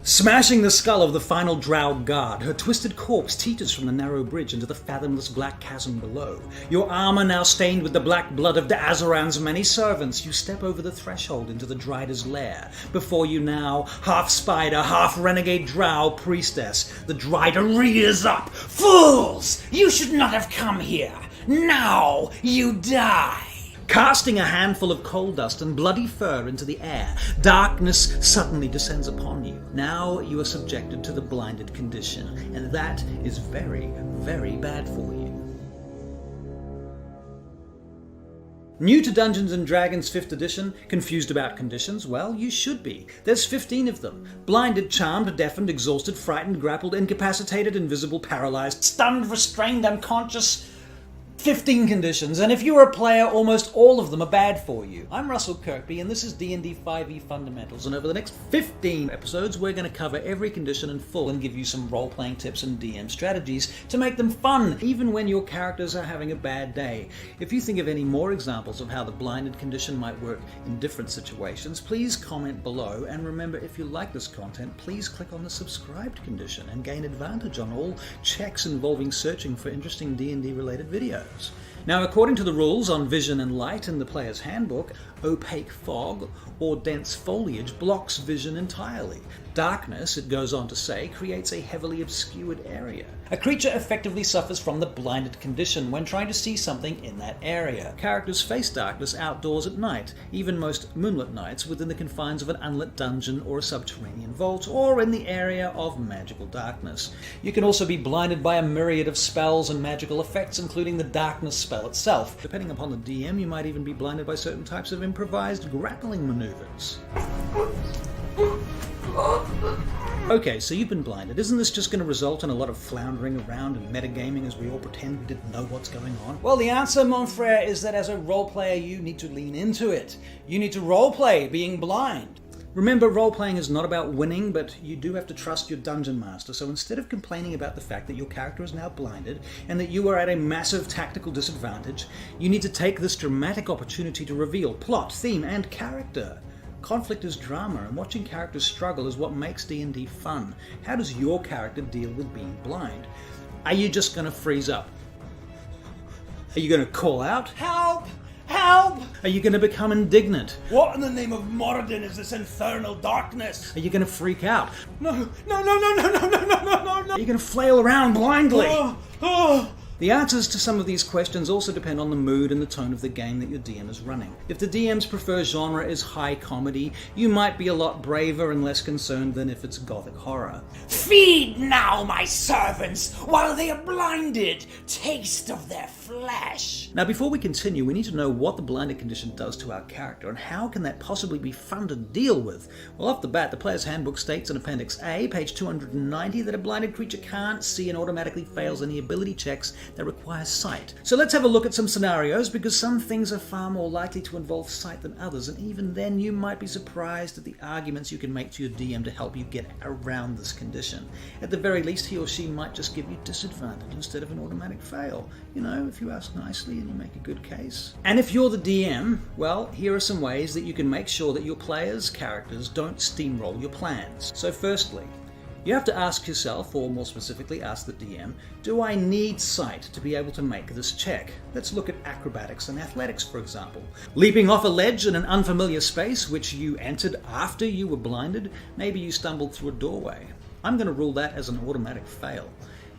Smashing the skull of the final drow guard, her twisted corpse teeters from the narrow bridge into the fathomless black chasm below. Your armor now stained with the black blood of Azaran's many servants, you step over the threshold into the Drider's lair. Before you now, half spider, half renegade drow priestess. The Drider rears up. Fools! You should not have come here. Now you die! Casting a handful of coal dust and bloody fur into the air, darkness suddenly descends upon you. Now you are subjected to the blinded condition, and that is very, very bad for you. New to Dungeons & Dragons 5th edition, confused about conditions? Well, you should be. There's 15 of them. Blinded, charmed, deafened, exhausted, frightened, grappled, incapacitated, invisible, paralyzed, stunned, restrained, unconscious. 15 conditions, and if you're a player, almost all of them are bad for you. I'm Russell Kirkby, and this is D&D 5e Fundamentals, and over the next 15 episodes, we're going to cover every condition in full and give you some role-playing tips and DM strategies to make them fun, even when your characters are having a bad day. If you think of any more examples of how the blinded condition might work in different situations, please comment below, and remember, if you like this content, please click on the subscribed condition and gain advantage on all checks involving searching for interesting D&D related videos. Now, according to the rules on vision and light in the player's handbook, opaque fog or dense foliage blocks vision entirely. Darkness, it goes on to say, creates a heavily obscured area. A creature effectively suffers from the blinded condition when trying to see something in that area. Characters face darkness outdoors at night, even most moonlit nights within the confines of an unlit dungeon or a subterranean vault, or in the area of magical darkness. You can also be blinded by a myriad of spells and magical effects, including the darkness spell itself. Depending upon the DM, you might even be blinded by certain types of improvised grappling maneuvers. Okay, so you've been blinded. Isn't this just going to result in a lot of floundering around and metagaming as we all pretend we didn't know what's going on? Well, the answer, mon frere, is that as a role player, you need to lean into it. You need to roleplay being blind. Remember, role-playing is not about winning, but you do have to trust your dungeon master, so instead of complaining about the fact that your character is now blinded and that you are at a massive tactical disadvantage, you need to take this dramatic opportunity to reveal plot, theme, and character. Conflict is drama, and watching characters struggle is what makes D&D fun. How does your character deal with being blind? Are you just going to freeze up? Are you going to call out, "Help! Help!" Are you going to become indignant? "What in the name of Moradin is this infernal darkness?" Are you going to freak out? No, no, no, no, no, no, no, no, no, no. Are you going to flail around blindly? The answers to some of these questions also depend on the mood and the tone of the game that your DM is running. If the DM's preferred genre is high comedy, you might be a lot braver and less concerned than if it's gothic horror. "Feed now my servants while they are blinded. Taste of their flesh." Now, before we continue, we need to know what the blinded condition does to our character and how can that possibly be fun to deal with. Well, off the bat, the player's handbook states in Appendix A, page 290, that a blinded creature can't see and automatically fails any ability checks that require sight. So let's have a look at some scenarios, because some things are far more likely to involve sight than others, and even then you might be surprised at the arguments you can make to your DM to help you get around this condition. At the very least, he or she might just give you disadvantage instead of an automatic fail. You know, if you ask nicely and you make a good case. And if you're the DM, well, here are some ways that you can make sure that your players' characters don't steamroll your plans. So firstly, you have to ask yourself, or more specifically ask the DM, do I need sight to be able to make this check? Let's look at acrobatics and athletics, for example. Leaping off a ledge in an unfamiliar space which you entered after you were blinded, maybe you stumbled through a doorway. I'm going to rule that as an automatic fail.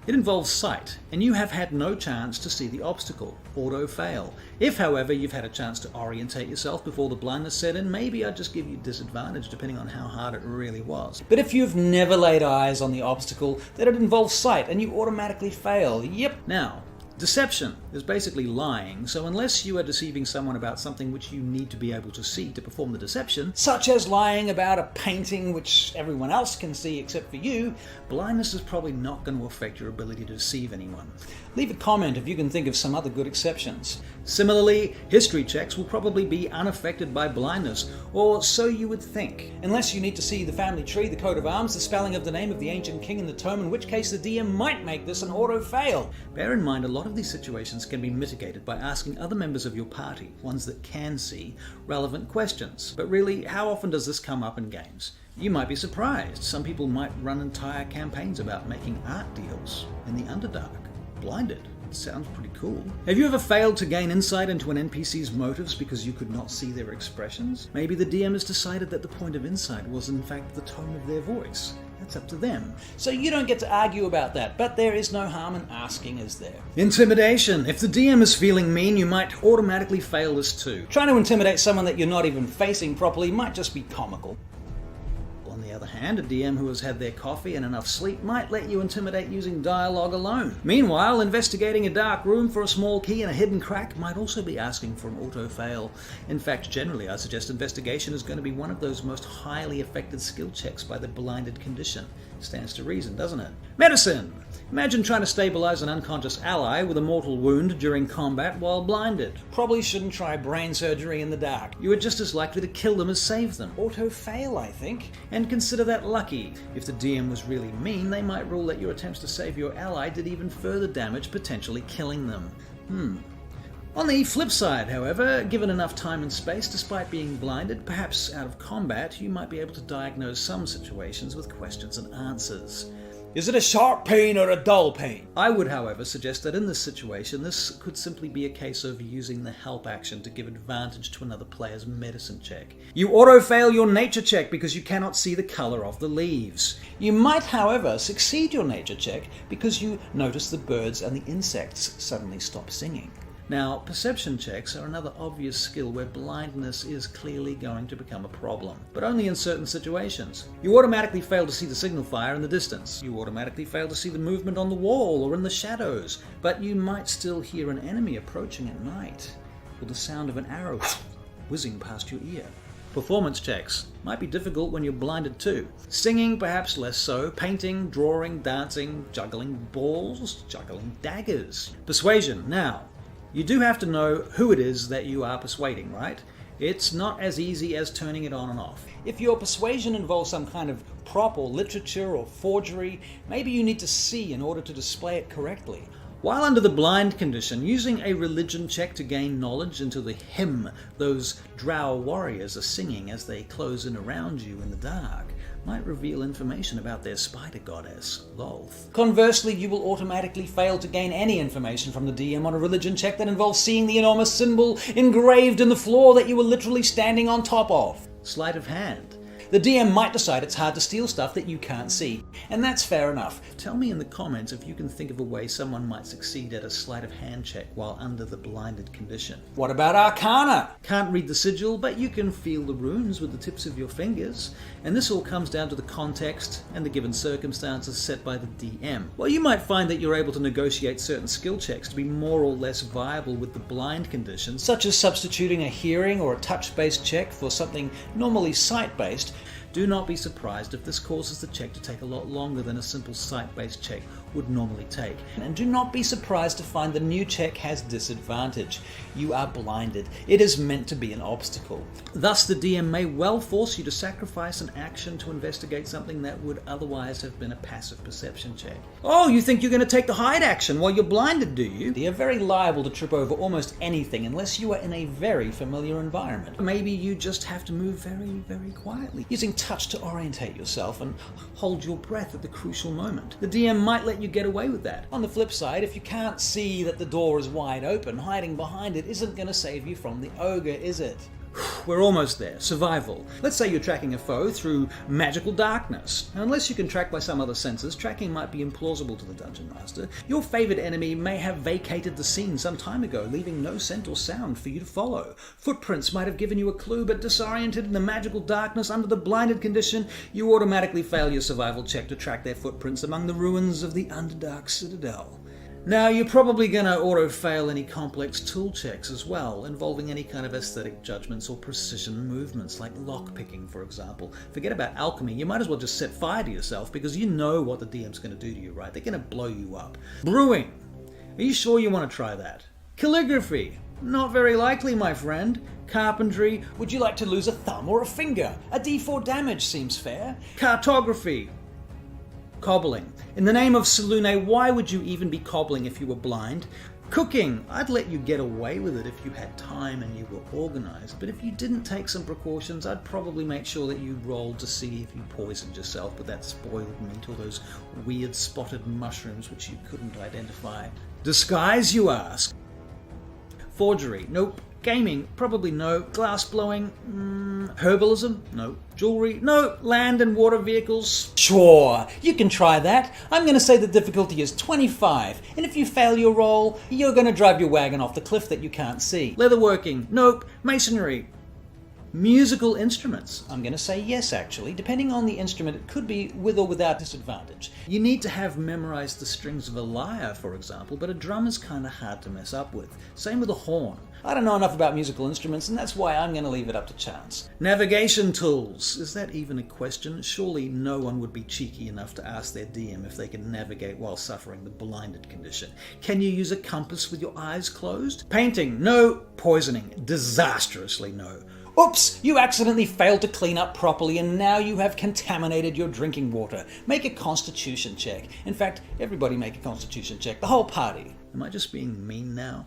It involves sight, and you have had no chance to see the obstacle. Auto fail. If, however, you've had a chance to orientate yourself before the blindness set in, maybe I'd just give you disadvantage depending on how hard it really was. But if you've never laid eyes on the obstacle, then it involves sight, and you automatically fail. Yep. Now, deception is basically lying, so unless you are deceiving someone about something which you need to be able to see to perform the deception, such as lying about a painting which everyone else can see except for you, blindness is probably not going to affect your ability to deceive anyone. Leave a comment if you can think of some other good exceptions. Similarly, history checks will probably be unaffected by blindness, or so you would think. Unless you need to see the family tree, the coat of arms, the spelling of the name of the ancient king in the tome, in which case the DM might make this an auto fail. Bear in mind, a lot of these situations can be mitigated by asking other members of your party, ones that can see, relevant questions. But really, how often does this come up in games? You might be surprised. Some people might run entire campaigns about making art deals in the Underdark, blinded. It sounds pretty cool. Have you ever failed to gain insight into an NPC's motives because you could not see their expressions? Maybe the DM has decided that the point of insight was in fact the tone of their voice. That's up to them. So you don't get to argue about that, but there is no harm in asking, is there? Intimidation. If the DM is feeling mean, you might automatically fail this too. Trying to intimidate someone that you're not even facing properly might just be comical. On the other hand, a DM who has had their coffee and enough sleep might let you intimidate using dialogue alone. Meanwhile, investigating a dark room for a small key and a hidden crack might also be asking for an auto-fail. In fact, generally, I suggest investigation is going to be one of those most highly affected skill checks by the blinded condition. Stands to reason, doesn't it? Medicine! Imagine trying to stabilize an unconscious ally with a mortal wound during combat while blinded. Probably shouldn't try brain surgery in the dark. You are just as likely to kill them as save them. Auto-fail, I think. And consider that lucky. If the DM was really mean, they might rule that your attempts to save your ally did even further damage, potentially killing them. On the flip side, however, given enough time and space, despite being blinded, perhaps out of combat, you might be able to diagnose some situations with questions and answers. Is it a sharp pain or a dull pain? I would, however, suggest that in this situation, this could simply be a case of using the help action to give advantage to another player's medicine check. You auto-fail your nature check because you cannot see the color of the leaves. You might, however, succeed your nature check because you notice the birds and the insects suddenly stop singing. Now, perception checks are another obvious skill where blindness is clearly going to become a problem, but only in certain situations. You automatically fail to see the signal fire in the distance. You automatically fail to see the movement on the wall or in the shadows, but you might still hear an enemy approaching at night, or the sound of an arrow whizzing past your ear. Performance checks might be difficult when you're blinded too. Singing, perhaps less so. Painting, drawing, dancing, juggling balls, juggling daggers. Persuasion. Now, you do have to know who it is that you are persuading, right? It's not as easy as turning it on and off. If your persuasion involves some kind of prop or literature or forgery, maybe you need to see in order to display it correctly. While under the blind condition, using a religion check to gain knowledge into the hymn those drow warriors are singing as they close in around you in the dark might reveal information about their spider goddess, Lolth. Conversely, you will automatically fail to gain any information from the DM on a religion check that involves seeing the enormous symbol engraved in the floor that you were literally standing on top of. Sleight of hand. The DM might decide it's hard to steal stuff that you can't see, and that's fair enough. Tell me in the comments if you can think of a way someone might succeed at a sleight of hand check while under the blinded condition. What about Arcana? Can't read the sigil, but you can feel the runes with the tips of your fingers, and this all comes down to the context and the given circumstances set by the DM. Well, you might find that you're able to negotiate certain skill checks to be more or less viable with the blind condition, such as substituting a hearing or a touch-based check for something normally sight-based. Do not be surprised if this causes the check to take a lot longer than a simple sight-based check would normally take. And do not be surprised to find the new check has disadvantage. You are blinded. It is meant to be an obstacle. Thus, the DM may well force you to sacrifice an action to investigate something that would otherwise have been a passive perception check. Oh, you think you're going to take the hide action while you're blinded, do you? You're very liable to trip over almost anything unless you are in a very familiar environment. Maybe you just have to move very, very quietly, using touch to orientate yourself and hold your breath at the crucial moment. The DM might let you get away with that. On the flip side, if you can't see that the door is wide open, hiding behind it isn't going to save you from the ogre, is it? We're almost there. Survival. Let's say you're tracking a foe through magical darkness. Now, unless you can track by some other senses, tracking might be implausible to the Dungeon Master. Your favoured enemy may have vacated the scene some time ago, leaving no scent or sound for you to follow. Footprints might have given you a clue, but disoriented in the magical darkness under the blinded condition, you automatically fail your survival check to track their footprints among the ruins of the Underdark Citadel. Now, you're probably going to auto-fail any complex tool checks as well, involving any kind of aesthetic judgments or precision movements, like lockpicking, for example. Forget about alchemy, you might as well just set fire to yourself, because you know what the DM's going to do to you, right? They're going to blow you up. Brewing. Are you sure you want to try that? Calligraphy. Not very likely, my friend. Carpentry. Would you like to lose a thumb or a finger? A D4 damage seems fair. Cartography. Cobbling. In the name of Selune, why would you even be cobbling if you were blind? Cooking, I'd let you get away with it if you had time and you were organized, but if you didn't take some precautions, I'd probably make sure that you rolled to see if you poisoned yourself with that spoiled meat or those weird spotted mushrooms which you couldn't identify. Disguise, you ask? Forgery, nope. Gaming, probably no. Glass blowing, herbalism, no. Jewelry, no. Land and water vehicles, sure, you can try that. I'm going to say the difficulty is 25, and if you fail your roll, you're going to drive your wagon off the cliff that you can't see. Leatherworking, nope. Masonry. Musical instruments, I'm going to say yes actually. Depending on the instrument, it could be with or without disadvantage. You need to have memorized the strings of a lyre, for example, but a drum is kind of hard to mess up with. Same with a horn. I don't know enough about musical instruments, and that's why I'm going to leave it up to chance. Navigation tools. Is that even a question? Surely no one would be cheeky enough to ask their DM if they can navigate while suffering the blinded condition. Can you use a compass with your eyes closed? Painting, no. Poisoning, disastrously no. Oops, you accidentally failed to clean up properly and now you have contaminated your drinking water. Make a constitution check. In fact, everybody make a constitution check, the whole party. Am I just being mean now?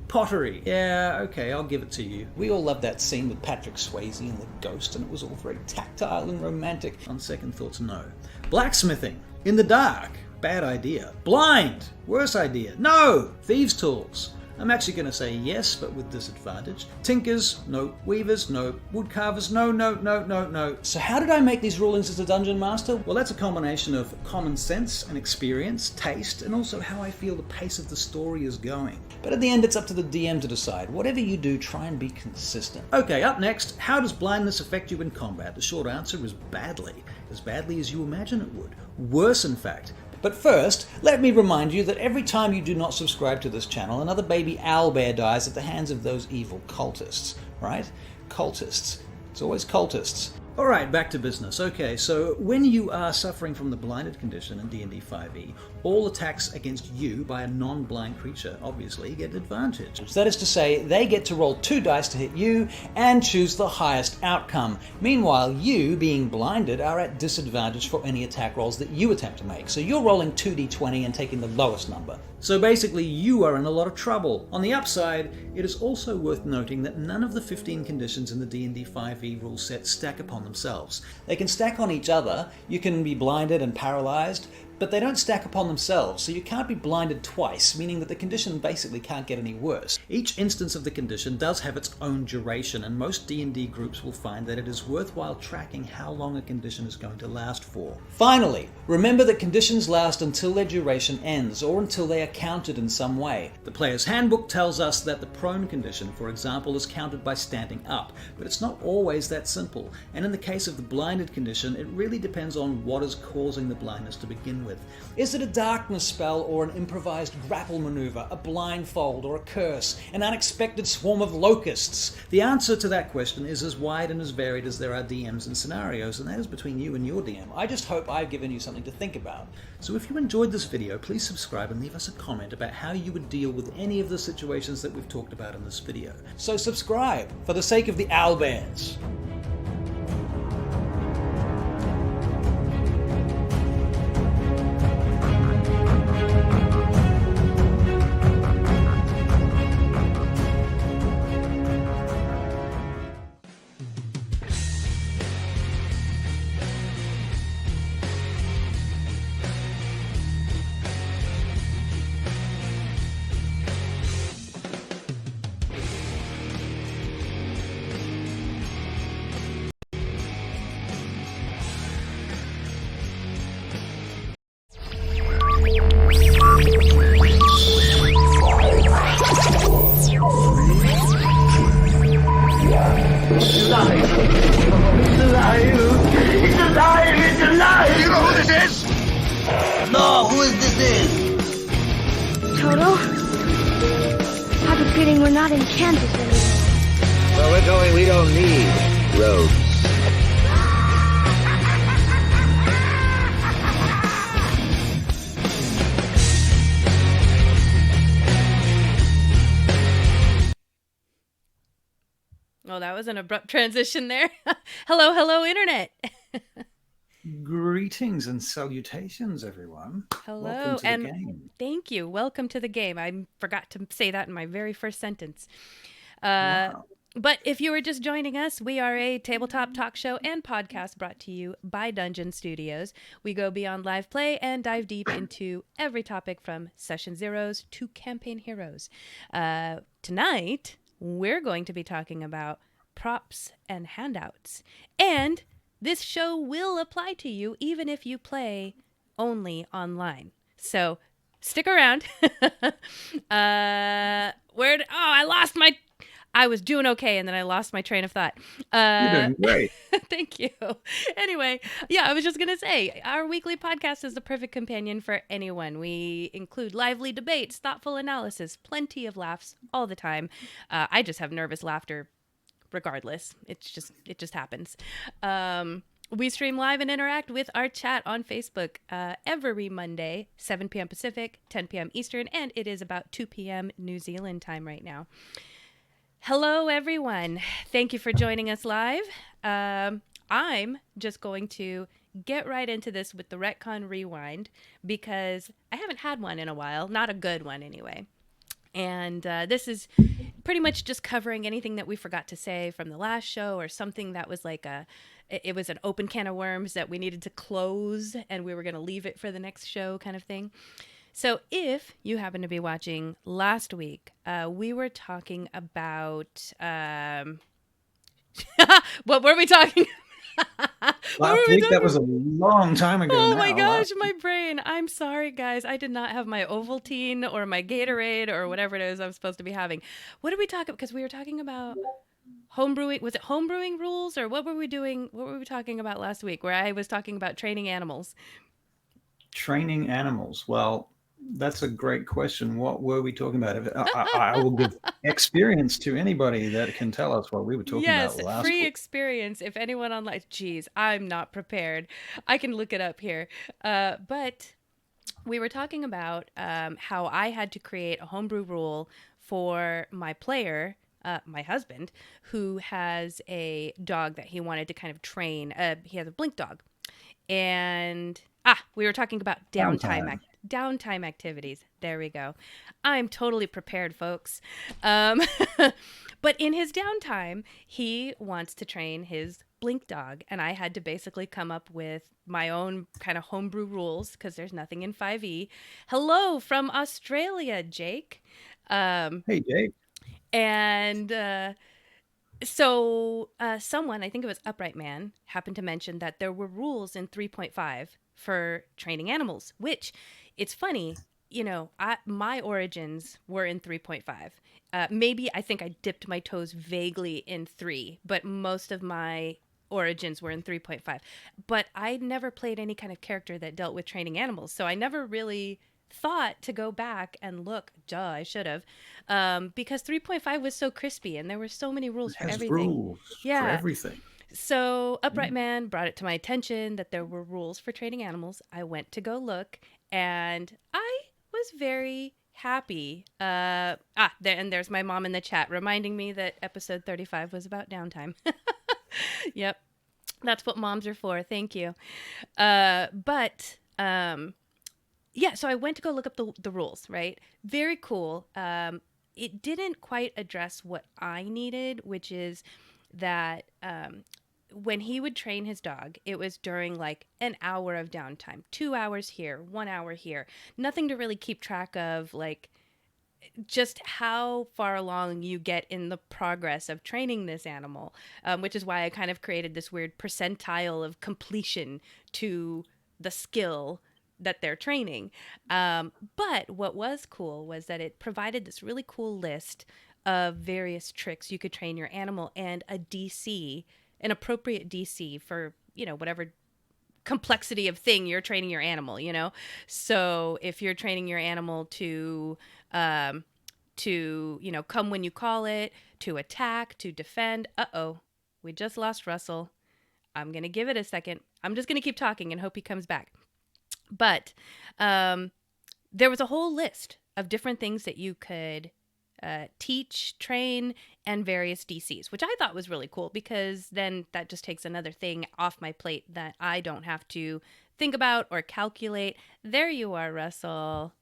Pottery. Yeah, okay, I'll give it to you. We all loved that scene with Patrick Swayze and the ghost, and it was all very tactile and romantic. On second thoughts, no. Blacksmithing. In the dark. Bad idea. Blind. Worse idea. No! Thieves' tools. I'm actually going to say yes, but with disadvantage. Tinkers, no. Weavers, no. Woodcarvers, no, no, no, no, no. So how did I make these rulings as a dungeon master? Well, that's a combination of common sense and experience, taste, and also how I feel the pace of the story is going. But at the end, it's up to the DM to decide. Whatever you do, try and be consistent. Okay, up next, how does blindness affect you in combat? The short answer is badly. As badly as you imagine it would. Worse, in fact. But first, let me remind you that every time you do not subscribe to this channel, another baby owlbear dies at the hands of those evil cultists, right? Cultists. It's always cultists. Alright, back to business. Okay, so when you are suffering from the blinded condition in D&D 5e, all attacks against you by a non-blind creature obviously get advantage. That is to say, they get to roll 2 dice to hit you and choose the highest outcome. Meanwhile, you, being blinded, are at disadvantage for any attack rolls that you attempt to make. So you're rolling 2d20 and taking the lowest number. So basically, you are in a lot of trouble. On the upside, it is also worth noting that none of the 15 conditions in the D&D 5e rule set stack upon themselves. They can stack on each other, you can be blinded and paralyzed, but they don't stack upon themselves, so you can't be blinded twice, meaning that the condition basically can't get any worse. Each instance of the condition does have its own duration, and most D&D groups will find that it is worthwhile tracking how long a condition is going to last for. Finally, remember that conditions last until their duration ends, or until they are counted in some way. The player's handbook tells us that the prone condition, for example, is counted by standing up, but it's not always that simple, and in the case of the blinded condition, it really depends on what is causing the blindness to begin with. Is it a darkness spell or an improvised grapple maneuver, a blindfold or a curse, an unexpected swarm of locusts? The answer to that question is as wide and as varied as there are DMs and scenarios, and that is between you and your DM. I just hope I've given you something to think about. So if you enjoyed this video, please subscribe and leave us a comment about how you would deal with any of the situations that we've talked about in this video. So subscribe, for the sake of the owlbears. No, who is this? Toto? I have a feeling we're not in Kansas anymore. Where we're going, we don't need roads. Well, that was an abrupt transition there. Hello, hello, internet. Greetings and salutations, everyone. Welcome Hello, to the and game. thank you. Welcome to the game. I forgot to say that in my very first sentence. Wow. But if you were just joining us, we are a tabletop talk show and podcast brought to you by Dungeon Studios. We go beyond live play and dive deep into every topic from session zeros to campaign heroes. Tonight, we're going to be talking about props and handouts. And this show will apply to you even if you play only online. So stick around. I was doing okay, and then I lost my train of thought. You're doing great. Thank you. Anyway, yeah, I was just going to say, our weekly podcast is the perfect companion for anyone. We include lively debates, thoughtful analysis, plenty of laughs all the time. I just have nervous laughter regardless. It just happens. We stream live and interact with our chat on Facebook every Monday, 7 p.m. Pacific, 10 p.m. Eastern, and it is about 2 p.m. New Zealand time right now. Hello, everyone. Thank you for joining us live. I'm just going to get right into this with the Retcon Rewind because I haven't had one in a while, not a good one anyway. And this is pretty much just covering anything that we forgot to say from the last show or something that was like it was an open can of worms that we needed to close and we were going to leave it for the next show kind of thing. So if you happen to be watching last week, we were talking about what were we talking Last week, that was a long time ago Oh now. my gosh, my brain. I'm sorry, guys. I did not have my Ovaltine or my Gatorade or whatever it is I'm supposed to be having. What did we talk about? Because we were talking about homebrewing. Was it homebrewing rules or what were we doing? What were we talking about last week where I was talking about training animals? Training animals. Well, that's a great question. What were we talking about? I will give experience to anybody that can tell us what we were talking about last free week. experience. If anyone online, geez, I'm not prepared. I can look it up here. But we were talking about how I had to create a homebrew rule for my player, my husband, who has a dog that he wanted to kind of train. He has a blink dog. And we were talking about downtime activities. There we go. I'm totally prepared, folks. But in his downtime, he wants to train his blink dog, and I had to basically come up with my own kind of homebrew rules because there's nothing in 5e. Hello from Australia, Jake. Hey, Jake. And so someone, I think it was Upright Man, happened to mention that there were rules in 3.5 for training animals, which it's funny, my origins were in 3.5. Maybe I think I dipped my toes vaguely in 3, but most of my origins were in 3.5. But I never played any kind of character that dealt with training animals, so I never really thought to go back and look. I should have, because 3.5 was so crispy and there were so many rules for everything. Rules for everything. So Upright Man brought it to my attention that there were rules for training animals. I went to go look and I was very happy. There's my mom in the chat reminding me that episode 35 was about downtime. Yep. That's what moms are for. Thank you. So I went to go look up the rules, right? Very cool. It didn't quite address what I needed, which is that when he would train his dog, it was during like an hour of downtime, 2 hours here, 1 hour here. Nothing to really keep track of, like just how far along you get in the progress of training this animal, which is why I kind of created this weird percentile of completion to the skill that they're training. But what was cool was that it provided this really cool list of various tricks you could train your animal and a DC, an appropriate DC for, whatever complexity of thing you're training your animal, So if you're training your animal to come when you call it, to attack, to defend. We just lost Russell. I'm going to give it a second. I'm just going to keep talking and hope he comes back. But there was a whole list of different things that you could teach, train, and various DCs, which I thought was really cool because then that just takes another thing off my plate that I don't have to think about or calculate. There you are, Russell.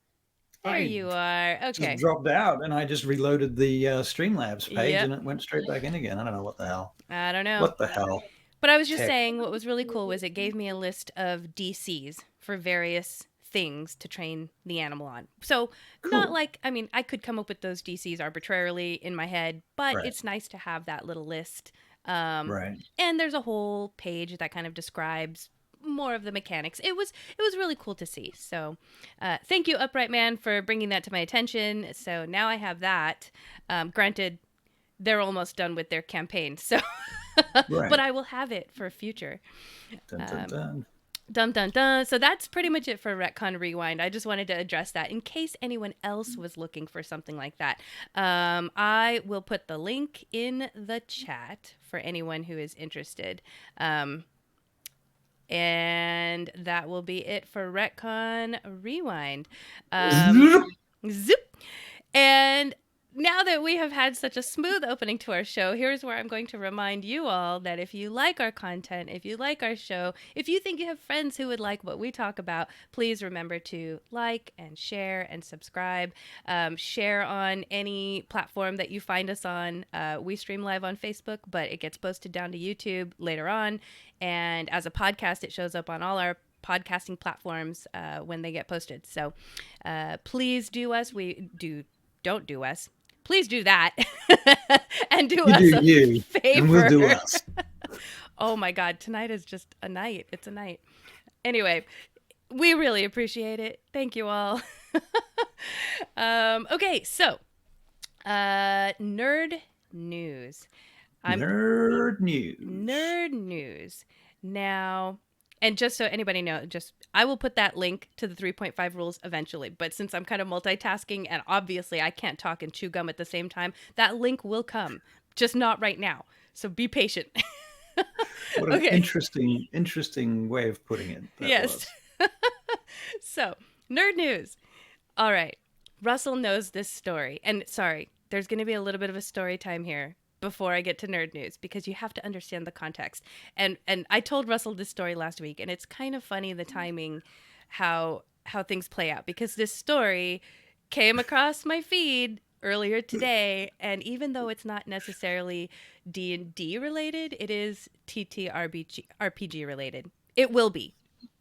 There you are. Just Okay. dropped out, and I just reloaded the Streamlabs page, Yep. and it went straight back in again. I don't know what the hell. I don't know. What the hell? But I was just Tech. saying what was really cool was it gave me a list of DCs for various things to train the animal on. So not like, I mean, I could come up with those DCs arbitrarily in my head, but Right. it's nice to have that little list. Right. And there's a whole page that kind of describes more of the mechanics. It was really cool to see. So thank you, Upright Man, for bringing that to my attention. So now I have that. Granted, they're almost done with their campaign, so Right. but I will have it for future. Dun, dun, dun. Dun dun dun. So that's pretty much it for Retcon Rewind. I just wanted to address that in case anyone else was looking for something like that. I will put the link in the chat for anyone who is interested. And that will be it for Retcon Rewind. Zip. And now that we have had such a smooth opening to our show, here's where I'm going to remind you all that if you like our content, if you like our show, if you think you have friends who would like what we talk about, please remember to like and share and subscribe. Share on any platform that you find us on. We stream live on Facebook, but it gets posted down to YouTube later on. And as a podcast, it shows up on all our podcasting platforms when they get posted. So please do us. Don't do us. Please do that. And do us a favor. And we'll do us. Oh my God. Tonight is just a night. It's a night. Anyway, we really appreciate it. Thank you all. Okay. So, nerd news. Nerd news. Nerd news. Now, and just so anybody knows, I will put that link to the 3.5 rules eventually. But since I'm kind of multitasking and obviously I can't talk and chew gum at the same time, that link will come, just not right now. So be patient. What an interesting way of putting it. Yes. So, nerd news. All right. Russell knows this story. And sorry, there's going to be a little bit of a story time here before I get to nerd news because you have to understand the context. And I told Russell this story last week, and it's kind of funny the timing, how things play out, because this story came across my feed earlier today, and even though it's not necessarily D&D related, it is TTRPG related. It will be.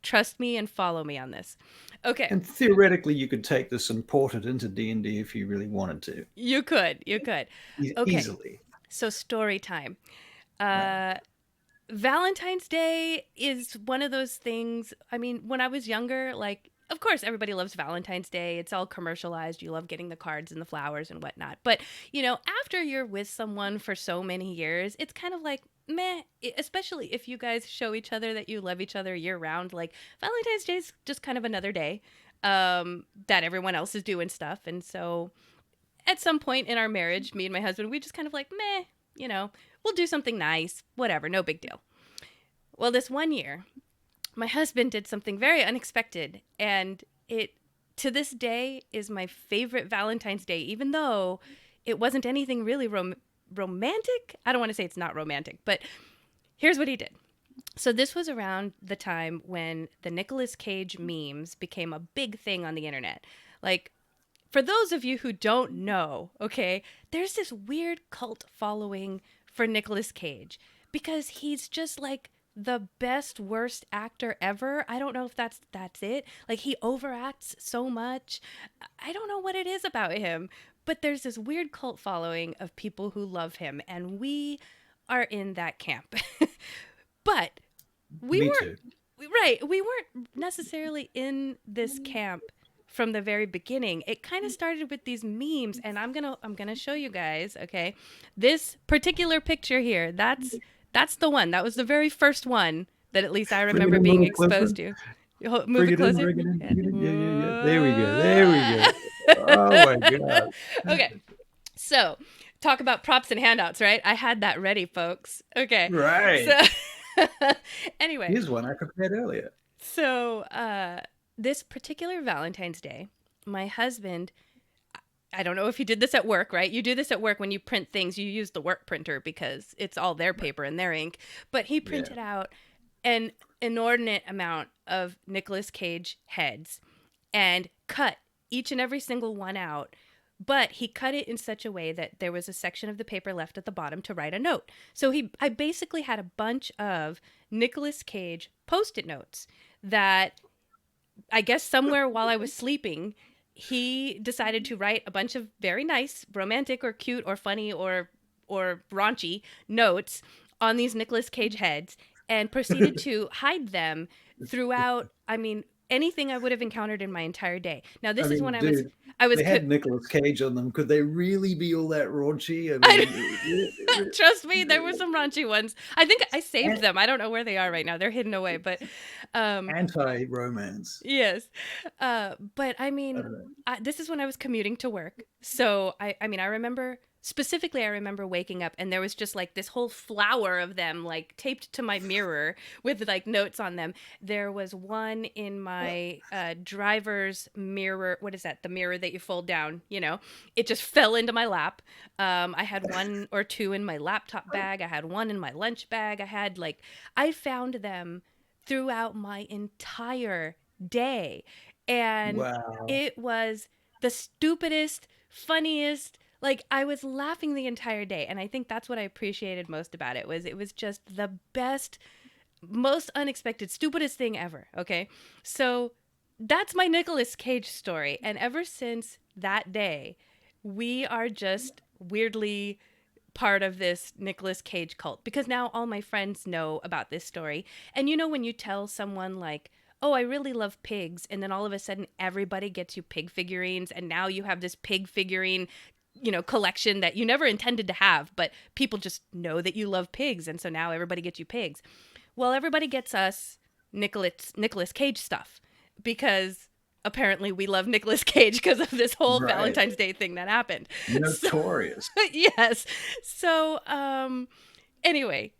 Trust me and follow me on this. Okay. And theoretically, you could take this and port it into D&D if you really wanted to. You could. Okay. Easily. So story time. Right. Valentine's Day is one of those things. I mean, when I was younger, like, of course, everybody loves Valentine's Day. It's all commercialized. You love getting the cards and the flowers and whatnot. But, after you're with someone for so many years, it's kind of like, meh, especially if you guys show each other that you love each other year round. Like, Valentine's Day is just kind of another day that everyone else is doing stuff. And so at some point in our marriage, me and my husband, we just kind of like, meh, we'll do something nice, whatever, no big deal. Well, this one year, my husband did something very unexpected, and it, to this day, is my favorite Valentine's Day, even though it wasn't anything really romantic. I don't want to say it's not romantic, but here's what he did. So this was around the time when the Nicolas Cage memes became a big thing on the internet. Like, for those of you who don't know, okay, there's this weird cult following for Nicolas Cage because he's just like the best, worst actor ever. I don't know if that's it. Like, he overacts so much. I don't know what it is about him, but there's this weird cult following of people who love him, and we are in that camp. But we weren't necessarily in this camp from the very beginning. It kind of started with these memes, and I'm gonna show you guys. Okay, this particular picture here, that's the one. That was the very first one that at least I remember being exposed to. Move it closer. Yeah. There we go. Oh my God. Okay, so talk about props and handouts, right? I had that ready, folks. Okay, Right. So anyway, Here's one I prepared earlier. So this particular Valentine's Day, my husband, I don't know if you did this at work, right? You do this at work when you print things, you use the work printer because it's all their paper and their ink. But he printed out an inordinate amount of Nicolas Cage heads and cut each and every single one out. But he cut it in such a way that there was a section of the paper left at the bottom to write a note. So I basically had a bunch of Nicolas Cage Post-it notes that I guess somewhere while I was sleeping, he decided to write a bunch of very nice, romantic or cute or funny or raunchy notes on these Nicolas Cage heads and proceeded to hide them throughout, I mean, anything I would have encountered in my entire day. Now, this is when I was they had Nicolas Cage on them. Could they really be all that raunchy? I mean, trust me, there were some raunchy ones. I think I saved them. I don't know where they are right now. They're hidden away, but anti-romance. Yes. But I mean, this is when I was commuting to work. So I mean, I remember waking up and there was just like this whole flower of them like taped to my mirror with like notes on them. There was one in my driver's mirror. What is that? The mirror that you fold down, you know, it just fell into my lap. I had one or two in my laptop bag. I had one in my lunch bag. I found them throughout my entire day. And it was the stupidest, funniest, like I was laughing the entire day. And I think that's what I appreciated most about it was just the best, most unexpected, stupidest thing ever. Okay. So that's my Nicolas Cage story. And ever since that day, we are just weirdly part of this Nicolas Cage cult because now all my friends know about this story. And you know, when you tell someone like, oh, I really love pigs, and then all of a sudden everybody gets you pig figurines, and now you have this pig figurine, you know, collection that you never intended to have, but people just know that you love pigs, and so now everybody gets you pigs. Well, everybody gets us Nicolas Cage stuff because apparently we love Nicolas Cage because of this whole Valentine's Day thing that happened. Notorious. So, yes. So, anyway,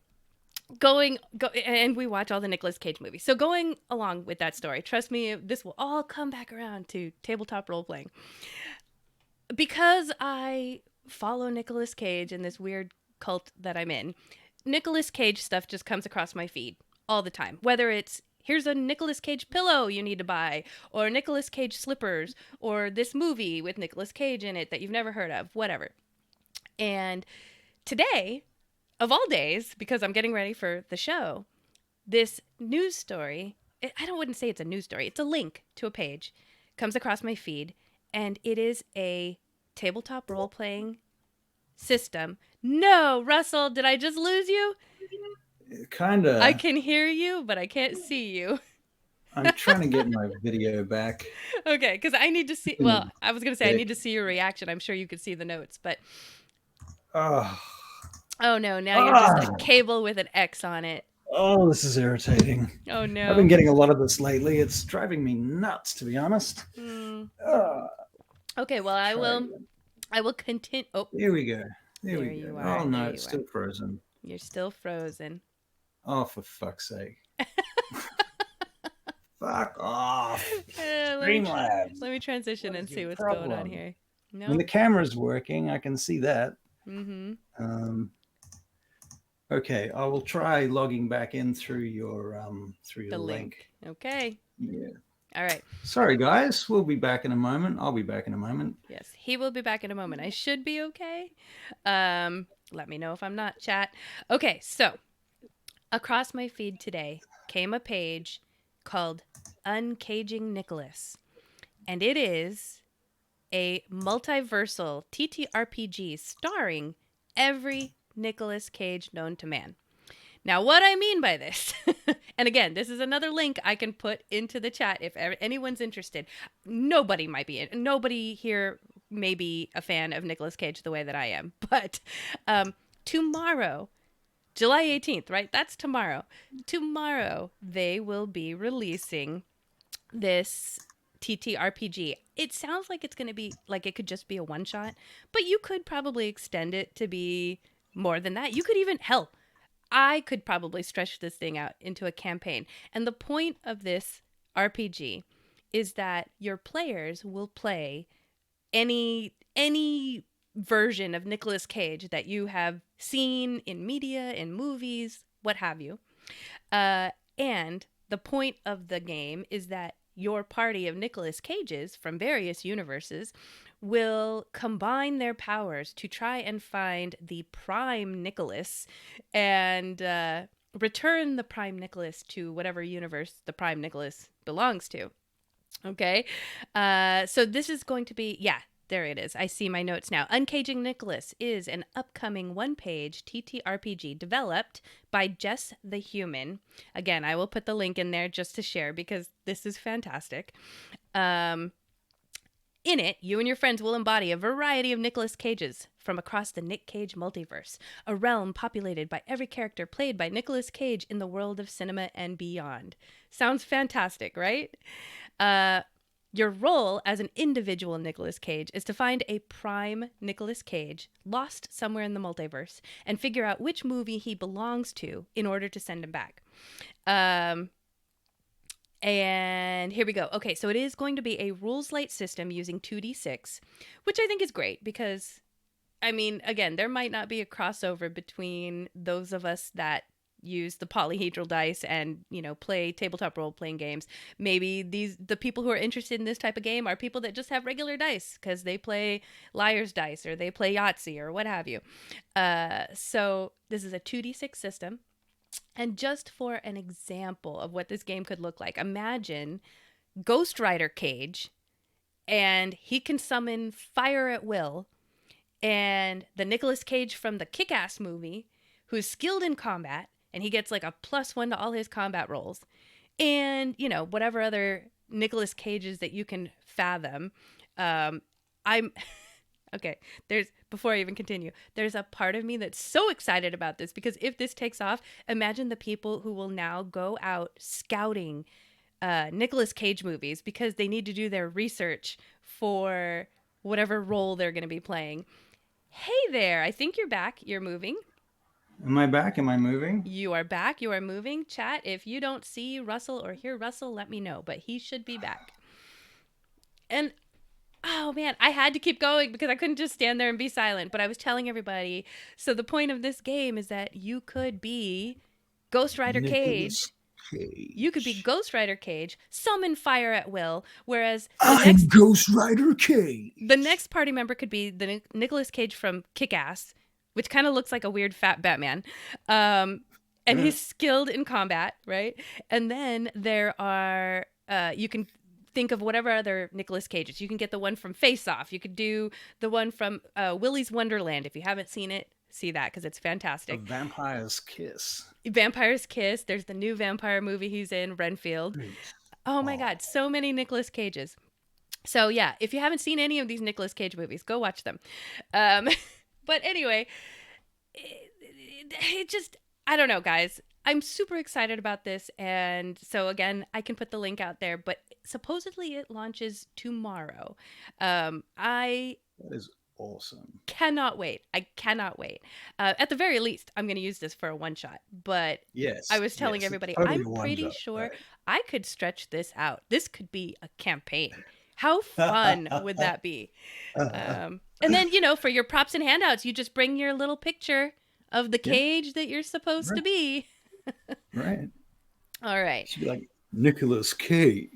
and we watch all the Nicolas Cage movies. So going along with that story, trust me, this will all come back around to tabletop role playing. Because I follow Nicolas Cage in this weird cult that I'm in, Nicolas Cage stuff just comes across my feed all the time. Whether it's, here's a Nicolas Cage pillow you need to buy, or Nicolas Cage slippers, or this movie with Nicolas Cage in it that you've never heard of, whatever. And today, of all days, because I'm getting ready for the show, this news story, wouldn't say it's a news story, it's a link to a page, comes across my feed, and it is a tabletop role-playing system. No, Russell, did I just lose you? Kind of. I can hear you, but I can't see you. I'm trying to get my video back. Okay, because I need to see, well, I was going to say I need to see your reaction. I'm sure you could see the notes, but... Oh no, now you're just a cable with an X on it. Oh, this is irritating. Oh no. I've been getting a lot of this lately. It's driving me nuts, to be honest. Okay, well, I will continue. Oh, here we go. There we go. Are. Oh no, it's still frozen. You're still frozen. Oh, for fuck's sake. Fuck off. Let me transition and see what's going on here. No. When the camera's working, I can see that. Mm-hmm. Okay, I will try logging back in through your link. Okay. Yeah. All right. Sorry, guys. We'll be back in a moment. I'll be back in a moment. Yes, he will be back in a moment. I should be okay. Let me know if I'm not, chat. Okay, so across my feed today came a page called Uncaging Nicholas, and it is a multiversal TTRPG starring every Nicolas Cage known to man. Now, what I mean by this, and again, this is another link I can put into the chat if anyone's interested. Nobody here may be a fan of Nicolas Cage the way that I am, but tomorrow, July 18th, right? That's tomorrow. Tomorrow, they will be releasing this TTRPG. It sounds like it's going to be, like it could just be a one-shot, but you could probably extend it to be more than that. You could even, hell, I could probably stretch this thing out into a campaign. And the point of this RPG is that your players will play any any version of Nicolas Cage that you have seen in media, in movies, what have you. And the point of the game is that your party of Nicolas Cages from various universes will combine their powers to try and find the prime Nicholas and return the prime Nicholas to whatever universe the prime Nicholas belongs to. Okay. So this is going to be, yeah, there it is. I see my notes now. Uncaging Nicholas is an upcoming one-page TTRPG developed by Jess the Human. Again, I will put the link in there just to share because this is fantastic. In it, you and your friends will embody a variety of Nicolas Cages from across the Nick Cage multiverse, a realm populated by every character played by Nicolas Cage in the world of cinema and beyond. Sounds fantastic, right? Your role as an individual Nicolas Cage is to find a prime Nicolas Cage lost somewhere in the multiverse and figure out which movie he belongs to in order to send him back. And here we go. Okay, so it is going to be a rules light system using 2d6, which I think is great because, I mean, again, there might not be a crossover between those of us that use the polyhedral dice and, you know, play tabletop role-playing games. Maybe the people who are interested in this type of game are people that just have regular dice because they play liar's dice or they play Yahtzee or what have you. So this is a 2d6 system. And just for an example of what this game could look like, imagine Ghost Rider Cage, and he can summon fire at will, and the Nicolas Cage from the Kick-Ass movie, who's skilled in combat, and he gets like a +1 to all his combat rolls, and, you know, whatever other Nicolas Cages that you can fathom. Okay, before I even continue, there's a part of me that's so excited about this because if this takes off, imagine the people who will now go out scouting Nicolas Cage movies because they need to do their research for whatever role they're going to be playing. Hey there, I think you're back. You're moving. Am I back? Am I moving? You are back. You are moving. Chat, if you don't see Russell or hear Russell, let me know, but he should be back. And oh man, I had to keep going because I couldn't just stand there and be silent. But I was telling everybody, so the point of this game is that you could be Ghost Rider Cage. You could be Ghost Rider Cage, summon fire at will, whereas Ghost Rider Cage. The next party member could be the Nicolas Cage from Kick-Ass, which kind of looks like a weird fat Batman. And he's skilled in combat, right? And then there are, you can think of whatever other Nicolas Cages. You can get the one from Face Off. You could do the one from Willy's Wonderland. If you haven't seen it, see that because it's fantastic. A Vampire's Kiss. Vampire's Kiss. There's the new vampire movie he's in, Renfield. Oh my God, so many Nicolas Cages. So yeah, if you haven't seen any of these Nicolas Cage movies, go watch them. But anyway, it just, I don't know, guys. I'm super excited about this. And so again, I can put the link out there, but supposedly it launches tomorrow. That is awesome. Cannot wait. I cannot wait. At the very least, I'm going to use this for a one shot, but yes, I was telling everybody, totally I'm pretty sure right. I could stretch this out. This could be a campaign. How fun would that be? And then, you know, for your props and handouts, you just bring your little picture of the cage that you're supposed to be. Right. All right. She'd be like, Nicolas Cage.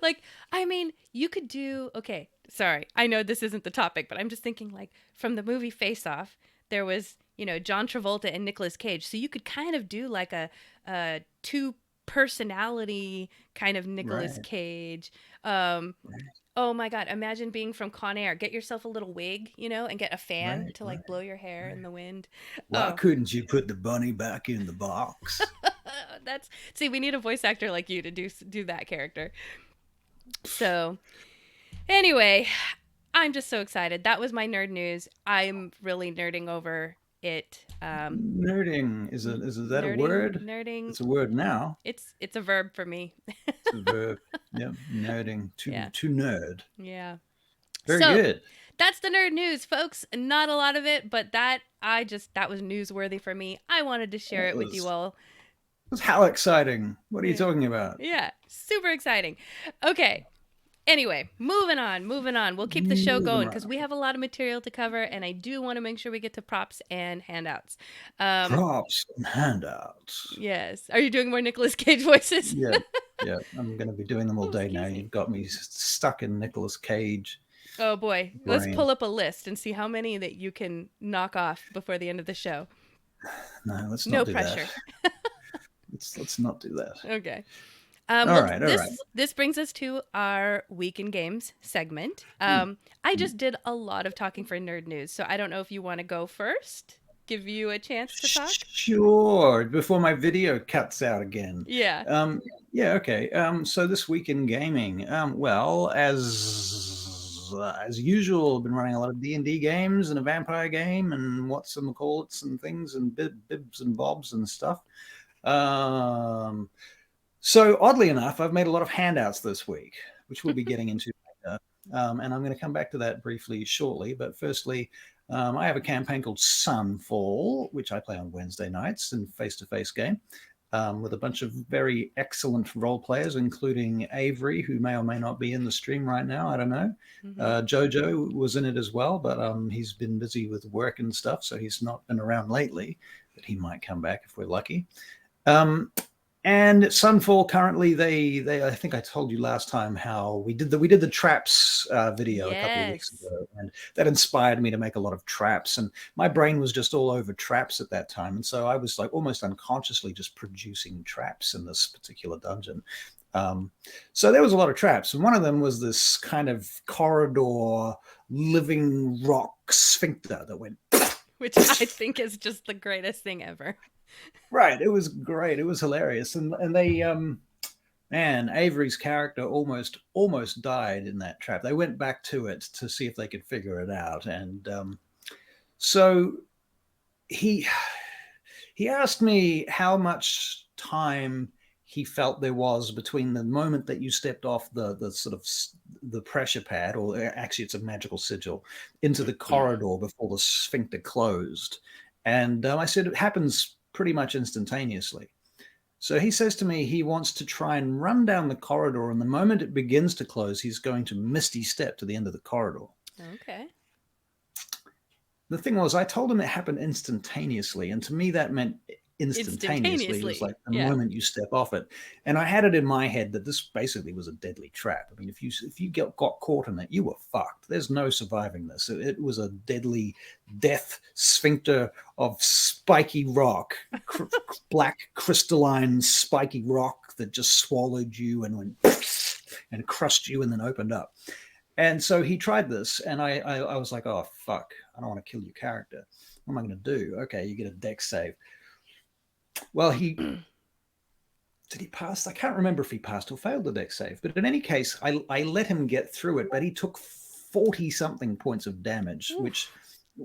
Like, I mean, you could do, okay, sorry. I know this isn't the topic, but I'm just thinking like from the movie Face Off, there was, you know, John Travolta and Nicolas Cage. So you could kind of do like a two personality kind of Nicolas Cage. Oh my God, imagine being from Con Air. Get yourself a little wig, you know, and get a fan to like blow your hair in the wind. Why couldn't you put the bunny back in the box? See, we need a voice actor like you to do that character. So anyway, I'm just so excited. That was my nerd news. I'm really nerding over it. Nerding is that a word? Nerding. It's a word now. It's a verb for me. It's a verb. Yeah, nerding. To nerd. Yeah. Very good. That's the nerd news, folks. Not a lot of it, but that was newsworthy for me. I wanted to share it with you all. It was how exciting. What are you talking about? Yeah, super exciting. Okay. Anyway, moving on. We'll keep the show Moving going right because on. we have a lot of material to cover, and I do want to make sure we get to props and handouts. Props and handouts. Yes. Are you doing more Nicolas Cage voices? Yeah, yeah. I'm going to be doing them all Oh, day now. excuse me. You've got me stuck in Nicolas Cage Oh boy, let's brain. pull up a list and see how many that you can knock off before the end of the show. No, let's No not do pressure. that. Let's not do that. Okay. All Well, right, all right. this brings us to our Week in Games segment. I just did a lot of talking for nerd news, so I don't know if you want to go first. Give you a chance to talk. Sure. Before my video cuts out again. Yeah. Yeah. Okay. So this week in gaming, well, as usual, I've been running a lot of D&D games and a vampire game and whatchamacallits and things and bibs and bobs and stuff. So oddly enough, I've made a lot of handouts this week, which we'll be getting into later. And I'm going to come back to that briefly shortly. But firstly, I have a campaign called Sunfall, which I play on Wednesday nights in face-to-face game with a bunch of very excellent role players, including Avery, who may or may not be in the stream right now. I don't know. Jojo was in it as well, but he's been busy with work and stuff, so he's not been around lately. But he might come back if we're lucky. And Sunfall currently, they I think I told you last time how we did the traps video a couple of weeks ago, and that inspired me to make a lot of traps. And my brain was just all over traps at that time, and so I was like almost unconsciously just producing traps in this particular dungeon. So there was a lot of traps, and one of them was this kind of corridor living rock sphincter that went, which I think is just the greatest thing ever. Right, it was great. It was hilarious, and they, man, Avery's character almost died in that trap. They went back to it to see if they could figure it out, and so he asked me how much time he felt there was between the moment that you stepped off the sort of the pressure pad, or actually it's a magical sigil, into the corridor before the sphincter closed. And I said it happens pretty much instantaneously. So he says to me he wants to try and run down the corridor, and the moment it begins to close, he's going to misty step to the end of the corridor. Okay. The thing was, I told him it happened instantaneously, and to me that meant instantaneously. It was like the moment you step off it. And I had it in my head that this basically was a deadly trap. I mean, if you got caught in it, you were fucked. There's no surviving this. It was a deadly death sphincter of spiky rock, black crystalline spiky rock that just swallowed you and went and crushed you and then opened up. And so he tried this, and I was like, oh fuck, I don't want to kill your character. What am I going to do? Okay, you get a dex save. Well, did he pass? I can't remember if he passed or failed the dex save. But in any case, I let him get through it, but he took 40-something points of damage, which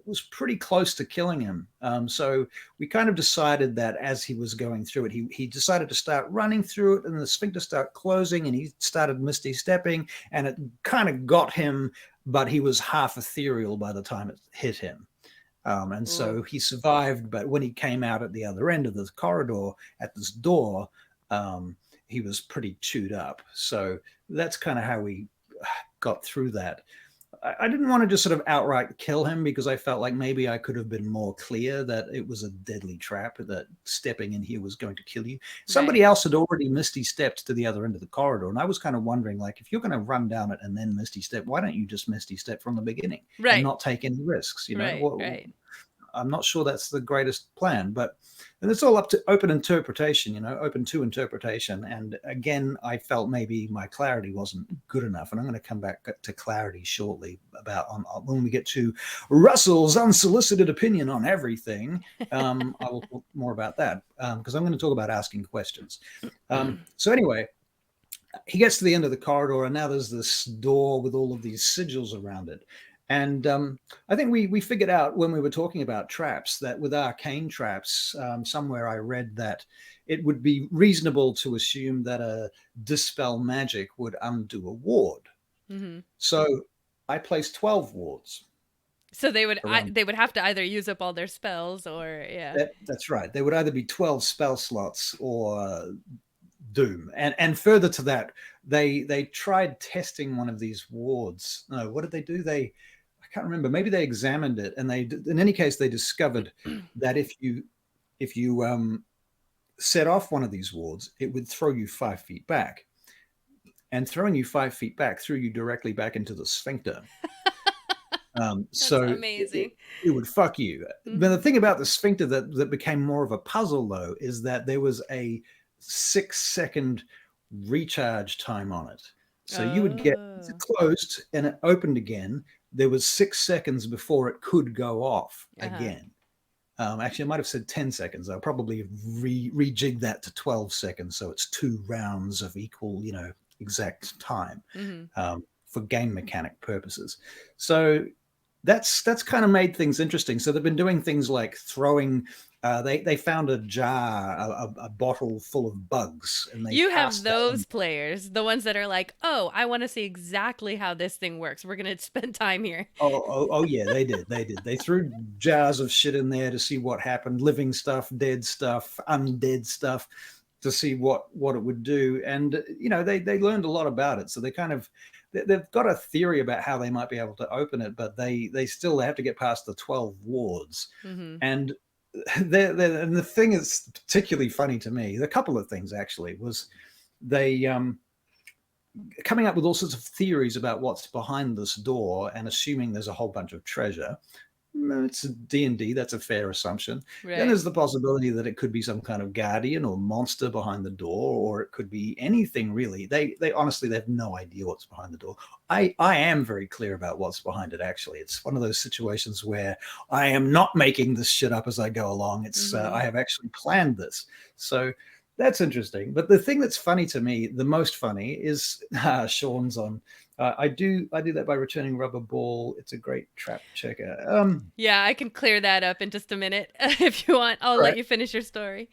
was pretty close to killing him. So we kind of decided that as he was going through it, he decided to start running through it, and the sphincter started closing, and he started misty stepping, and it kind of got him, but he was half ethereal by the time it hit him. And so he survived, but when he came out at the other end of the corridor at this door, he was pretty chewed up. So that's kind of how we got through that. I didn't want to just sort of outright kill him, because I felt like maybe I could have been more clear that it was a deadly trap, that stepping in here was going to kill you. Somebody else had already misty stepped to the other end of the corridor, and I was kind of wondering, like, if you're going to run down it and then misty step, why don't you just misty step from the beginning and not take any risks? You know, I'm not sure that's the greatest plan, and it's all up to open interpretation, open to interpretation. And again, I felt maybe my clarity wasn't good enough, and I'm going to come back to clarity shortly about when we get to Russell's unsolicited opinion on everything. I will talk more about that because I'm going to talk about asking questions. So anyway, he gets to the end of the corridor, and now there's this door with all of these sigils around it. And I think we figured out when we were talking about traps that with arcane traps, somewhere I read that it would be reasonable to assume that a dispel magic would undo a ward. Mm-hmm. So I placed 12 wards. So they would have to either use up all their spells or That's right. There would either be 12 spell slots or doom. And further to that, they tried testing one of these wards. No, what did they do? I can't remember. Maybe they examined it, and in any case, they discovered that if you set off one of these wards, it would throw you 5 feet back, and throwing you 5 feet back threw you directly back into the sphincter. So amazing. it would fuck you. But the thing about the sphincter that became more of a puzzle, though, is that there was a 6-second recharge time on it. So you would get it closed and it opened again. There was 6 seconds before it could go off again. Actually, I might have said 10 seconds. I'll probably rejig that to 12 seconds. So it's 2 rounds of equal, exact time for game mechanic purposes. So that's kind of made things interesting. So they've been doing things like throwing. They found a jar, a bottle full of bugs, and you have those players, the ones that are like, "Oh, I want to see exactly how this thing works. We're gonna spend time here." Oh yeah, they did. They threw jars of shit in there to see what happened, living stuff, dead stuff, undead stuff, to see what it would do. And they learned a lot about it. So they've got a theory about how they might be able to open it, but they still have to get past the 12 wards. And the thing that's particularly funny to me, a couple of things actually, was they coming up with all sorts of theories about what's behind this door and assuming there's a whole bunch of treasure. It's a D&D, that's a fair assumption. Right. Then there's the possibility that it could be some kind of guardian or monster behind the door, or it could be anything really. They honestly, they have no idea what's behind the door. I am very clear about what's behind it, actually. It's one of those situations where I am not making this shit up as I go along. It's I have actually planned this. So that's interesting. But the thing that's funny to me, the most funny, is Sean's on. I do that by returning rubber ball. It's a great trap checker. Yeah, I can clear that up in just a minute if you want. I'll let you finish your story.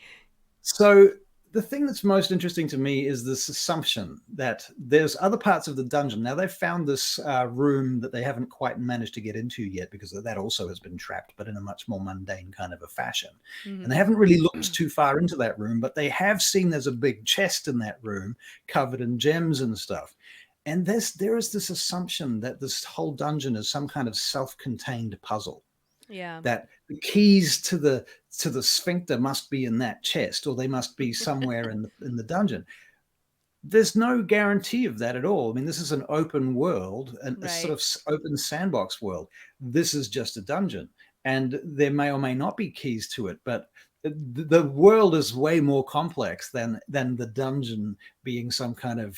So the thing that's most interesting to me is this assumption that there's other parts of the dungeon. Now, they've found this room that they haven't quite managed to get into yet, because that also has been trapped, but in a much more mundane kind of a fashion. And they haven't really looked too far into that room, but they have seen there's a big chest in that room covered in gems and stuff. And there is this assumption that this whole dungeon is some kind of self-contained puzzle. Yeah. That the keys to the sphincter must be in that chest, or they must be somewhere in the dungeon. There's no guarantee of that at all. I mean, this is an open world, a sort of open sandbox world. This is just a dungeon, and there may or may not be keys to it, but the world is way more complex than the dungeon being some kind of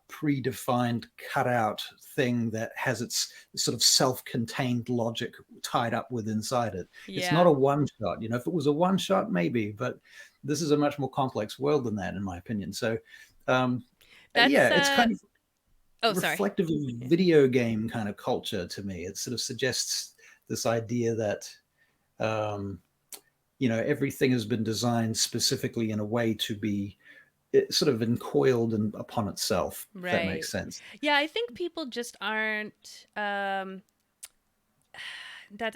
predefined cutout thing that has its sort of self-contained logic tied up with inside it. Yeah. It's not a one shot. If it was a one shot, maybe, but this is a much more complex world than that, in my opinion. So it's kind of reflective of video game kind of culture to me. It sort of suggests this idea that everything has been designed specifically in a way to be sort of encoiled upon itself. If that makes sense. Yeah, I think people just aren't. That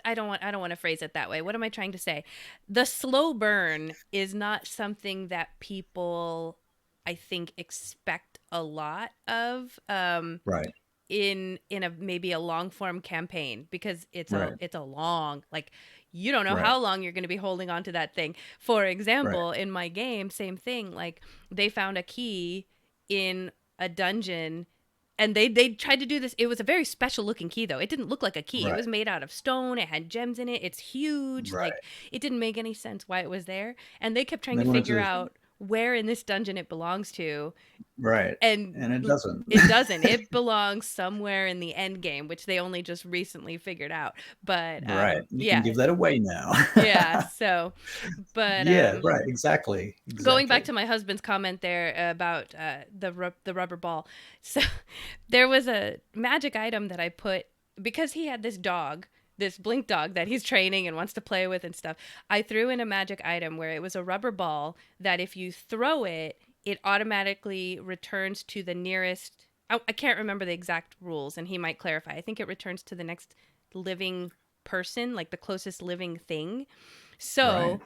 I don't want to phrase it that way. What am I trying to say? The slow burn is not something that people, I think, expect a lot of. Right. In maybe a long form campaign, because it's a long, like, you don't know how long you're going to be holding on to that thing. For example, in my game, same thing. Like, they found a key in a dungeon, and they tried to do this. It was a very special looking key, though. It didn't look like a key. It was made out of stone. It had gems in it. It's huge. Like, it didn't make any sense why it was there. And they kept trying to figure out where in this dungeon it belongs to. Right. And it doesn't. It doesn't. It belongs somewhere in the end game, which they only just recently figured out. But you can give that away now. Yeah. So, but right. Exactly. Going back to my husband's comment there about the rubber ball. So there was a magic item that I put, because he had this blink dog that he's training and wants to play with and stuff. I threw in a magic item where it was a rubber ball that if you throw it, it automatically returns to the nearest. I can't remember the exact rules, and he might clarify. I think it returns to the next living person, like the closest living thing. So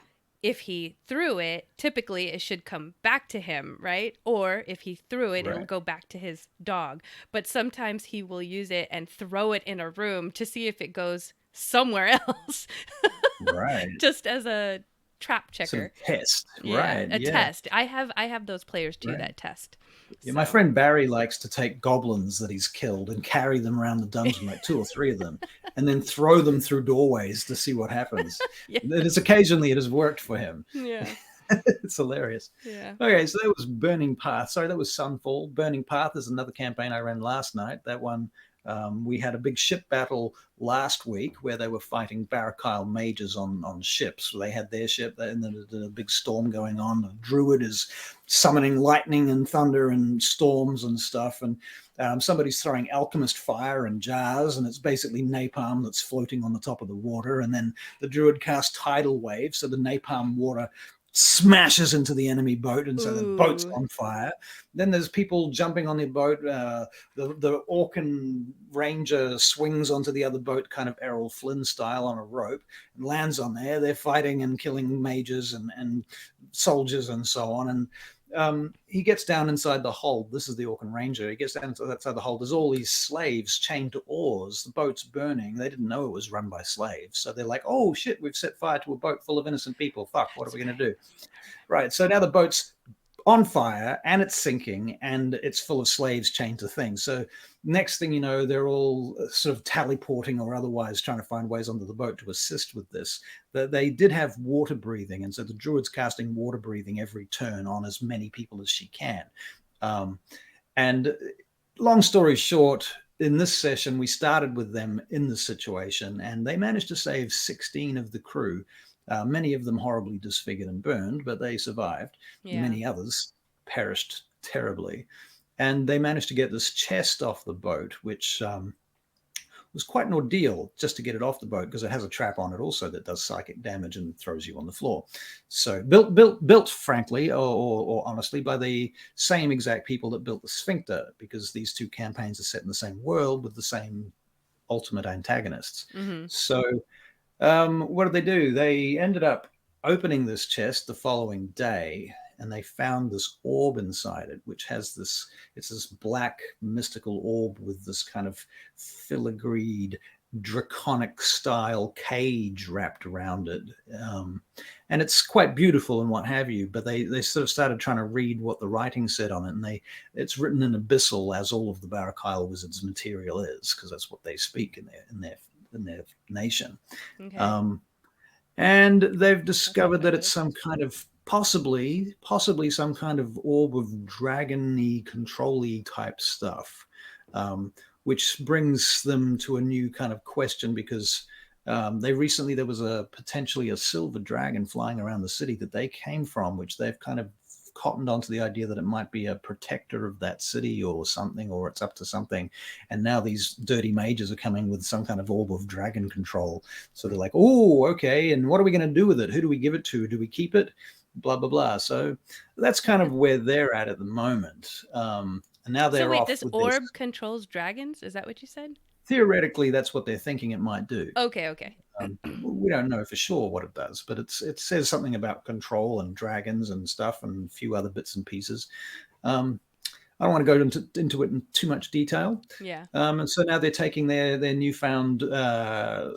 if he threw it, typically it should come back to him, right? Or if he threw it, it'll Right. go back to his dog. But sometimes he will use it and throw it in a room to see if it goes somewhere else, Right. just as a trap Sort checker. of test. Yeah, Right. a Yeah. test. I have those players too Right. that test. Yeah, my So, friend Barry likes to take goblins that he's killed and carry them around the dungeon, like 2 or 3 of them, and then throw them through doorways to see what happens. yeah. Occasionally it has worked for him. Yeah. It's hilarious. Yeah. Okay, so that was Burning Path. Sorry, that was Sunfall. Burning Path is another campaign I ran last night. That one, we had a big ship battle last week where they were fighting Barakyle mages on ships. So they had their ship, and then a big storm going on. The druid is summoning lightning and thunder and storms and stuff. And somebody's throwing alchemist fire in jars, and it's basically napalm that's floating on the top of the water. And then the druid casts tidal waves, so the napalm water smashes into the enemy boat, and so the boat's Ooh. on fire. Then there's people jumping on the boat. The Orcan ranger swings onto the other boat, kind of Errol Flynn style, on a rope, and lands on there. They're fighting and killing mages and soldiers and so on. And he gets down inside the hold. This is the Orcan Ranger. He gets down inside the hold. There's all these slaves chained to oars. The boat's burning. They didn't know it was run by slaves. So they're like, oh, shit, we've set fire to a boat full of innocent people. Fuck, what are we going to do? Right. So now the boat's on fire and it's sinking and it's full of slaves chained to things. So next thing you know, they're all sort of teleporting or otherwise trying to find ways onto the boat to assist with this. They did have water breathing, and so the druid's casting water breathing every turn on as many people as she can. And long story short, in this session, we started with them in the situation, and they managed to save 16 of the crew. Many of them horribly disfigured and burned, but they survived. Yeah. Many others perished terribly. And they managed to get this chest off the boat, which was quite an ordeal just to get it off the boat, because it has a trap on it also that does psychic damage and throws you on the floor. So built frankly, or honestly, by the same exact people that built the Sphincter, because these two campaigns are set in the same world with the same ultimate antagonists. Mm-hmm. So what did they do? They ended up opening this chest the following day, and they found this orb inside it, which has it's this black mystical orb with this kind of filigreed draconic style cage wrapped around it. And it's quite beautiful and what have you, but they sort of started trying to read what the writing said on it, and it's written in Abyssal, as all of the Barakyle wizards material is, because that's what they speak in their nation. Okay. And they've discovered that it's some kind of possibly some kind of orb of dragon-y, control-y type stuff, which brings them to a new kind of question, because there was potentially a silver dragon flying around the city that they came from, which they've kind of cottoned onto the idea that it might be a protector of that city or something, or it's up to something. And now these dirty mages are coming with some kind of orb of dragon control. So they're like, oh, okay, and what are we going to do with it? Who do we give it to? Do we keep it? Blah, blah, blah. So that's kind of where they're at the moment. And now they're off. This orb controls dragons? Is that what you said? Theoretically, that's what they're thinking it might do. Okay. We don't know for sure what it does, but it says something about control and dragons and stuff and a few other bits and pieces. I don't want to go into it in too much detail. Yeah. And so now they're taking their newfound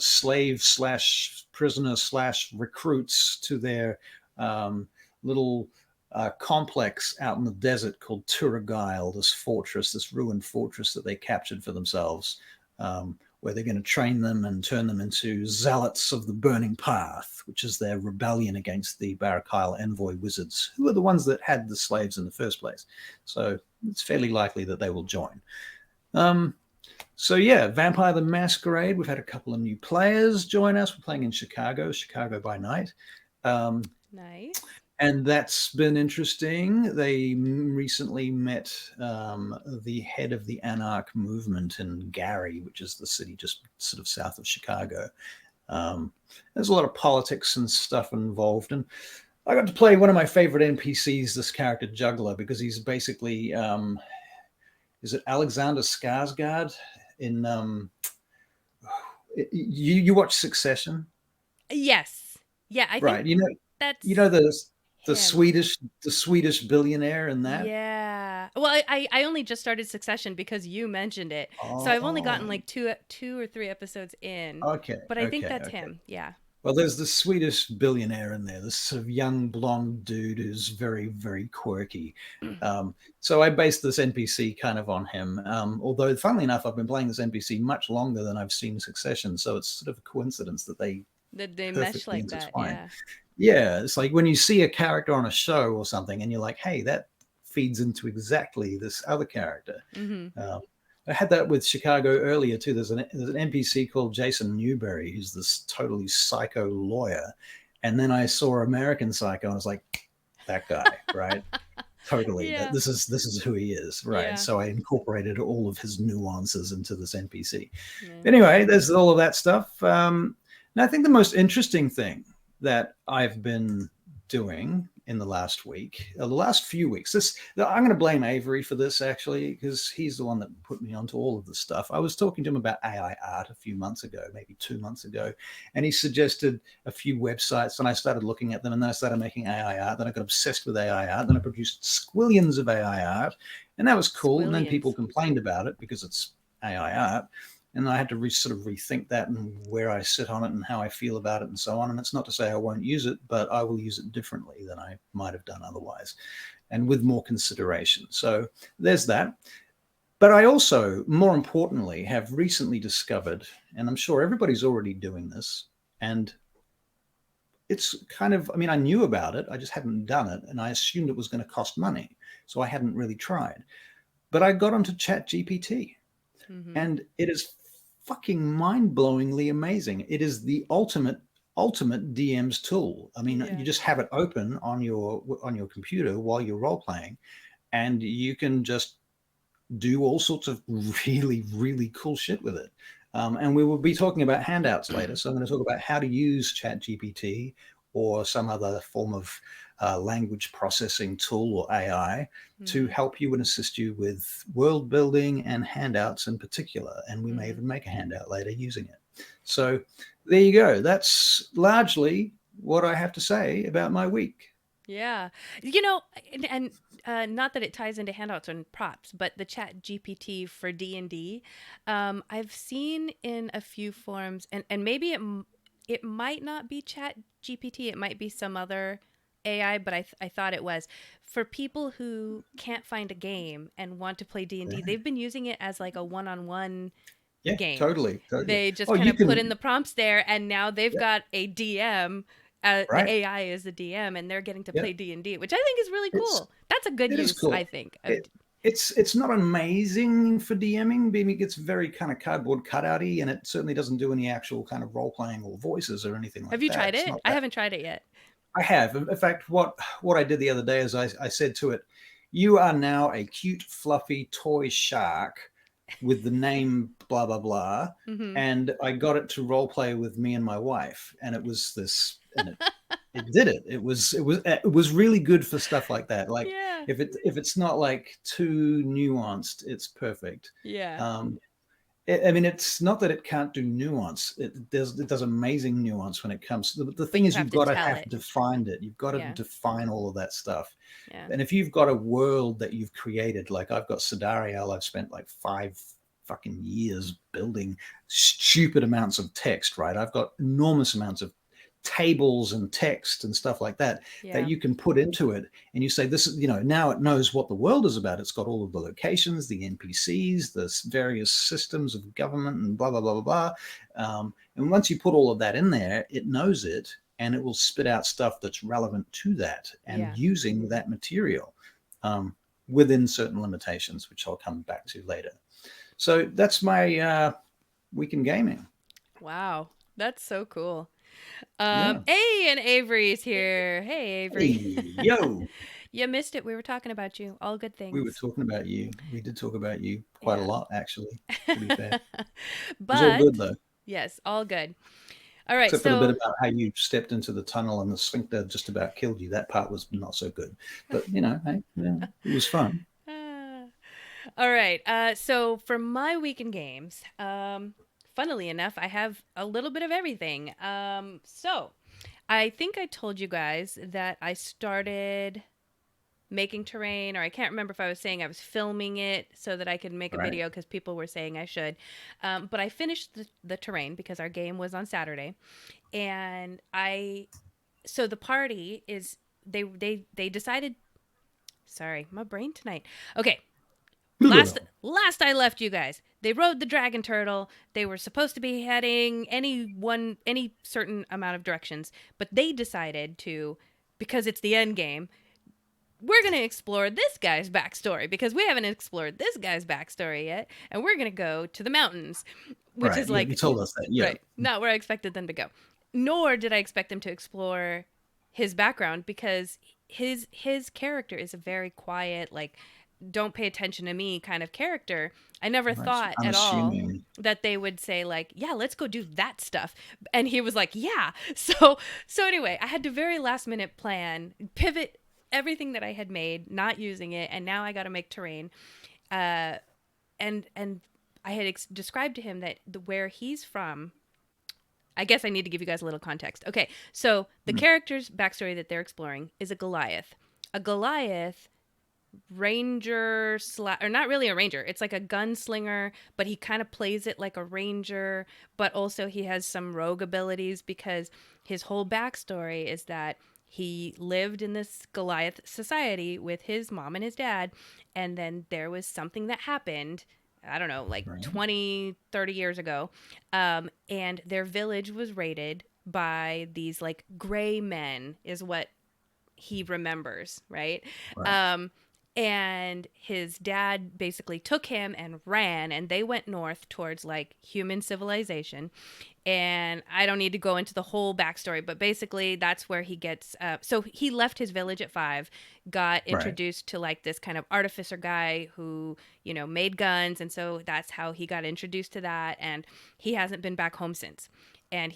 slave / prisoner / recruits to their little complex out in the desert called Turagail, this ruined fortress that they captured for themselves, where they're going to train them and turn them into zealots of the Burning Path, which is their rebellion against the Barakyle envoy wizards, who are the ones that had the slaves in the first place. So it's fairly likely that they will join. So yeah, Vampire the Masquerade. We've had a couple of new players join us. We're playing in Chicago by night. Nice. And that's been interesting. They recently met the head of the Anarch movement in Gary, which is the city just sort of south of Chicago. There's a lot of politics and stuff involved. And I got to play one of my favorite NPCs, this character Juggler, because he's basically, is it Alexander Skarsgård in, you watch Succession? Yes. Yeah, I think. Right. You know That's the him. Swedish billionaire in that. Yeah. Well, I only just started Succession because you mentioned it. So I've only gotten Oh, like two or three episodes in, okay, but I think okay, that's okay. him. Yeah. Well, there's the Swedish billionaire in there, this sort of young blonde dude who's very, very quirky. So I based this NPC kind of on him. Although, funnily enough, I've been playing this NPC much longer than I've seen Succession, so it's sort of a coincidence that they That they mesh perfectly like that. intertwine. Yeah. Yeah, it's like when you see a character on a show or something, and you're like, "Hey, that feeds into exactly this other character." Mm-hmm. Um, I had that with Chicago earlier too. There's an NPC called Jason Newberry, who's this totally psycho lawyer, and then I saw American Psycho, and I was like, "That guy, right? Totally. That Yeah. this is who he is, right?" Yeah. So I incorporated all of his nuances into this NPC. Yeah. Anyway, there's all of that stuff. And I think the most interesting thing that I've been doing in the last week, the last few weeks, I'm going to blame Avery for this actually, because he's the one that put me onto all of this stuff. I was talking to him about AI art a few months ago, maybe 2 months ago, and he suggested a few websites, and I started looking at them, and then I started making AI art. Then I got obsessed with AI art. Then I produced squillions of AI art, and that was cool. And then people Squillions. complained about it because it's AI art, and I had to sort of rethink that and where I sit on it and how I feel about it and so on. And it's not to say I won't use it, but I will use it differently than I might have done otherwise, and with more consideration. So there's that. But I also, more importantly, have recently discovered, and I'm sure everybody's already doing this, and it's kind of, I mean, I knew about it, I just hadn't done it, and I assumed it was going to cost money, so I hadn't really tried. But I got onto Chat GPT, Mm-hmm. and it is fucking mind-blowingly amazing. It is the ultimate DM's tool. I mean, Yeah. you just have it open on your computer while you're role playing, and you can just do all sorts of really, really cool shit with it. And we will be talking about handouts later. So I'm going to talk about how to use ChatGPT or some other form of language processing tool or AI to Mm-hmm. help you and assist you with world building and handouts in particular. And we may Mm-hmm. even make a handout later using it. So there you go. That's largely what I have to say about my week. Yeah. And not that it ties into handouts and props, but the Chat GPT for D&D, I've seen in a few forms, and maybe it might not be Chat GPT, it might be some other AI, but I thought it was for people who can't find a game and want to play D&D. Yeah, They've been using it as like a one-on-one yeah, game. totally, totally. They just Oh, kind you of put in can, the prompts there, and now they've yeah, got a DM. The right. AI is the DM, and they're getting to Yeah. play D&D, which I think is really It's cool. That's a good It is use, I cool. think. It's not amazing for DMing, being it gets very kind of cardboard cutouty, and it certainly doesn't do any actual kind of role playing or voices or anything Have like you that. tried It's it? not I that. haven't tried it yet. I have. In fact, what I did the other day is I said to it, "You are now a cute, fluffy toy shark with the name blah blah blah," Mm-hmm. and I got it to role play with me and my wife, and it was this, and it did it. It was really good for stuff like that. Like Yeah. if it's not like too nuanced, it's perfect. Yeah. Um, I mean, it's not that it can't do nuance. It does amazing nuance when it comes. The But thing you is, have you've to got to tell have it. to find it. You've got to Yeah. define all of that stuff. Yeah. And if you've got a world that you've created, like I've got Sidariel, I've spent like 5 fucking years building stupid amounts of text. Right, I've got enormous amounts of tables and text and stuff like that that Yeah. you can put into it, and you say this is, now it knows what the world is about. It's got all of the locations, the NPCs, the various systems of government, and blah blah blah blah blah. And once you put all of that in there, it knows it, and it will spit out stuff that's relevant to that and Yeah. using that material, um, within certain limitations, which I'll come back to later. So that's my week in gaming. Wow. That's so cool. Yeah. Hey, and Avery's here. Hey, Hey, Avery. yo. You missed it. We were talking about you. All good We were things. talking about you. We did talk about you quite a Yeah. lot, actually, to be fair. It was all good, But though, yes, all good. All right. except for the bit So, about how you stepped into the tunnel and the sphincter just about killed you. That part was not so good. But, hey, yeah, it was fun. ah. All right. So for my weekend games, funnily enough, I have a little bit of everything. So I think I told you guys that I started making terrain, or I can't remember if I was saying I was filming it so that I could make a Right. video because people were saying I should. But I finished the terrain because our game was on Saturday, and so the party is they decided. Sorry, my brain tonight. Okay, last I left you guys, they rode the dragon turtle. They were supposed to be heading any certain amount of directions, but they decided to, because it's the end game, we're going to explore this guy's backstory because we haven't explored this guy's backstory yet, and we're going to go to the mountains, which Right. is Yeah, you like told us that. Yeah. right, not where I expected them to go. Nor did I expect them to explore his background because his character is a very quiet, like, don't pay attention to me kind of character. I never Right. thought I'm at all assuming. that they would say like, yeah, let's go do that stuff. And he was like, yeah. So anyway, I had to very last minute plan, pivot everything that I had made, not using it, and now I got to make terrain. And I had described to him that where he's from, I guess I need to give you guys a little context. Okay, so the character's backstory that they're exploring is a Goliath. A Goliath ranger or not really a ranger, it's like a gunslinger, but he kind of plays it like a ranger, but also he has some rogue abilities because his whole backstory is that he lived in this Goliath society with his mom and his dad, and then there was something that happened, I don't know, like 20, 30 years ago, and their village was raided by these like gray men is what he remembers, right? Right. And his dad basically took him and ran, and they went north towards like human civilization. And I don't need to go into the whole backstory, but basically that's where he gets. So he left his village at 5, got Right. introduced to like this kind of artificer guy who, made guns. And so that's how he got introduced to that. And he hasn't been back home since. And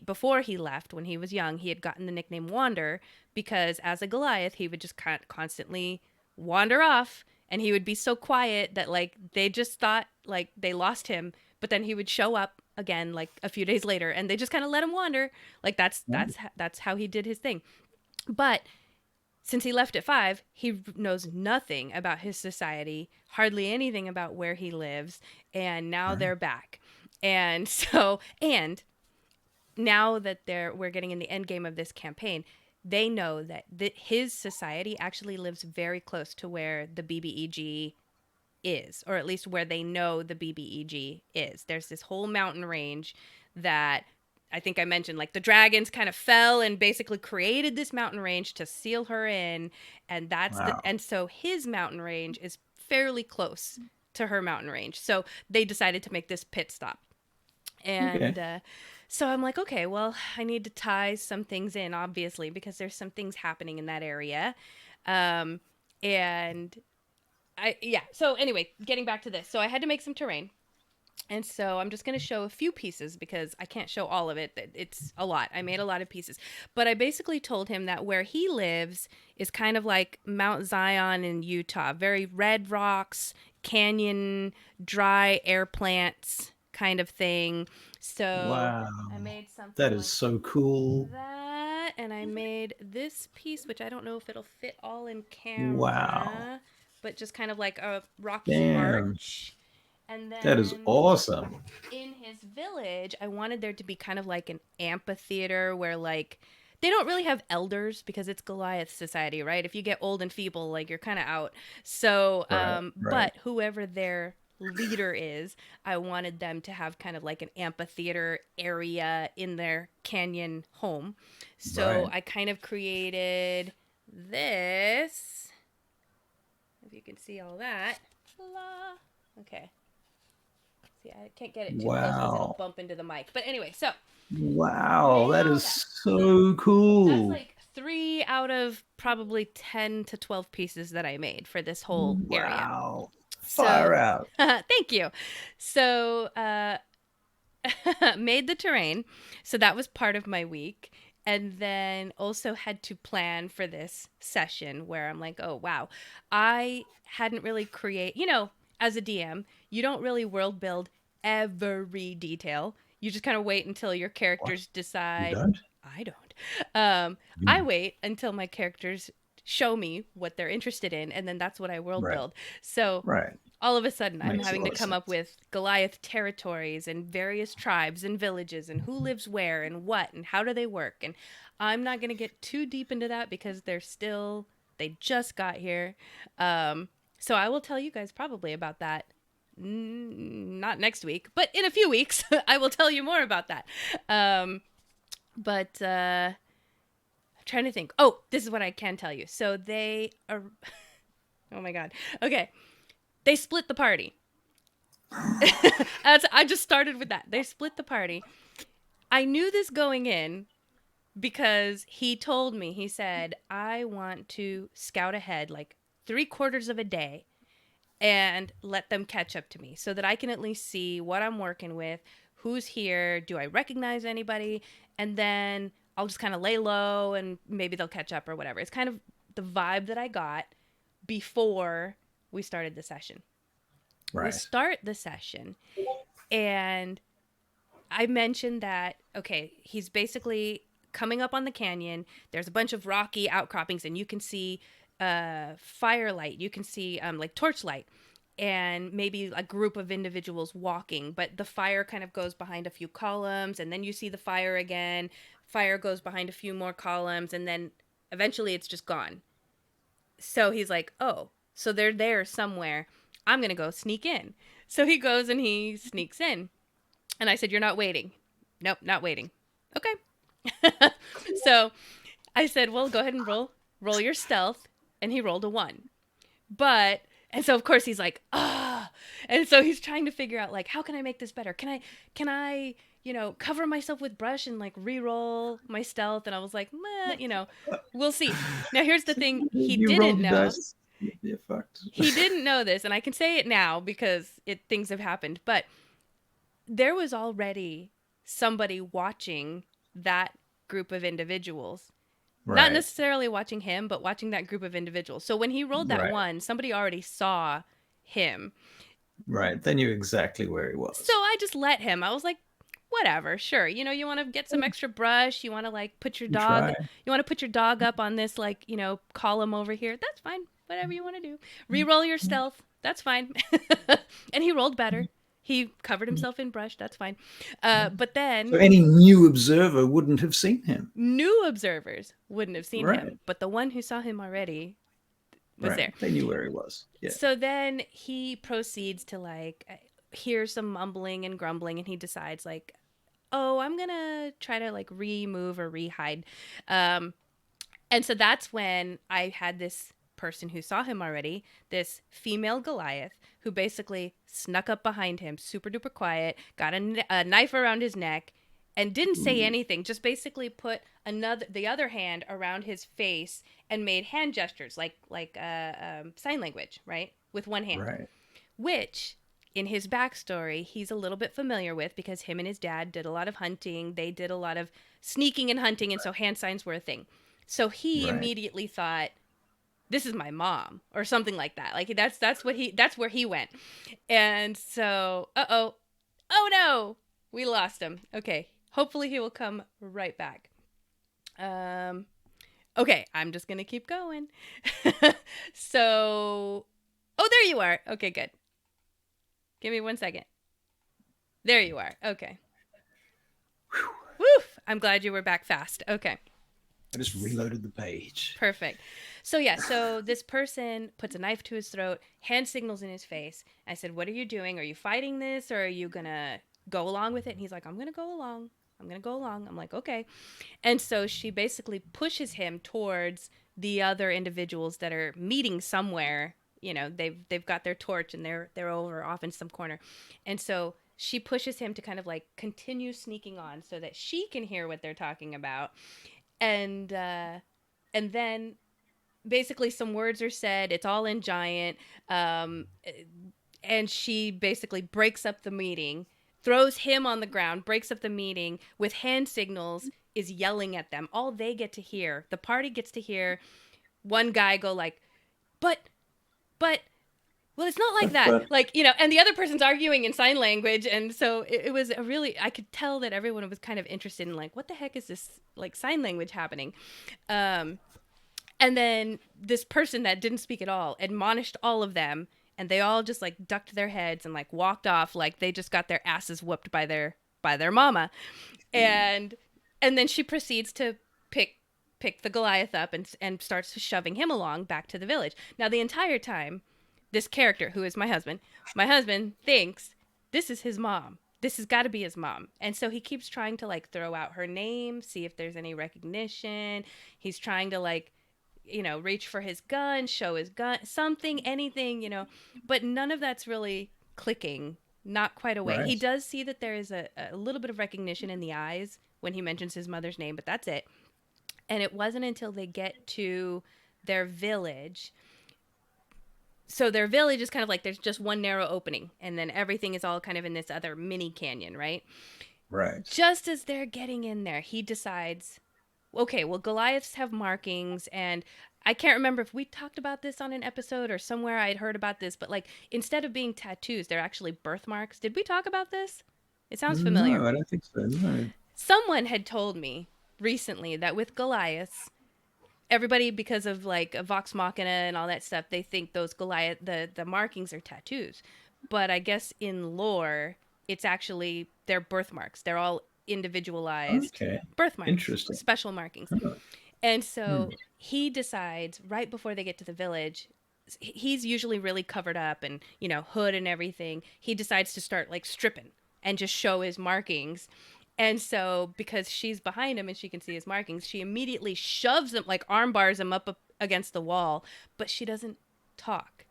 before he left, when he was young, he had gotten the nickname Wander because as a Goliath, he would just constantly wander off, and he would be so quiet that like they just thought like they lost him, but then he would show up again like a few days later, and they just kind of let him wander. Like that's how he did his thing. But since he left at 5, he knows nothing about his society, hardly anything about where he lives, and now they're back. And so, and now that we're getting in the end game of this campaign, they know that his society actually lives very close to where the BBEG is, or at least where they know the BBEG is. There's this whole mountain range that I think I mentioned, like the dragons kind of fell and basically created this mountain range to seal her in, and and so his mountain range is fairly close to her mountain range. So they decided to make this pit stop. And so I'm like, okay, well, I need to tie some things in, obviously, because there's some things happening in that area. So anyway, getting back to this. So I had to make some terrain. And so I'm just going to show a few pieces because I can't show all of it. It's a lot. I made a lot of pieces. But I basically told him that where he lives is kind of like Mount Zion in Utah. Very red rocks, canyon, dry air plants kind of thing. So Wow. I made something That is like so cool. that, and I made this piece, which I don't know if it'll fit all in camera. Wow. But just kind of like a rocky Damn. arch. And then That is awesome. in his village, I wanted there to be kind of like an amphitheater where like they don't really have elders because it's Goliath society, right? If you get old and feeble, like you're kind of out. So, Right. but whoever their leader is, I wanted them to have kind of like an amphitheater area in their canyon home. So Right. I kind of created this. If you can see all that. La. Okay. See, I can't get it too close because it'll Wow. bump into the mic. But anyway, so Wow. made That all is that. so cool. That's like 3 out of probably 10 to 12 pieces that I made for this whole area. Wow. So, Fire out. thank you. So, made the terrain. So that was part of my week. And then also had to plan for this session where I'm like, oh, wow, I hadn't really as a DM, you don't really world build every detail. You just kind of wait until your characters You decide. don't? I don't. I wait until my characters show me what they're interested in, and then that's what I world Right. build. So Right. all of a sudden, I'm Makes a having lot to of come up sense. with Goliath territories and various tribes and villages and who lives where and what and how do they work. And I'm not going to get too deep into that because they just got here. So I will tell you guys probably about that. Not next week, but in a few weeks, I will tell you more about that. But I'm trying to think. Oh, this is what I can tell you. So they are. Oh my God. Okay. They split the party. I just started with that. They split the party. I knew this going in because he told me, he said, I want to scout ahead like 3/4 of a day and let them catch up to me so that I can at least see what I'm working with, who's here, do I recognize anybody, and then I'll just kind of lay low and maybe they'll catch up or whatever. It's kind of the vibe that I got before we started the session. We Right. start the session and I mentioned that, okay, he's basically coming up on the canyon. There's a bunch of rocky outcroppings and you can see firelight. You can see like torchlight and maybe a group of individuals walking, but the fire kind of goes behind a few columns and then you see the fire again. Fire goes behind a few more columns and then eventually it's just gone. So he's like, oh, so they're there somewhere. I'm going to go sneak in. So he goes and he sneaks in. And I said, you're not waiting. Nope, not waiting. Okay. So I said, well, go ahead and roll your stealth. And he rolled a 1. And so of course he's like, ah. And so he's trying to figure out like, how can I make this better? Can I, cover myself with brush and like re-roll my stealth? And I was like, meh, we'll see. Now here's the thing. He You didn't rolled know. dice, you're fucked. He didn't know this. And I can say it now because things have happened. But there was already somebody watching that group of individuals. Not Right. necessarily watching him, but watching that group of individuals. So when he rolled that Right. 1, somebody already saw him. Right. They knew exactly where he was. So I just let him. I was like, whatever, sure. You want to get some extra brush. You want to like put your dog. Try. You want to put your dog up on this like, column over here. That's fine. Whatever you want to do. Reroll your stealth. That's fine. And he rolled better. He covered himself in brush. That's fine. But then So any new observer wouldn't have seen him. new observers wouldn't have seen Right. him. But the one who saw him already was Right. there. They knew where he was. Yeah. So then he proceeds to like hear some mumbling and grumbling and he decides like, oh, I'm going to try to like remove or rehide. And so that's when I had this person who saw him already, this female Goliath, who basically snuck up behind him, super duper quiet, got a knife around his neck, and didn't say anything. Just basically put the other hand around his face and made hand gestures, like sign language, right, with one hand, Right. which. In his backstory, he's a little bit familiar with because him and his dad did a lot of hunting. They did a lot of sneaking and hunting, and so hand signs were a thing. So he Right. immediately thought, this is my mom or something like that. Like that's where he went. And so, oh no, we lost him. Okay. Hopefully he will come right back. Okay. I'm just going to keep going. So, oh, there you are. Okay, good. Give me 1 second. There you are. Okay. Woo! I'm glad you were back fast. Okay. I just reloaded the page. Perfect. So yeah, so this person puts a knife to his throat, hand signals in his face. I said, what are you doing? Are you fighting this or are you going to go along with it? And he's like, I'm going to go along. I'm like, okay. And so she basically pushes him towards the other individuals that are meeting somewhere. They've got their torch and they're over off in some corner. And so she pushes him to kind of like continue sneaking on so that she can hear what they're talking about. And then basically some words are said. It's all in giant. And she basically breaks up the meeting, throws him on the ground, breaks up the meeting with hand signals, is yelling at them. All they get to hear, the party gets to hear one guy go like, but, well, it's not like that. Like, and the other person's arguing in sign language. And so it was a really, I could tell that everyone was kind of interested in like, what the heck is this like sign language happening? And then this person that didn't speak at all admonished all of them. And they all just like ducked their heads and like walked off like they just got their asses whooped by their mama. And then she proceeds to pick the Goliath up and starts shoving him along back to the village. Now the entire time, this character who is my husband thinks this is his mom. This has got to be his mom. And so he keeps trying to like throw out her name, see if there's any recognition. He's trying to like reach for his gun, show his gun, something, anything, but none of that's really clicking, not quite away. Right. He does see that there is a little bit of recognition in the eyes when he mentions his mother's name, but that's it. And it wasn't until they get to their village. So their village is kind of like there's just one narrow opening, and then everything is all kind of in this other mini canyon, right? Right. Just as they're getting in there, he decides, okay, well, Goliaths have markings, and I can't remember if we talked about this on an episode or somewhere I'd heard about this, but like instead of being tattoos, they're actually birthmarks. Did we talk about this? It sounds familiar. No, I don't think so. No. Someone had told me recently that with Goliaths, everybody, because of like a Vox Machina and all that stuff, they think those Goliath, the markings are tattoos. But I guess in lore, it's actually their birthmarks. They're all individualized birthmarks, Interesting. special markings. And so he decides right before they get to the village, he's usually really covered up and, hood and everything. He decides to start like stripping and just show his markings. And so because she's behind him and she can see his markings, she immediately shoves him, like arm bars him up against the wall, but she doesn't talk.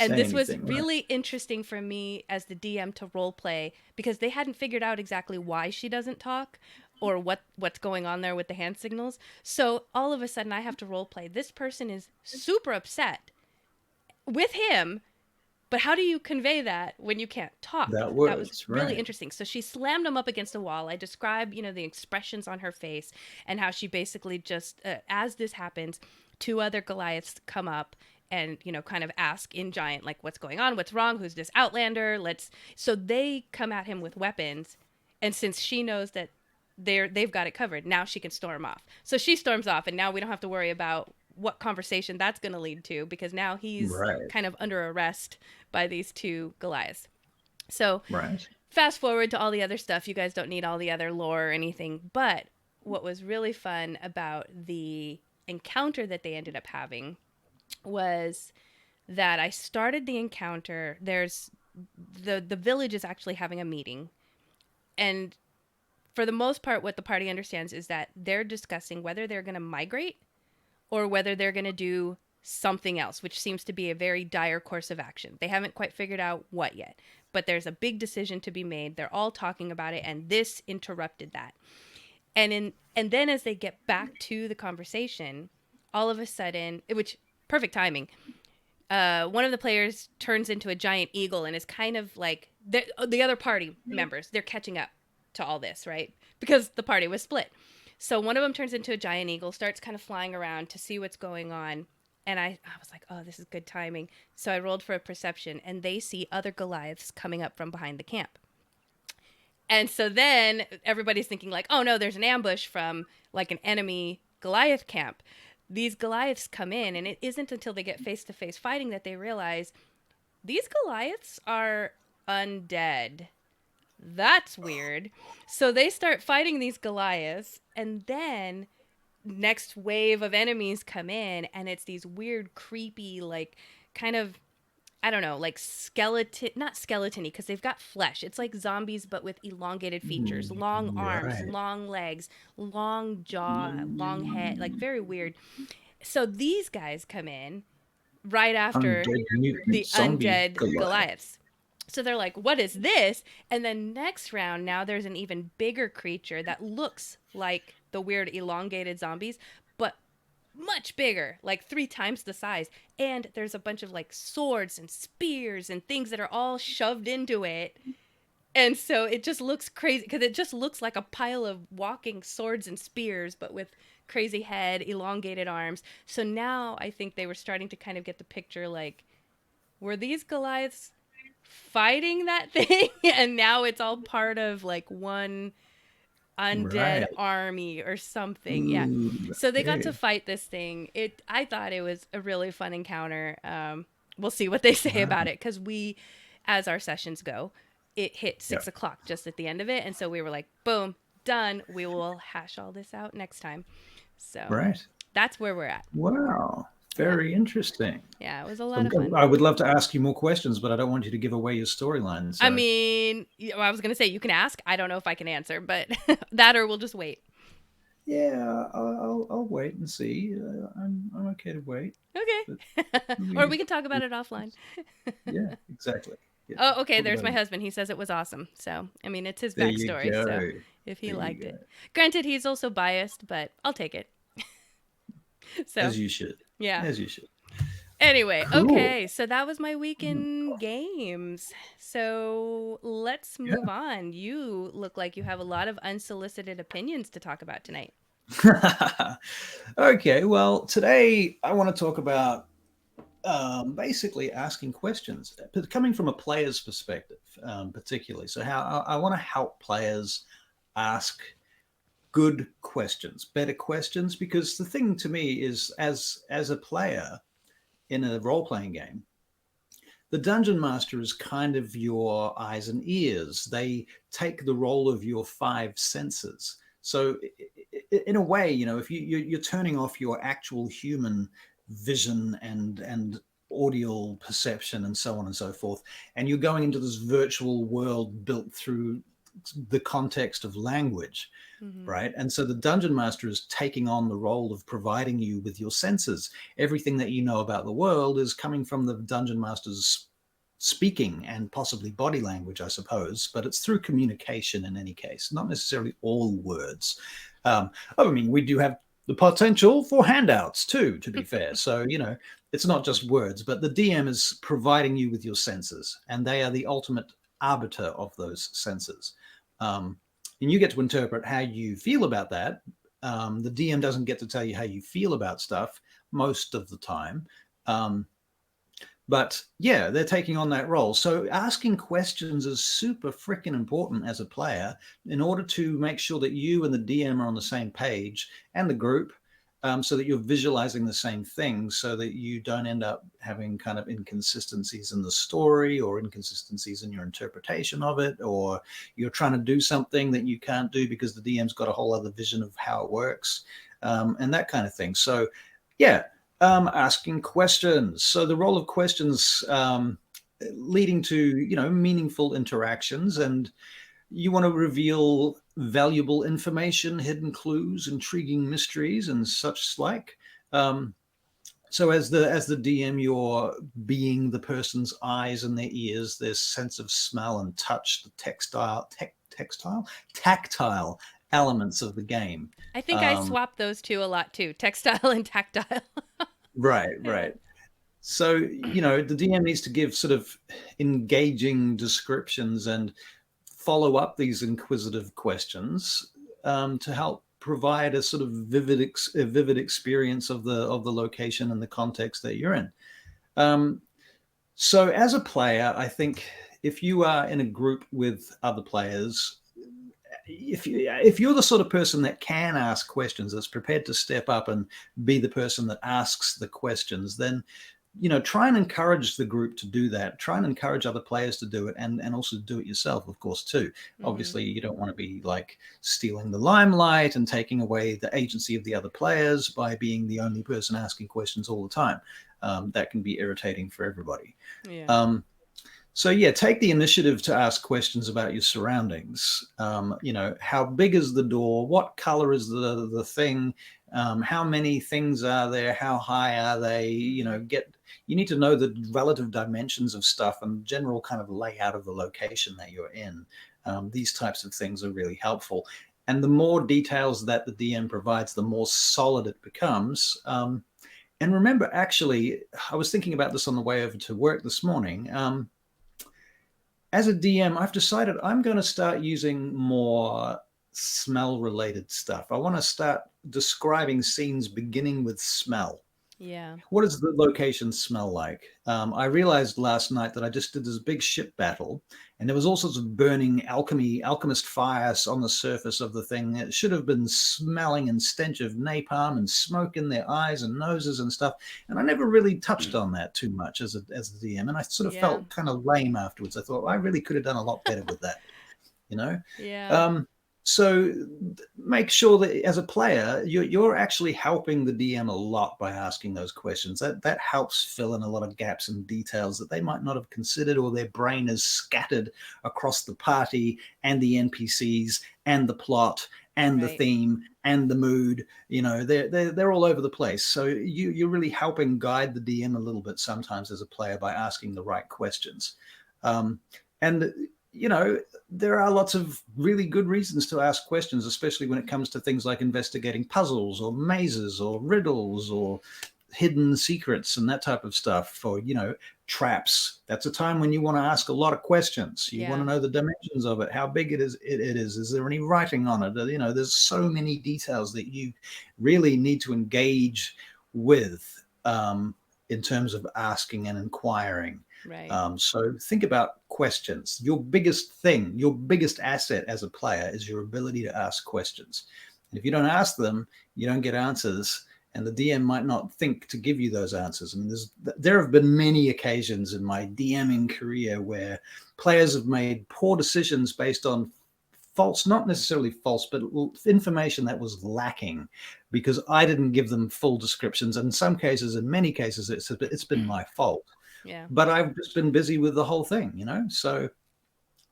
And this was really interesting for me as the DM to role play because they hadn't figured out exactly why she doesn't talk or what's going on there with the hand signals. So all of a sudden I have to role play. This person is super upset with him, but how do you convey that when you can't talk? That was really right. interesting. So she slammed him up against a wall. I describe, the expressions on her face and how she basically just, as this happens, two other Goliaths come up and, kind of ask in giant, like, what's going on? What's wrong? Who's this outlander? So they come at him with weapons. And since she knows that they've got it covered, now she can storm off. So she storms off, and now we don't have to worry about what conversation that's going to lead to because now he's kind of under arrest by these two Goliaths. So fast forward to all the other stuff. You guys don't need all the other lore or anything. But what was really fun about the encounter that they ended up having was that I started the encounter. There's the village is actually having a meeting. And for the most part, what the party understands is that they're discussing whether they're going to migrate or whether they're going to do something else, which seems to be a very dire course of action. They haven't quite figured out what yet, but there's a big decision to be made. They're all talking about it, and this interrupted that. And then as they get back to the conversation, all of a sudden, which perfect timing, one of the players turns into a giant eagle and is kind of like the other party members. They're catching up to all this, right? Because the party was split. So one of them turns into a giant eagle, starts kind of flying around to see what's going on. And I was like, oh, this is good timing. So I rolled for a perception, and they see other Goliaths coming up from behind the camp. And so then everybody's thinking like, oh no, there's an ambush from like an enemy Goliath camp. These Goliaths come in, and it isn't until they get face-to-face fighting that they realize these Goliaths are undead. That's weird. So they start fighting these Goliaths, and then next wave of enemies come in, and it's these weird, creepy, like kind of, I don't know, like skeleton, not skeleton-y because they've got flesh. It's like zombies, but with elongated features, long arms, long legs, long jaw, long head, like very weird. So these guys come in right after the undead Goliaths. So they're like, what is this? And then next round, now there's an even bigger creature that looks like the weird elongated zombies, but much bigger, like 3 times the size. And there's a bunch of like swords and spears and things that are all shoved into it. And so it just looks crazy because it just looks like a pile of walking swords and spears, but with crazy head, elongated arms. So now I think they were starting to kind of get the picture like, were these Goliaths fighting that thing? And now it's all part of like one undead Right. army or something. Yeah. Ooh, So they got to okay. fight this thing. I thought it was a really fun encounter. We'll see what they say about Right. it, because we, as our sessions go, it hit Yeah. 6 o'clock just at the end of it, and so we were like, boom, done. We will hash all this out next time. So Right. that's where we're at. Wow. Yeah. Very interesting. Yeah, it was a So lot of fun. I would love to ask you more questions, but I don't want you to give away your storyline. I So mean, I was gonna say you can ask. I don't know if I can answer, but that or we'll just wait. yeah, I'll wait and see. I'm okay to wait. But Okay. Or we can talk about it offline. yeah, exactly. Yeah, Oh, okay. talk There's about my it. husband. He says it was awesome. So, I mean, it's his There you backstory. go. So, if he There you liked go. it, granted, he's also biased, but I'll take it. So, As you should. yeah. As you should. Anyway, Cool. okay. So that was my week in games. So let's move on. You look like you have a lot of unsolicited opinions to talk about tonight. Okay, well, today I want to talk about basically asking questions, but coming from a player's perspective, particularly. So, how I want to help players ask good questions, better questions, because the thing to me is, as a player in a role playing game, the dungeon master is kind of your eyes and ears. They take the role of your five senses. So, in a way, if you're turning off your actual human vision and audial perception and so on and so forth, and you're going into this virtual world built through the context of language, Mm-hmm. right? And so the dungeon master is taking on the role of providing you with your senses. Everything that you know about the world is coming from the dungeon master's speaking and possibly body language, I suppose, but it's through communication in any case, not necessarily all words. I mean, we do have the potential for handouts too, to be fair. So, it's not just words, but the DM is providing you with your senses, and they are the ultimate arbiter of those senses. And you get to interpret how you feel about that. The DM doesn't get to tell you how you feel about stuff most of the time. But yeah, they're taking on that role. So asking questions is super freaking important as a player in order to make sure that you and the DM are on the same page, and the group, so that you're visualizing the same things, so that you don't end up having kind of inconsistencies in the story or inconsistencies in your interpretation of it, or you're trying to do something that you can't do because the DM's got a whole other vision of how it works, and that kind of thing. So yeah. Asking questions. So the role of questions leading to, meaningful interactions, and you want to reveal valuable information, hidden clues, intriguing mysteries, and such like. So as the DM, you're being the person's eyes and their ears, their sense of smell and touch, the tactile elements of the game. I think I swapped those two a lot too, textile and tactile. Right. So, the DM needs to give sort of engaging descriptions and follow up these inquisitive questions, to help provide a sort of vivid experience of the location and the context that you're in. So as a player, I think if you are in a group with other players, if you're the sort of person that can ask questions, that's prepared to step up and be the person that asks the questions, then try and encourage the group to do that. Try and encourage other players to do it, and also do it yourself, of course, too. Mm-hmm. Obviously, you don't want to be like stealing the limelight and taking away the agency of the other players by being the only person asking questions all the time. That can be irritating for everybody. Yeah. So yeah, take the initiative to ask questions about your surroundings. How big is the door? What color is the thing? How many things are there? How high are they? You need to know the relative dimensions of stuff and general kind of layout of the location that you're in. These types of things are really helpful. And the more details that the DM provides, the more solid it becomes. And remember, actually, I was thinking about this on the way over to work this morning. As a DM, I've decided I'm going to start using more smell-related stuff. I want to start describing scenes beginning with smell. Yeah. What does the location smell like? I realized last night that I just did this big ship battle, and there was all sorts of burning alchemist fires on the surface of the thing. It should have been smelling and stench of napalm and smoke in their eyes and noses and stuff. And I never really touched on that too much as a DM, and I sort of Yeah. felt kind of lame afterwards. I thought I really could have done a lot better with that, you know. Yeah. Um, so make sure that as a player, you're actually helping the DM a lot by asking those questions. That helps fill in a lot of gaps and details that they might not have considered, or their brain is scattered across the party and the NPCs and the plot and the Right. theme and the mood. You know, they're all over the place. So you're really helping guide the DM a little bit sometimes as a player by asking the right questions. And you know, there are lots of really good reasons to ask questions, especially when it comes to things like investigating puzzles or mazes or riddles or hidden secrets and that type of stuff, or, you know, traps. That's a time when you want to ask a lot of questions. You want to Yeah. know the dimensions of it, how big it is. Is there any writing on it? You know, there's so many details that you really need to engage with in terms of asking and inquiring. Right. So think about questions. Your biggest thing, your biggest asset as a player is your ability to ask questions. And if you don't ask them, you don't get answers, and the DM might not think to give you those answers. I mean, there have been many occasions in my DMing career where players have made poor decisions based on false, not necessarily false, but information that was lacking because I didn't give them full descriptions. And in some cases, in many cases, it's been my fault. Yeah. But I've just been busy with the whole thing, you know. So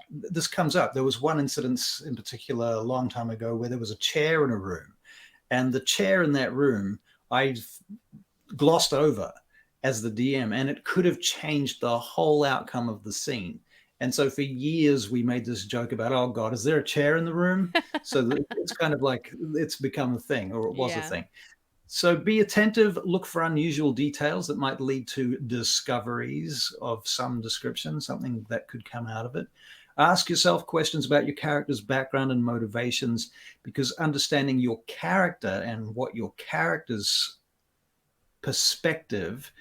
this comes up. There was one incident in particular a long time ago where there was a chair in a room, and the chair in that room I glossed over as the DM, and it could have changed the whole outcome of the scene. And so for years we made this joke about, oh God, is there a chair in the room? So it's kind of like it's become a thing, or it was a Yeah. thing. So be attentive, look for unusual details that might lead to discoveries of some description, something that could come out of it. Ask yourself questions about your character's background and motivations, because understanding your character and what your character's perspective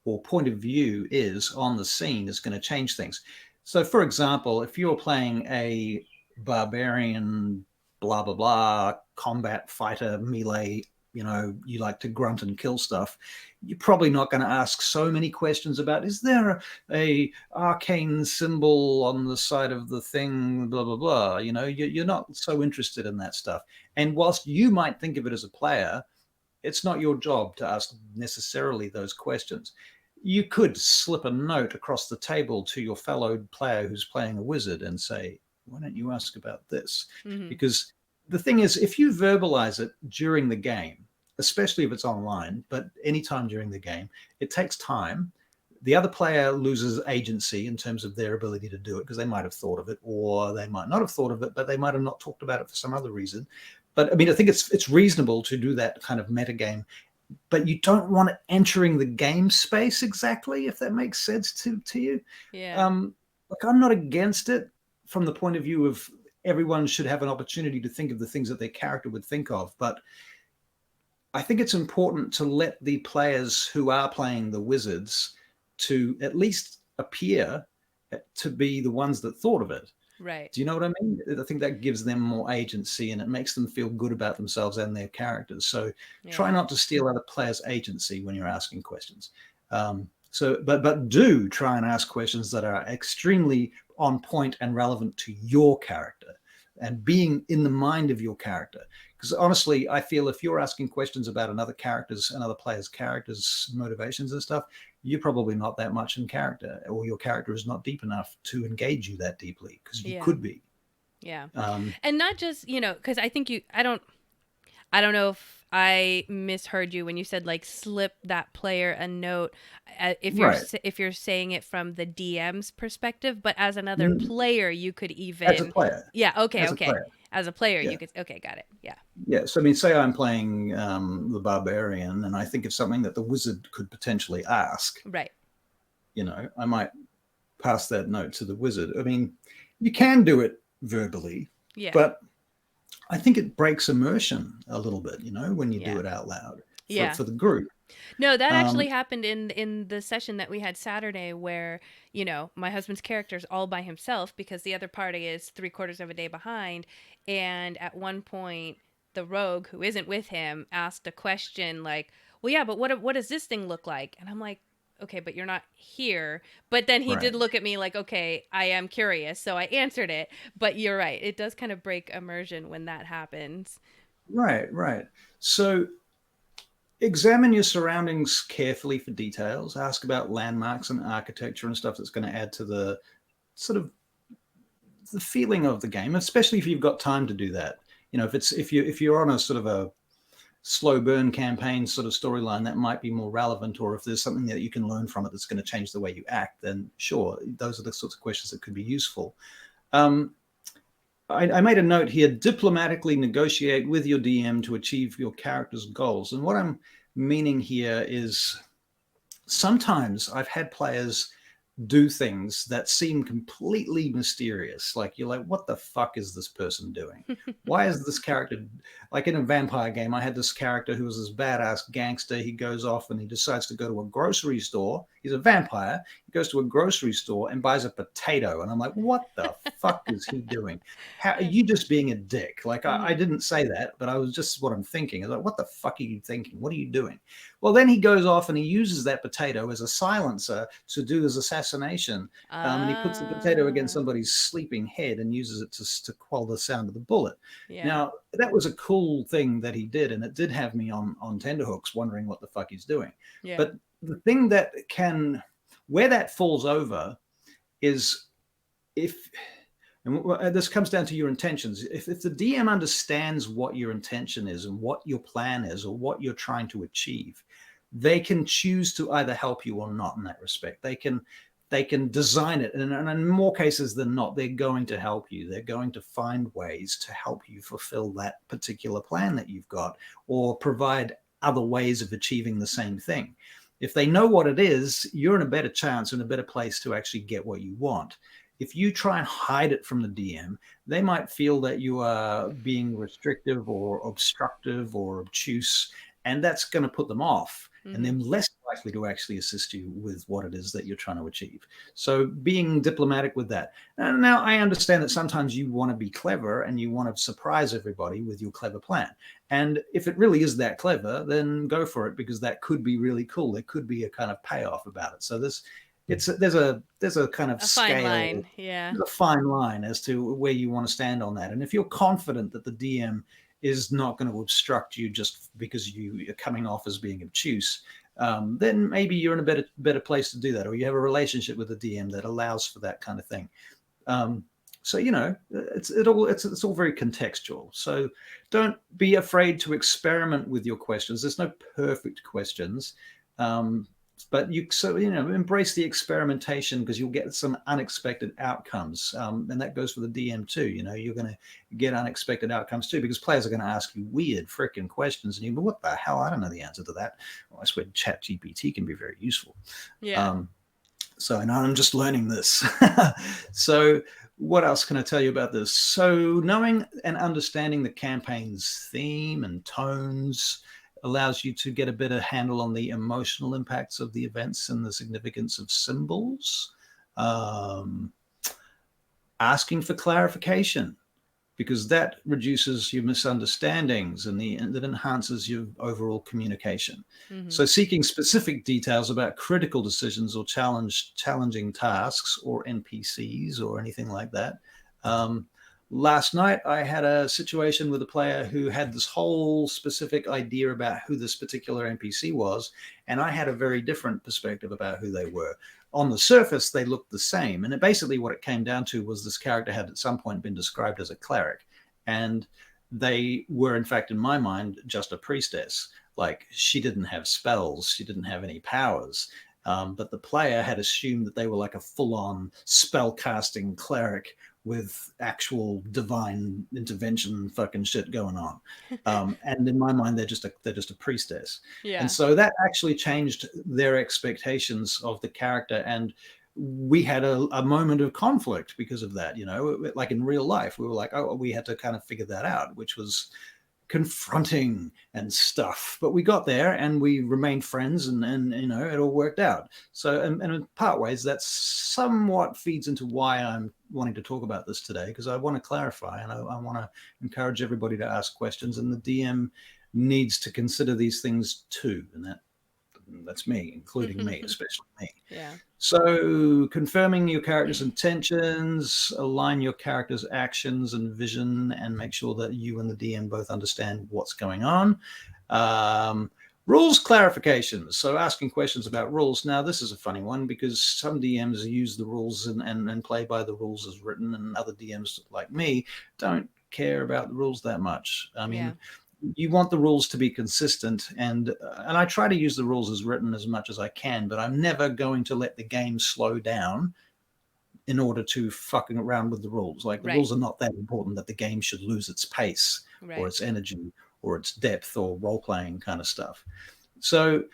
or point of view is on the scene is going to change things. So, for example, if you're playing a barbarian, blah, blah, blah, combat fighter, melee, you know, you like to grunt and kill stuff, you're probably not going to ask so many questions about, is there a arcane symbol on the side of the thing, blah, blah, blah. You know, you're not so interested in that stuff. And whilst you might think of it as a player, it's not your job to ask necessarily those questions. You could slip a note across the table to your fellow player who's playing a wizard and say, why don't you ask about this? Mm-hmm. Because the thing is, if you verbalize it during the game, especially if it's online, but anytime during the game, it takes time. The other player loses agency in terms of their ability to do it because they might have thought of it, or they might not have thought of it, but they might have not talked about it for some other reason. But I mean, I think it's reasonable to do that kind of metagame, but you don't want it entering the game space exactly, if that makes sense to you. Yeah. Like, I'm not against it from the point of view of everyone should have an opportunity to think of the things that their character would think of. But I think it's important to let the players who are playing the wizards to at least appear to be the ones that thought of it. Right. Do you know what I mean? I think that gives them more agency and it makes them feel good about themselves and their characters. So try not to steal other players' agency when you're asking questions. But do try and ask questions that are extremely on point and relevant to your character and being in the mind of your character. Because honestly, I feel if you're asking questions about another player's characters, motivations and stuff, you're probably not that much in character, or your character is not deep enough to engage you that deeply, because you could be. Yeah. And not just, you know, because I think I don't know if I misheard you when you said like slip that player a note if you're saying it from the DM's perspective, but as another player you could even as a player. Yeah, okay. As a player, Yeah. you could got it. Yeah. Yeah. So I mean, say I'm playing the barbarian and I think of something that the wizard could potentially ask. Right. You know, I might pass that note to the wizard. I mean, you can do it verbally, but I think it breaks immersion a little bit, you know, when you do it out loud. Yeah. for the group. No, that Um, actually happened in the session that we had Saturday, where, my husband's character's all by himself because the other party is 3/4 of a day behind. And at one point, the rogue who isn't with him asked a question like, "Well, yeah, but what does this thing look like?" And I'm like, "Okay, but you're not here." But then he did right, look at me like, "Okay, I am curious," so I answered it. But you're right; it does kind of break immersion when that happens. right. So examine your surroundings carefully for details. Ask about landmarks and architecture and stuff that's going to add to the sort of the feeling of the game, especially if you've got time to do that. If you're on a sort of a slow burn campaign sort of storyline, that might be more relevant. Or if there's something that you can learn from it that's going to change the way you act, then sure, those are the sorts of questions that could be useful. Um, I made a note here: diplomatically negotiate with your DM to achieve your character's goals. And what I'm meaning here is sometimes I've had players do things that seem completely mysterious. Like you're like, what the fuck is this person doing? Why is this character like in a vampire game? I had this character who was this badass gangster. He goes off and he decides to go to a grocery store. He's a vampire. He goes to a grocery store and buys a potato. And I'm like, what the fuck is he doing? How are you just being a dick? Like I didn't say that, but I was just what I'm thinking. I was like, what the fuck are you thinking? What are you doing? Well, then he goes off and he uses that potato as a silencer to do his assassination. And he puts the potato against Ah, somebody's sleeping head and uses it to quell the sound of the bullet. yeah. Now, that was a cool thing that he did, and it did have me on tenterhooks wondering what the fuck he's doing. Yeah. But the thing where that falls over is if, and this comes down to your intentions. If the DM understands what your intention is and what your plan is or what you're trying to achieve, they can choose to either help you or not in that respect. They can design it, and in more cases than not, they're going to help you. They're going to find ways to help you fulfill that particular plan that you've got, or provide other ways of achieving the same thing. If they know what it is, you're in a better chance, in a better place to actually get what you want. If you try and hide it from the DM, they might feel that you are being restrictive or obstructive or obtuse, and that's going to put them off, and they're Hmm. less likely to actually assist you with what it is that you're trying to achieve. So being diplomatic with that. And now I understand that sometimes you want to be clever and you want to surprise everybody with your clever plan. And if it really is that clever, then go for it, because that could be really cool. There could be a kind of payoff about it. So there's a kind of A fine scale, line. Yeah. there's a fine line as to where you want to stand on that. And if you're confident that the DM is not going to obstruct you just because you are coming off as being obtuse, then maybe you're in a better place to do that, or you have a relationship with the DM that allows for that kind of thing. So it's all very contextual. So don't be afraid to experiment with your questions. There's no perfect questions. But embrace the experimentation, because you'll get some unexpected outcomes, and that goes for the DM too. You're going to get unexpected outcomes too, because players are going to ask you weird freaking questions, and you go, what the hell, I don't know the answer to that. Well, that's where chat GPT can be very useful. Yeah. So I know I'm just learning this. So what else can I tell you about this? So knowing and understanding the campaign's theme and tones allows you to get a better handle on the emotional impacts of the events and the significance of symbols. Asking for clarification, because that reduces your misunderstandings and that enhances your overall communication. Hmm. So seeking specific details about critical decisions or challenging tasks or NPCs or anything like that. Last night, I had a situation with a player who had this whole specific idea about who this particular NPC was, and I had a very different perspective about who they were. On the surface, they looked the same, and basically what it came down to was this character had at some point been described as a cleric, and they were, in fact, in my mind, just a priestess. Like, she didn't have spells, she didn't have any powers. But the player had assumed that they were like a full-on spell-casting cleric with actual divine intervention fucking shit going on. And in my mind, they're just a priestess. Yeah. And so that actually changed their expectations of the character. And we had a moment of conflict because of that. Like in real life, we were like, oh, we had to kind of figure that out, which was confronting and stuff. But we got there and we remained friends, and it all worked out. So, and in part ways, that somewhat feeds into why I'm wanting to talk about this today, because I want to clarify, and I want to encourage everybody to ask questions, and the DM needs to consider these things too. And that's me, including me, especially me. Yeah. So confirming your character's intentions, align your character's actions and vision, and make sure that you and the DM both understand what's going on. Rules clarifications. So asking questions about rules. Now, this is a funny one because some DMs use the rules and play by the rules as written, and other DMs like me don't care about the rules that much. I mean, you want the rules to be consistent, and I try to use the rules as written as much as I can, but I'm never going to let the game slow down in order to fucking around with the rules. Like, the rules are not that important that the game should lose its pace or its energy or its depth or role-playing kind of stuff. So,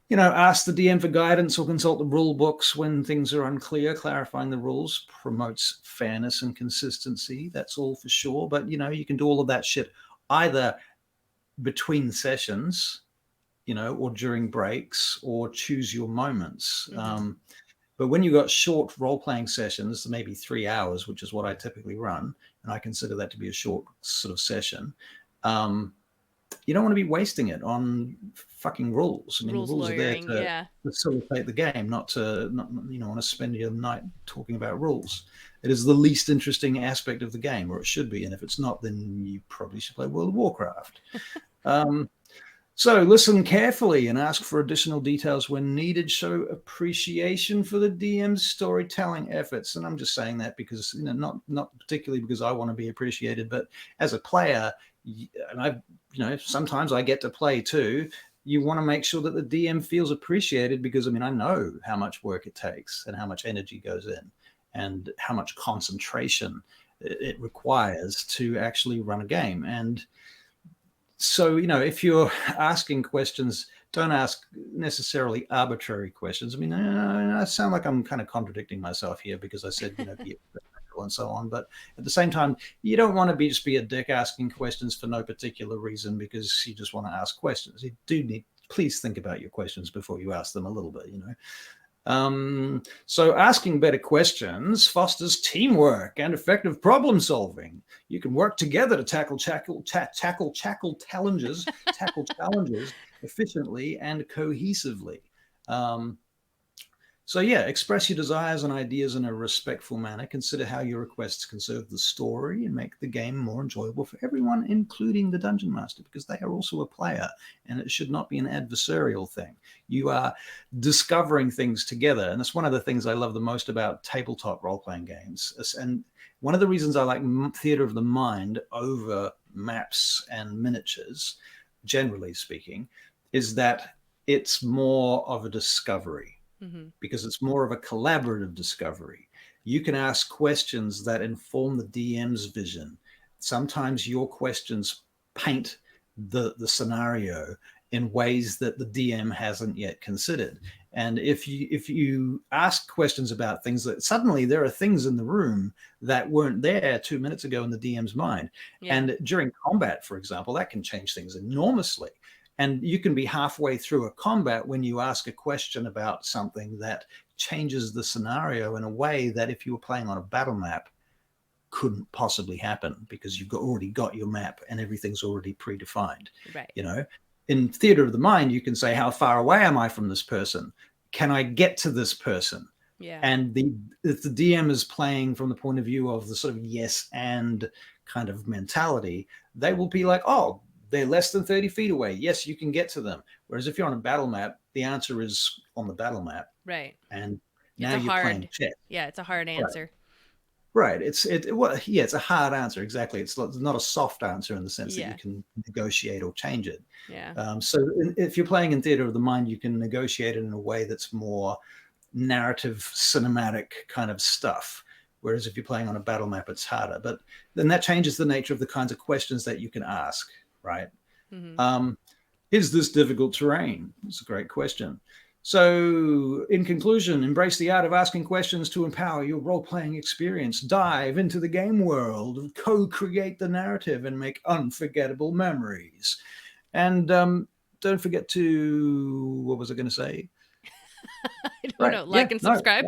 ask the DM for guidance or consult the rule books when things are unclear. Clarifying the rules promotes fairness and consistency. That's all for sure. But, you can do all of that shit either between sessions, or during breaks, or choose your moments. But when you've got short role-playing sessions, maybe 3 hours, which is what I typically run, and I consider that to be a short sort of session, you don't want to be wasting it on fucking rules. I mean, the rules lawyering, are there to facilitate the game, not want to spend your night talking about rules. It is the least interesting aspect of the game, or it should be. And if it's not, then you probably should play World of Warcraft. So listen carefully and ask for additional details when needed. Show appreciation for the DM's storytelling efforts. And I'm just saying that because, not particularly because I want to be appreciated, but as a player, and sometimes I get to play too. You want to make sure that the DM feels appreciated because, I know how much work it takes and how much energy goes in and how much concentration it requires to actually run a game. And so, if you're asking questions, don't ask necessarily arbitrary questions. I sound like I'm kind of contradicting myself here because I said, be experimental and so on. But at the same time, you don't want to just be a dick asking questions for no particular reason because you just want to ask questions. You do please think about your questions before you ask them a little bit, So asking better questions fosters teamwork and effective problem solving. You can work together to tackle challenges efficiently and cohesively. Express your desires and ideas in a respectful manner. Consider how your requests can serve the story and make the game more enjoyable for everyone, including the dungeon master, because they are also a player, and it should not be an adversarial thing. You are discovering things together, and that's one of the things I love the most about tabletop role-playing games. And one of the reasons I like theater of the mind over maps and miniatures, generally speaking, is that it's more of a discovery. Because it's more of a collaborative discovery. You can ask questions that inform the DM's vision. Sometimes your questions paint the scenario in ways that the DM hasn't yet considered. And if you ask questions about things that suddenly there are things in the room that weren't there 2 minutes ago in the DM's mind. And during combat, for example, that can change things enormously. And you can be halfway through a combat when you ask a question about something that changes the scenario in a way that if you were playing on a battle map couldn't possibly happen because you've already got your map and everything's already predefined. Right. In theater of the mind, you can say, how far away am I from this person? Can I get to this person? Yeah. And if the DM is playing from the point of view of the sort of yes and kind of mentality, they will be like, oh, they're less than 30 feet away. Yes, you can get to them. Whereas if you're on a battle map, the answer is on the battle map. Right. And now you're playing chess. Yeah, it's a hard answer. Right. It's a hard answer. Exactly. It's not a soft answer in the sense that you can negotiate or change it. Yeah. So if you're playing in theater of the mind, you can negotiate it in a way that's more narrative, cinematic kind of stuff. Whereas if you're playing on a battle map, it's harder. But then that changes the nature of the kinds of questions that you can ask. Right. Is this difficult terrain? It's a great question. So, in conclusion, embrace the art of asking questions to empower your role-playing experience. Dive into the game world, co-create the narrative, and make unforgettable memories. And don't forget to, what was I going to say? I don't know. Like and subscribe.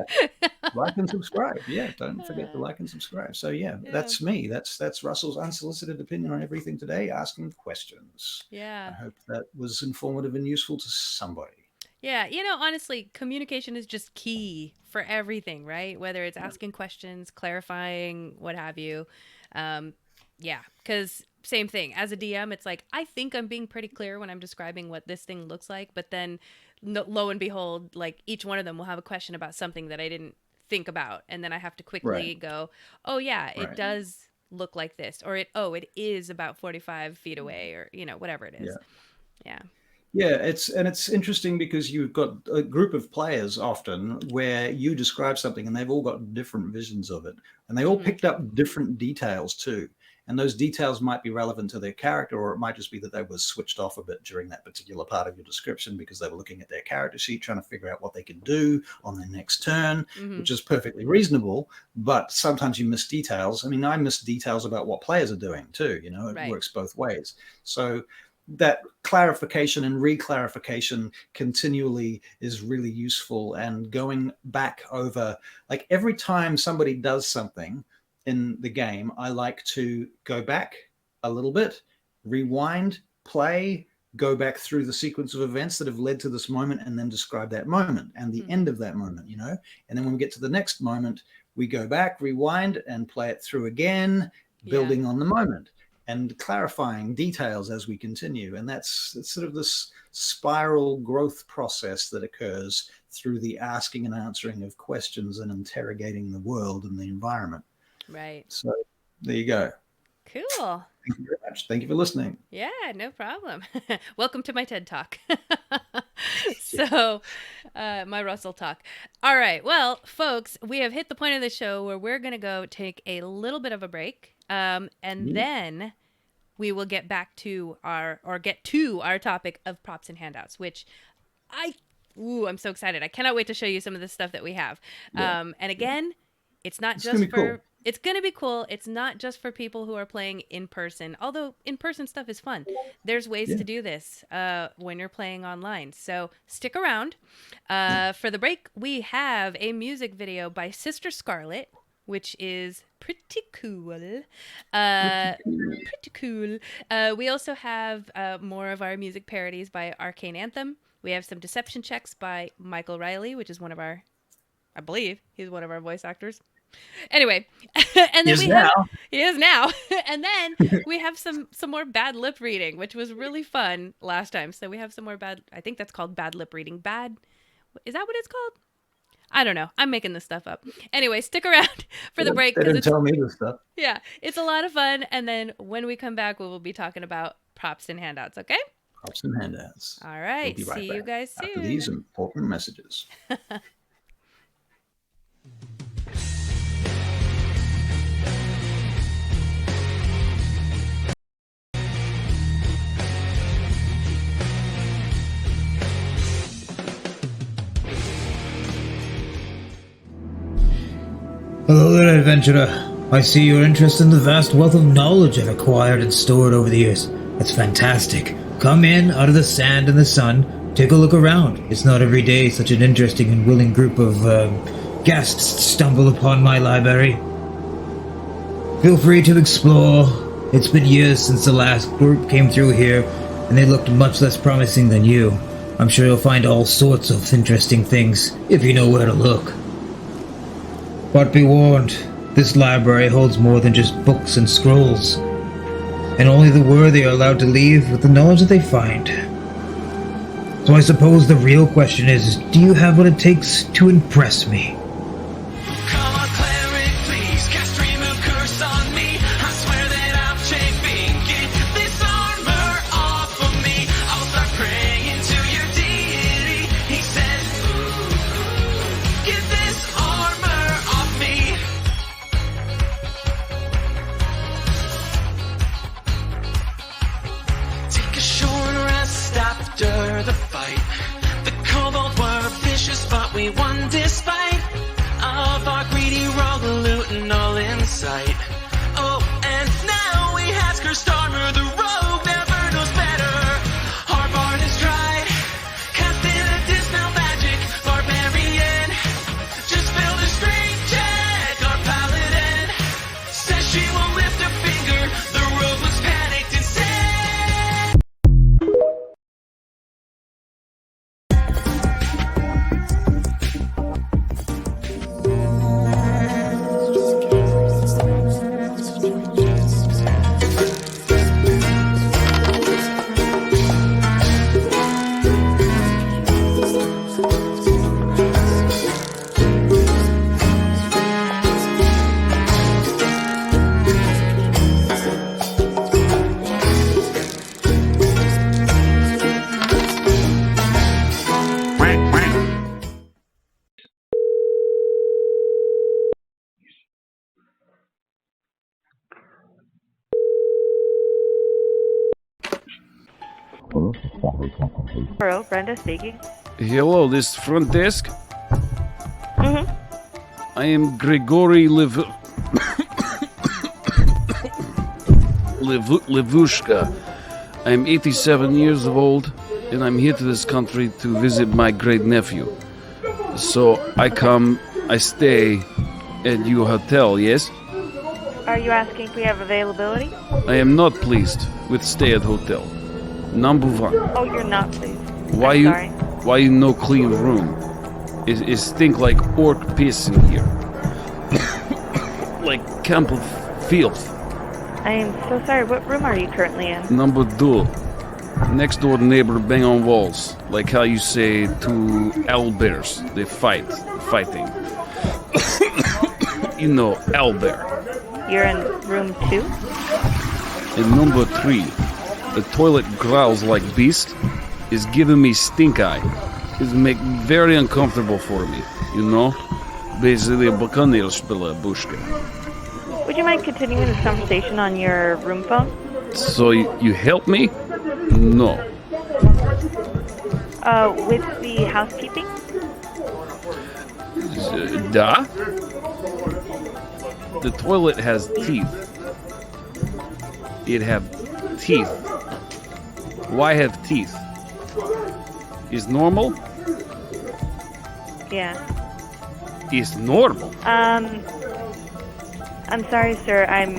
Like and subscribe. Yeah, don't forget to like and subscribe. So yeah, that's me. That's Russell's unsolicited opinion on everything today, asking questions. Yeah. I hope that was informative and useful to somebody. Yeah, honestly, communication is just key for everything, right? Whether it's asking questions, clarifying, what have you. Yeah, because same thing. As a DM, it's like, I think I'm being pretty clear when I'm describing what this thing looks like, but then lo and behold, like each one of them will have a question about something that I didn't think about. And then I have to quickly go, oh yeah, it does look like this, or it is about 45 feet away, or, whatever it is. Yeah. Yeah, it's interesting because you've got a group of players often where you describe something and they've all got different visions of it, and they all picked up different details too. And those details might be relevant to their character, or it might just be that they were switched off a bit during that particular part of your description because they were looking at their character sheet, trying to figure out what they can do on their next turn, which is perfectly reasonable. But sometimes you miss details. I mean, I miss details about what players are doing too. It works both ways. So that clarification and reclarification continually is really useful, and going back over, like every time somebody does something in the game, I like to go back a little bit, rewind, play, go back through the sequence of events that have led to this moment, and then describe that moment and the end of that moment, and then when we get to the next moment, we go back, rewind, and play it through again, building on the moment and clarifying details as we continue. And it's sort of this spiral growth process that occurs through the asking and answering of questions and interrogating the world and the environment. Right. So there you go. Cool. Thank you very much. Thank you for listening. Yeah, no problem. Welcome to my TED Talk. So, my Russell talk. All right. Well, folks, we have hit the point of the show where we're going to go take a little bit of a break. And then we will get back to our topic of props and handouts, which I'm so excited. I cannot wait to show you some of the stuff that we have. And again, it's not just for... It's going to be cool. It's not just for people who are playing in person, although in-person stuff is fun. There's ways to do this when you're playing online. So stick around. For the break, we have a music video by Sister Scarlet, which is pretty cool. Pretty cool. We also have more of our music parodies by Arcane Anthem. We have some deception checks by Michael Riley, which is I believe he's one of our voice actors. Anyway, and then he is now. And then we have some more bad lip reading, which was really fun last time. So we have some more I think that's called bad lip reading. Is that what it's called? I don't know. I'm making this stuff up. Anyway, stick around for the break. They didn't tell me this stuff. Yeah, it's a lot of fun. And then when we come back, we will be talking about props and handouts. Okay? Props and handouts. All right. We'll be right See back you guys soon. After these important messages. Hello there, adventurer. I see your interest in the vast wealth of knowledge I've acquired and stored over the years. That's fantastic. Come in, out of the sand and the sun, take a look around. It's not every day such an interesting and willing group of guests stumble upon my library. Feel free to explore. It's been years since the last group came through here, and they looked much less promising than you. I'm sure you'll find all sorts of interesting things, if you know where to look. But be warned, this library holds more than just books and scrolls, and only the worthy are allowed to leave with the knowledge that they find. So I suppose the real question is, do you have what it takes to impress me? Come on, cleric, please cast remove curse on me. I swear that I'm chafing. Get this armor off of me. I'll start praying to your deity. He says, get this armor off me. Take a short rest after the fight. The kobolds were Hello, Brenda speaking. Hello, this front desk? Mm-hmm. I am Grigory Levushka. I am 87 years old, and I'm here to this country to visit my great nephew. So I stay at your hotel, yes? Are you asking if we have availability? I am not pleased with stay at hotel. Number one. Oh, you're not, please. Why I'm you sorry. why you no clean room? It stink like orc piss in here. Like camp of filth. I am so sorry. What room are you currently in? Number two. Next door neighbor bang on walls. Like how you say to owlbears. They fighting. You know, owlbear. You're in room 2? And number three. The toilet growls like beast. Is giving me stink eye. Is make very uncomfortable for me. You know? Basically, bushka. Would you mind continuing this conversation on your room phone? So you help me? No. With the housekeeping? Da? The toilet has teeth. It have teeth. Why have teeth? Is normal? Yeah. Is normal. I'm sorry, sir. I'm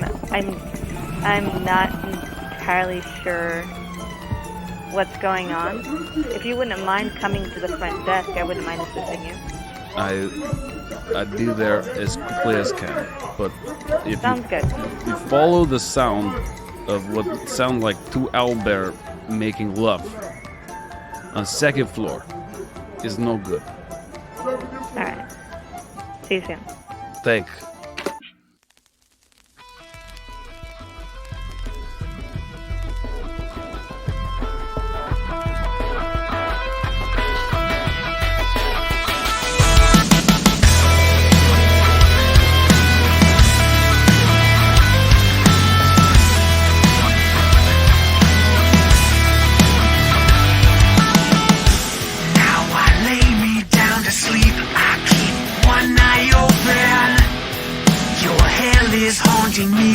not entirely sure what's going on. If you wouldn't mind coming to the front desk, I wouldn't mind assisting you. I'd be there as quickly as can. But if Sounds good. you follow the sound of what sound like two owlbear making love on second floor is no good. Alright. See you soon. Thank. Now I lay me down to sleep. I keep one eye open. Your hell is haunting me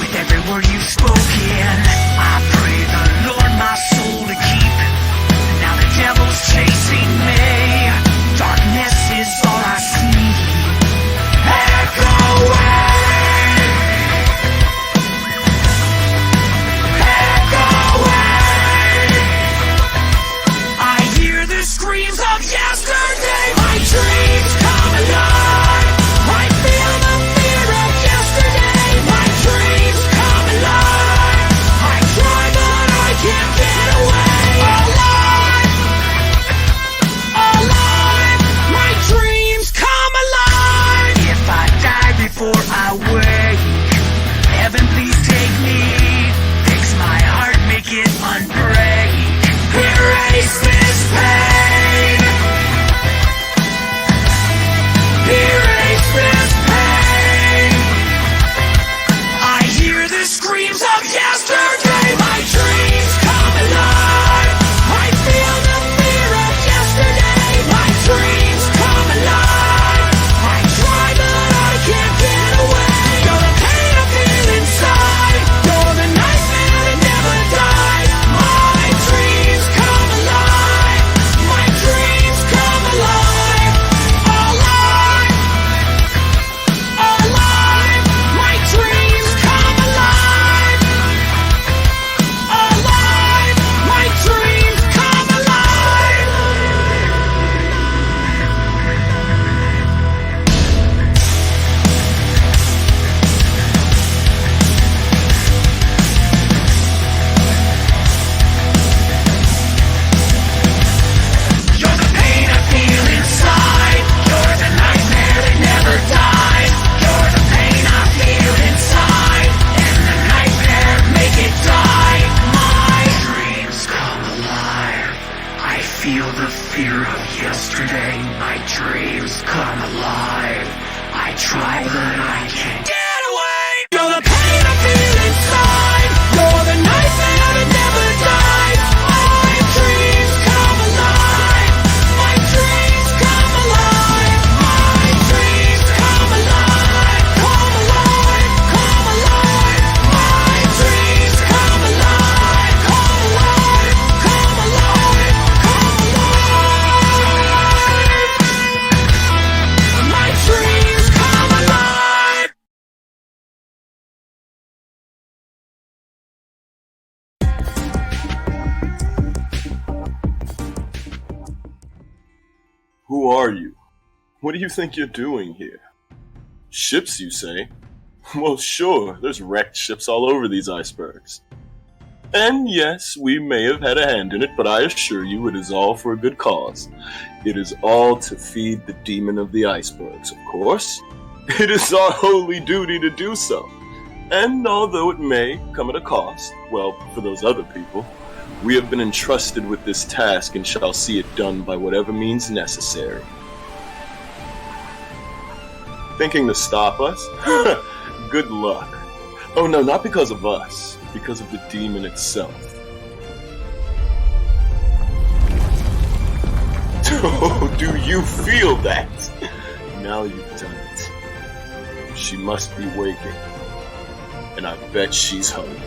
with every word you've spoken. I pray the Lord my soul to keep. Now the devil's chasing me. Darkness is all I see. Echoing. I hear the screams of yesterday. My dreams come alive. I feel the fear of yesterday. My dreams come alive. I try but I can't get away. Alive, alive. My dreams come alive. If I die before I wake, heaven please take me. Fix my heart, make it unbreak. Erase this pain. Erase this pain. I hear the screams of yesterday. My dreams come alive. I feel the fear of yesterday. My dreams come alive. I try but I can't get away. You're the pain I feel inside. You're the nightmare that never dies. My dreams come alive. My dreams come alive. Alive. Alive. My dreams come alive. Alive. My dreams come alive. You're the pain I feel inside. You're the nightmare that never dies. You're the pain I feel inside. And the nightmare make it die. My dreams come alive. I feel the fear of yesterday. My dreams come alive. I try but I can't get away. You're the pain I feel inside. You're the nightmare that never dies. My dreams come Who are you? What do you think you're doing here? Ships, you say? Well, sure, there's wrecked ships all over these icebergs. And yes, we may have had a hand in it, but I assure you it is all for a good cause. It is all to feed the demon of the icebergs, of course. It is our holy duty to do so. And although it may come at a cost, well, for those other people, we have been entrusted with this task and shall see it done by whatever means necessary. Thinking to stop us? Good luck. Oh no, not because of us, because of the demon itself. Oh, do you feel that? Now you've done it. She must be waking. And I bet she's hungry.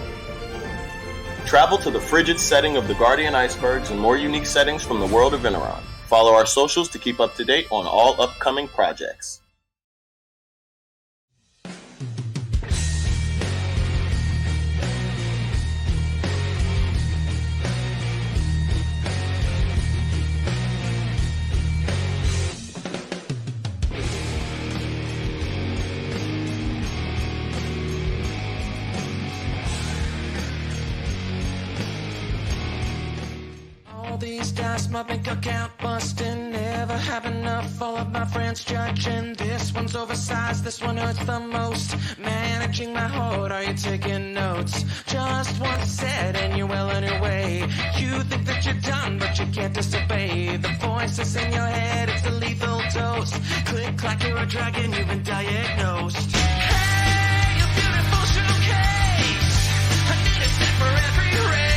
Travel to the frigid setting of the Guardian Icebergs and more unique settings from the world of Inaron. Follow our socials to keep up to date on all upcoming projects. These dice, my bank account busting. Never have enough, all of my friends judging. This one's oversized, this one hurts the most. Managing my heart, are you taking notes? Just one said and you're well on your way. You think that you're done, but you can't disobey. The voices in your head, it's a lethal dose. Click, clack, you're a dragon, you've been diagnosed. Hey, you beautiful showcase. I need a step for every race.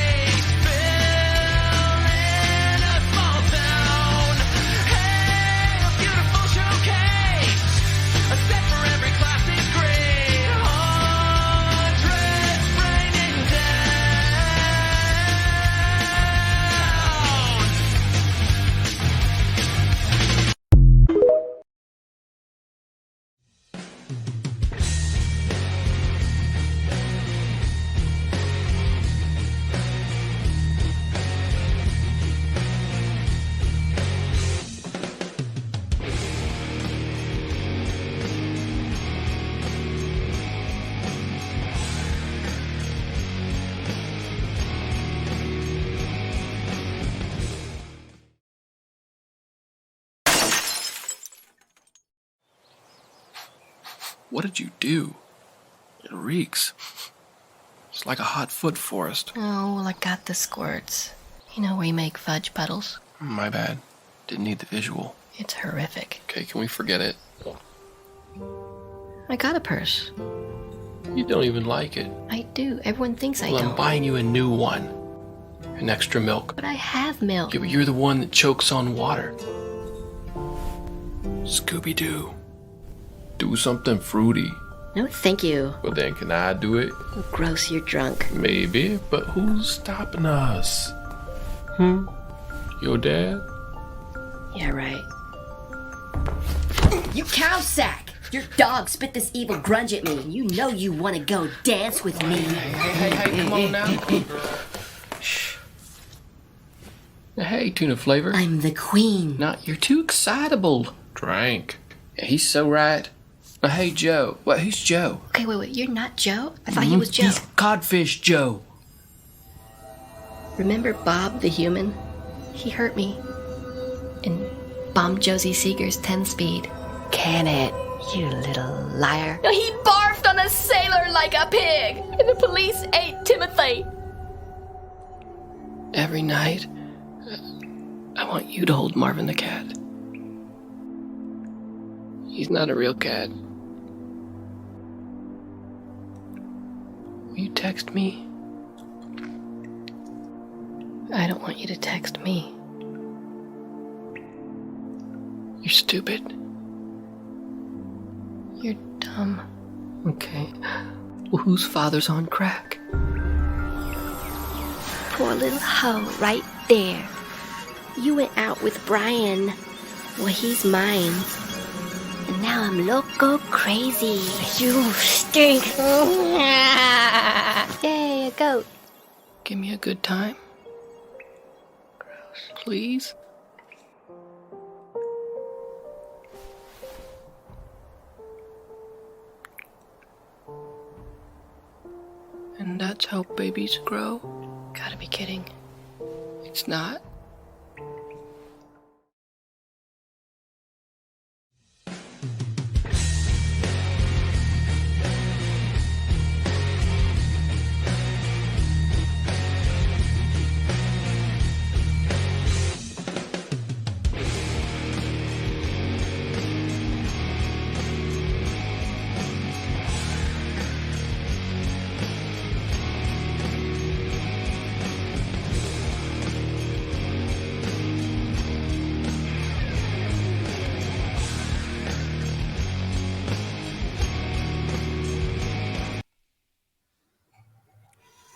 What did you do? It reeks. It's like a hot foot forest. Oh, well, I got the squirts. You know where you make fudge puddles? My bad. Didn't need the visual. It's horrific. Okay, can we forget it? I got a purse. You don't even like it. I do. Everyone thinks I Well, don't. I'm buying you a new one. An extra milk. But I have milk. Yeah, but you're the one that chokes on water. Scooby-Doo. Do something fruity. No, thank you. Well, then can I do it? Oh, gross, you're drunk. Maybe, but who's stopping us? Your dad? Yeah, right. You cow sack! Your dog spit this evil grunge at me, and you know you want to go dance with me. Hey, come on now. Shh. Hey, tuna flavor. I'm the queen. Not, you're too excitable. Drank. Yeah, he's so right. Now, hey, Joe. What, who's Joe? Okay, wait, you're not Joe? I thought he was Joe. He's Codfish Joe. Remember Bob the human? He hurt me. And bombed Josie Seeger's 10-speed. Can it? You little liar. No, he barfed on a sailor like a pig, and the police ate Timothy. Every night, I want you to hold Marvin the cat. He's not a real cat. Will you text me? I don't want you to text me. You're stupid. You're dumb. Okay. Well, whose father's on crack? Poor little hoe right there. You went out with Brian. Well, he's mine. And now I'm loco crazy. You stink. Yay, a goat. Give me a good time. Gross. Please? And that's how babies grow? Gotta be kidding. It's not.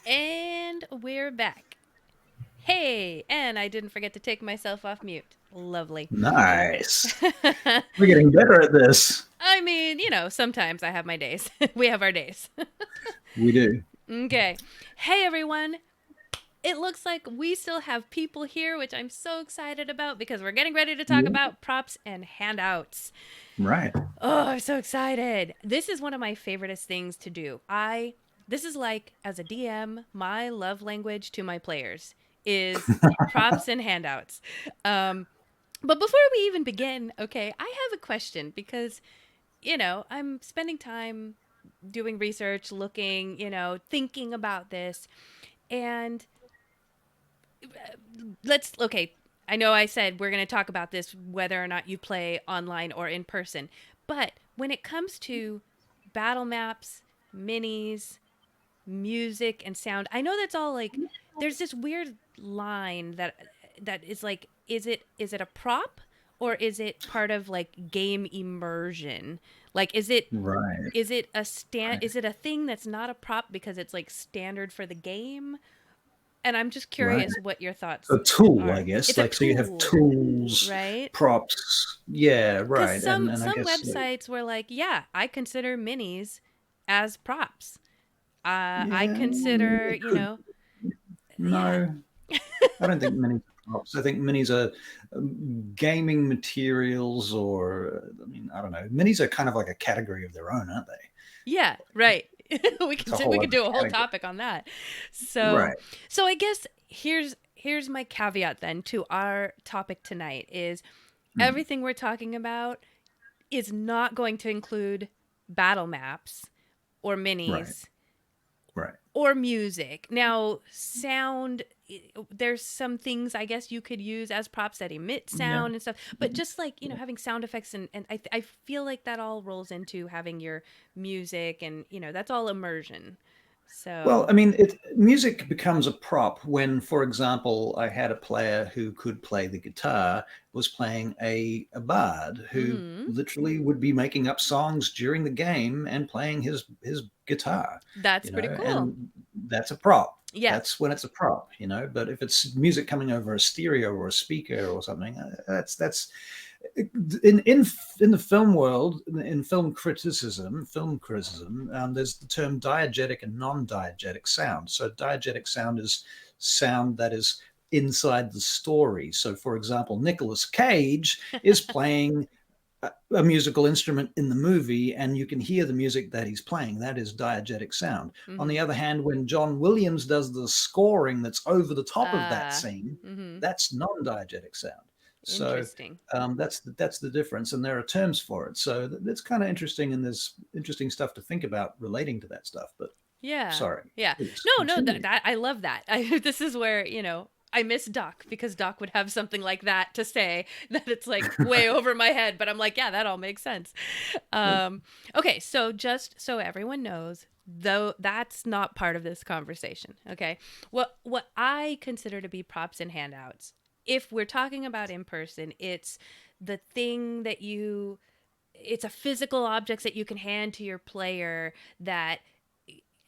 And we're back. Hey, and I didn't forget to take myself off mute. Lovely. Nice. We're getting better at this. I mean, sometimes I have my days. We have our days. We do. Okay. Hey, everyone. It looks like we still have people here, which I'm so excited about because we're getting ready to talk about props and handouts. Right. Oh, I'm so excited. This is one of my favoriteest things to do. This is like, as a DM, my love language to my players is props and handouts. But before we even begin, okay, I have a question because, I'm spending time doing research, looking, thinking about this. And I know I said we're going to talk about this, whether or not you play online or in person. But when it comes to battle maps, minis, music, and sound, I know that's all like, there's this weird line that is like, is it a prop or is it part of like game immersion? Like, is it Right. is it a thing that's not a prop because it's like standard for the game? And I'm just curious what your thoughts A tool, are. I guess. It's Like, so you have tools, right? props. Yeah, Because right. some And I guess websites were like, yeah, I consider minis as props. I yeah, consider, it could. yeah. No, I don't think minis are props. I think minis are gaming materials, or I mean, I don't know. Minis are kind of like a category of their own, aren't they? Yeah, right. we It's a can whole we other could do a whole category. topic on that. So Right. so I guess here's my caveat then to our topic tonight is everything we're talking about is not going to include battle maps or minis Right. or music. Now, sound, there's some things I guess you could use as props that emit sound and stuff, but just like, having sound effects and I feel like that all rolls into having your music and, that's all immersion. So, Well, I mean, music becomes a prop when, for example, I had a player who could play the guitar, was playing a bard who literally would be making up songs during the game and playing his guitar. that's pretty cool. And that's a prop. Yeah. That's when it's a prop, But if it's music coming over a stereo or a speaker or something, that's in the film world, in film criticism, there's the term diegetic and non-diegetic sound. So diegetic sound is sound that is inside the story. So, for example, Nicolas Cage is playing a musical instrument in the movie, and you can hear the music that he's playing. That is diegetic sound. On the other hand, when John Williams does the scoring that's over the top of that scene, that's non-diegetic sound. So Interesting. that's the difference, and there are terms for it. So that's kind of interesting, and there's interesting stuff to think about relating to that stuff. But Yeah. sorry. Yeah. Please No, continue. that I love that. This is where, I miss Doc because Doc would have something like that to say that it's like way over my head, but I'm like, yeah, that all makes sense. Okay, so just so everyone knows, though that's not part of this conversation, okay? What I consider to be props and handouts, if we're talking about in person, it's the thing that it's a physical objects that you can hand to your player that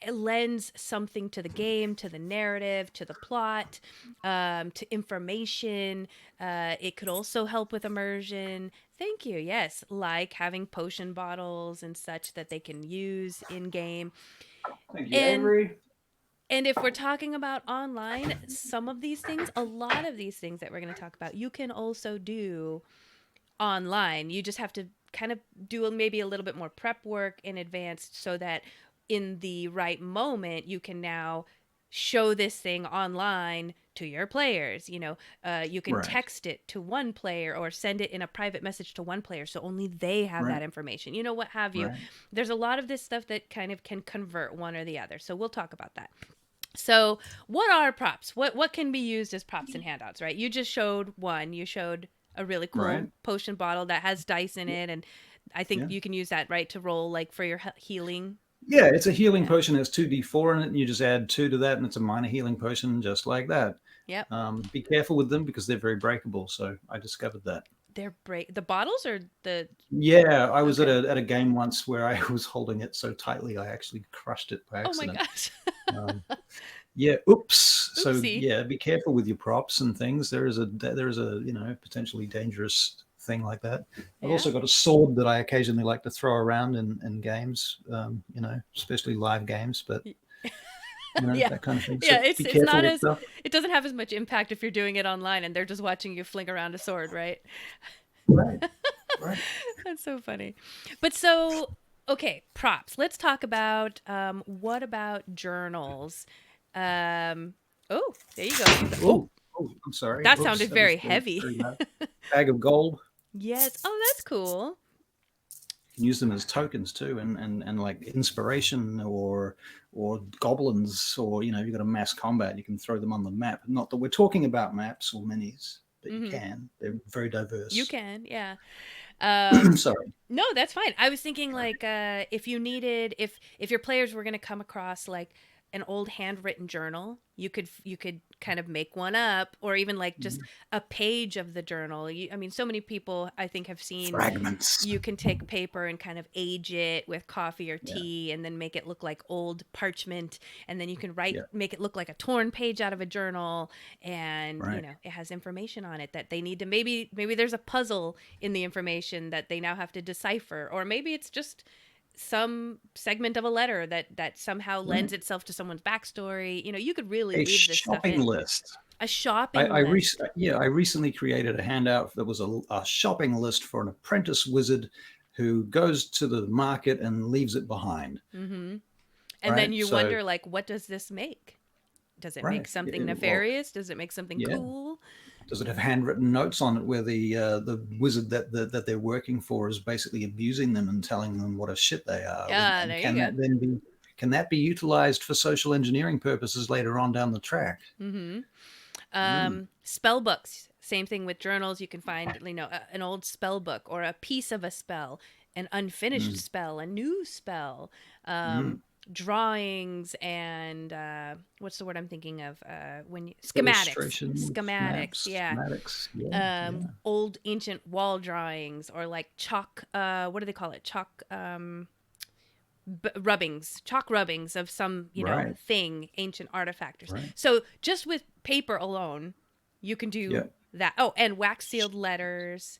it lends something to the game, to the narrative, to the plot, to information. It could also help with immersion. Thank you. Yes, like having potion bottles and such that they can use in game. Thank you, Avery. And if we're talking about online, some of these things, a lot of these things that we're going to talk about, you can also do online. You just have to kind of do maybe a little bit more prep work in advance so that in the right moment, you can now show this thing online to your players. You can Right. text it to one player or send it in a private message to one player, so only they have Right. that information, what have you. Right. There's a lot of this stuff that kind of can convert one or the other, so we'll talk about that. So what are props? What can be used as props in handouts, right? You just showed one. You showed a really cool Right. potion bottle that has dice in it, and I think Yeah. you can use that, right, to roll like for your healing. Yeah, it's a healing potion. There's 2d4 in it, and you just add 2 to that, and it's a minor healing potion just like that. Yep. Be careful with them because they're very breakable. So I discovered that. They're the bottles or the. Yeah, I was Okay. at a game once where I was holding it so tightly I actually crushed it by Oh my accident. gosh. Yeah, oops. So Oopsie. yeah, be careful with your props and things. There is a potentially dangerous thing like that. I've also got a sword that I occasionally like to throw around in games, especially live games, but Yeah. that kind of thing. So Yeah, be it's careful not with as stuff. it doesn't have as much impact if you're doing it online and they're just watching you fling around a sword, right? Right. Right. That's so funny. But so, okay, props. Let's talk about what about journals? Oh, there you go. Oh, I'm sorry. That Oops, sounded that very was heavy. very loud. Bag of gold. Yes. Oh, that's cool. You can use them as tokens too, and like inspiration or goblins, or you've got a mass combat, you can throw them on the map. Not that we're talking about maps or minis, but you can. They're very diverse. You can, yeah. Sorry. No, that's fine. I was thinking like if you needed, if your players were going to come across like an old handwritten journal, you could kind of make one up, or even like just a page of the journal. I mean, so many people I think have seen Fragments. You can take paper and kind of age it with coffee or tea, and then make it look like old parchment, and then you can make it look like a torn page out of a journal, and it has information on it that they need to maybe there's a puzzle in the information that they now have to decipher, or maybe it's just some segment of a letter that somehow lends itself to someone's backstory. You could really A leave this stuff shopping in. list. A shopping list. I recently created a handout that was a shopping list for an apprentice wizard who goes to the market and leaves it behind. Mm-hmm. And then you wonder, like, what does this make? Does it make something nefarious? Does it make something cool? Does it have handwritten notes on it where the wizard that they're working for is basically abusing them and telling them what a shit they are? Yeah, and there can you that then be can that be utilized for social engineering purposes later on down the track? Mm-hmm. Spell books, same thing with journals. You can find an old spell book or a piece of a spell, an unfinished spell, a new spell, drawings, and what's the word I'm thinking of? When schematics, Schematics, yeah. Schematics, old ancient wall drawings, or like chalk. What do they call it? Chalk. Chalk rubbings of some thing, ancient artifact or something. So just with paper alone, you can do that. Oh, and wax sealed letters,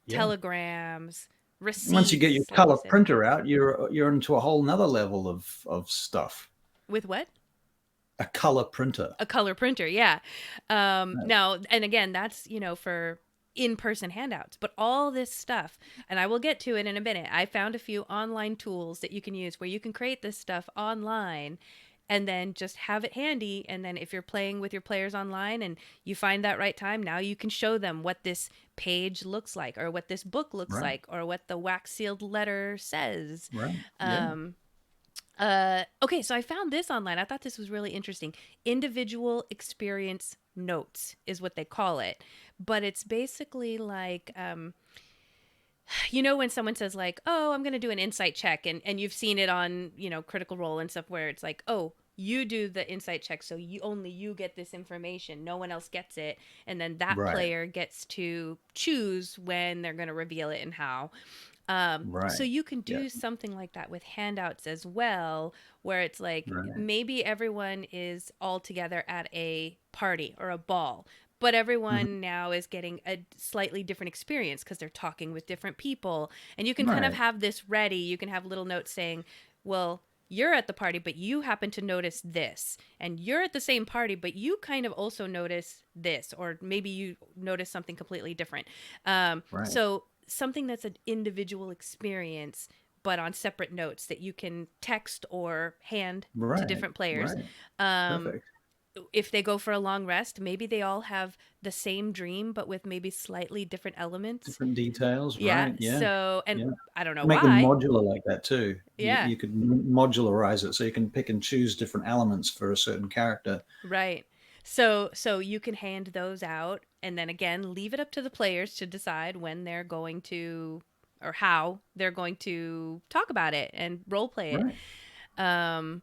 telegrams, receipts. Once you get your color printer out, you're into a whole nother level of stuff. With what? A color printer. A color printer, yeah. Now, and again, that's for in-person handouts, but all this stuff, and I will get to it in a minute. I found a few online tools that you can use where you can create this stuff online and then just have it handy, and then if you're playing with your players online and you find that right time, now you can show them what this page looks like, or what this book looks like, or what the wax sealed letter says. Okay, so I found this online. I thought this was really interesting. Individual experience notes is what they call it, but it's basically like when someone says like, oh, I'm gonna do an insight check, and you've seen it on Critical Role and stuff, where it's like, oh, you do the insight check, so you get this information, no one else gets it, and then that player gets to choose when they're going to reveal it and how. So you can do something like that with handouts as well, where it's like maybe everyone is all together at a party or a ball, but everyone now is getting a slightly different experience because they're talking with different people, and you can kind of have this ready. You can have little notes saying, well, you're at the party, but you happen to notice this, and you're at the same party, but you kind of also notice this, or maybe you notice something completely different. So something that's an individual experience, but on separate notes that you can text or hand to Right, different players. right. Perfect. If they go for a long rest, maybe they all have the same dream, but with maybe slightly different elements. Different details, Yeah. right? Yeah, So, and yeah. I don't know Make them why. modular like that too. Yeah. You could modularize it so you can pick and choose different elements for a certain character. Right. So you can hand those out, and then again leave it up to the players to decide when they're going to, or how they're going to talk about it and role play it. Right.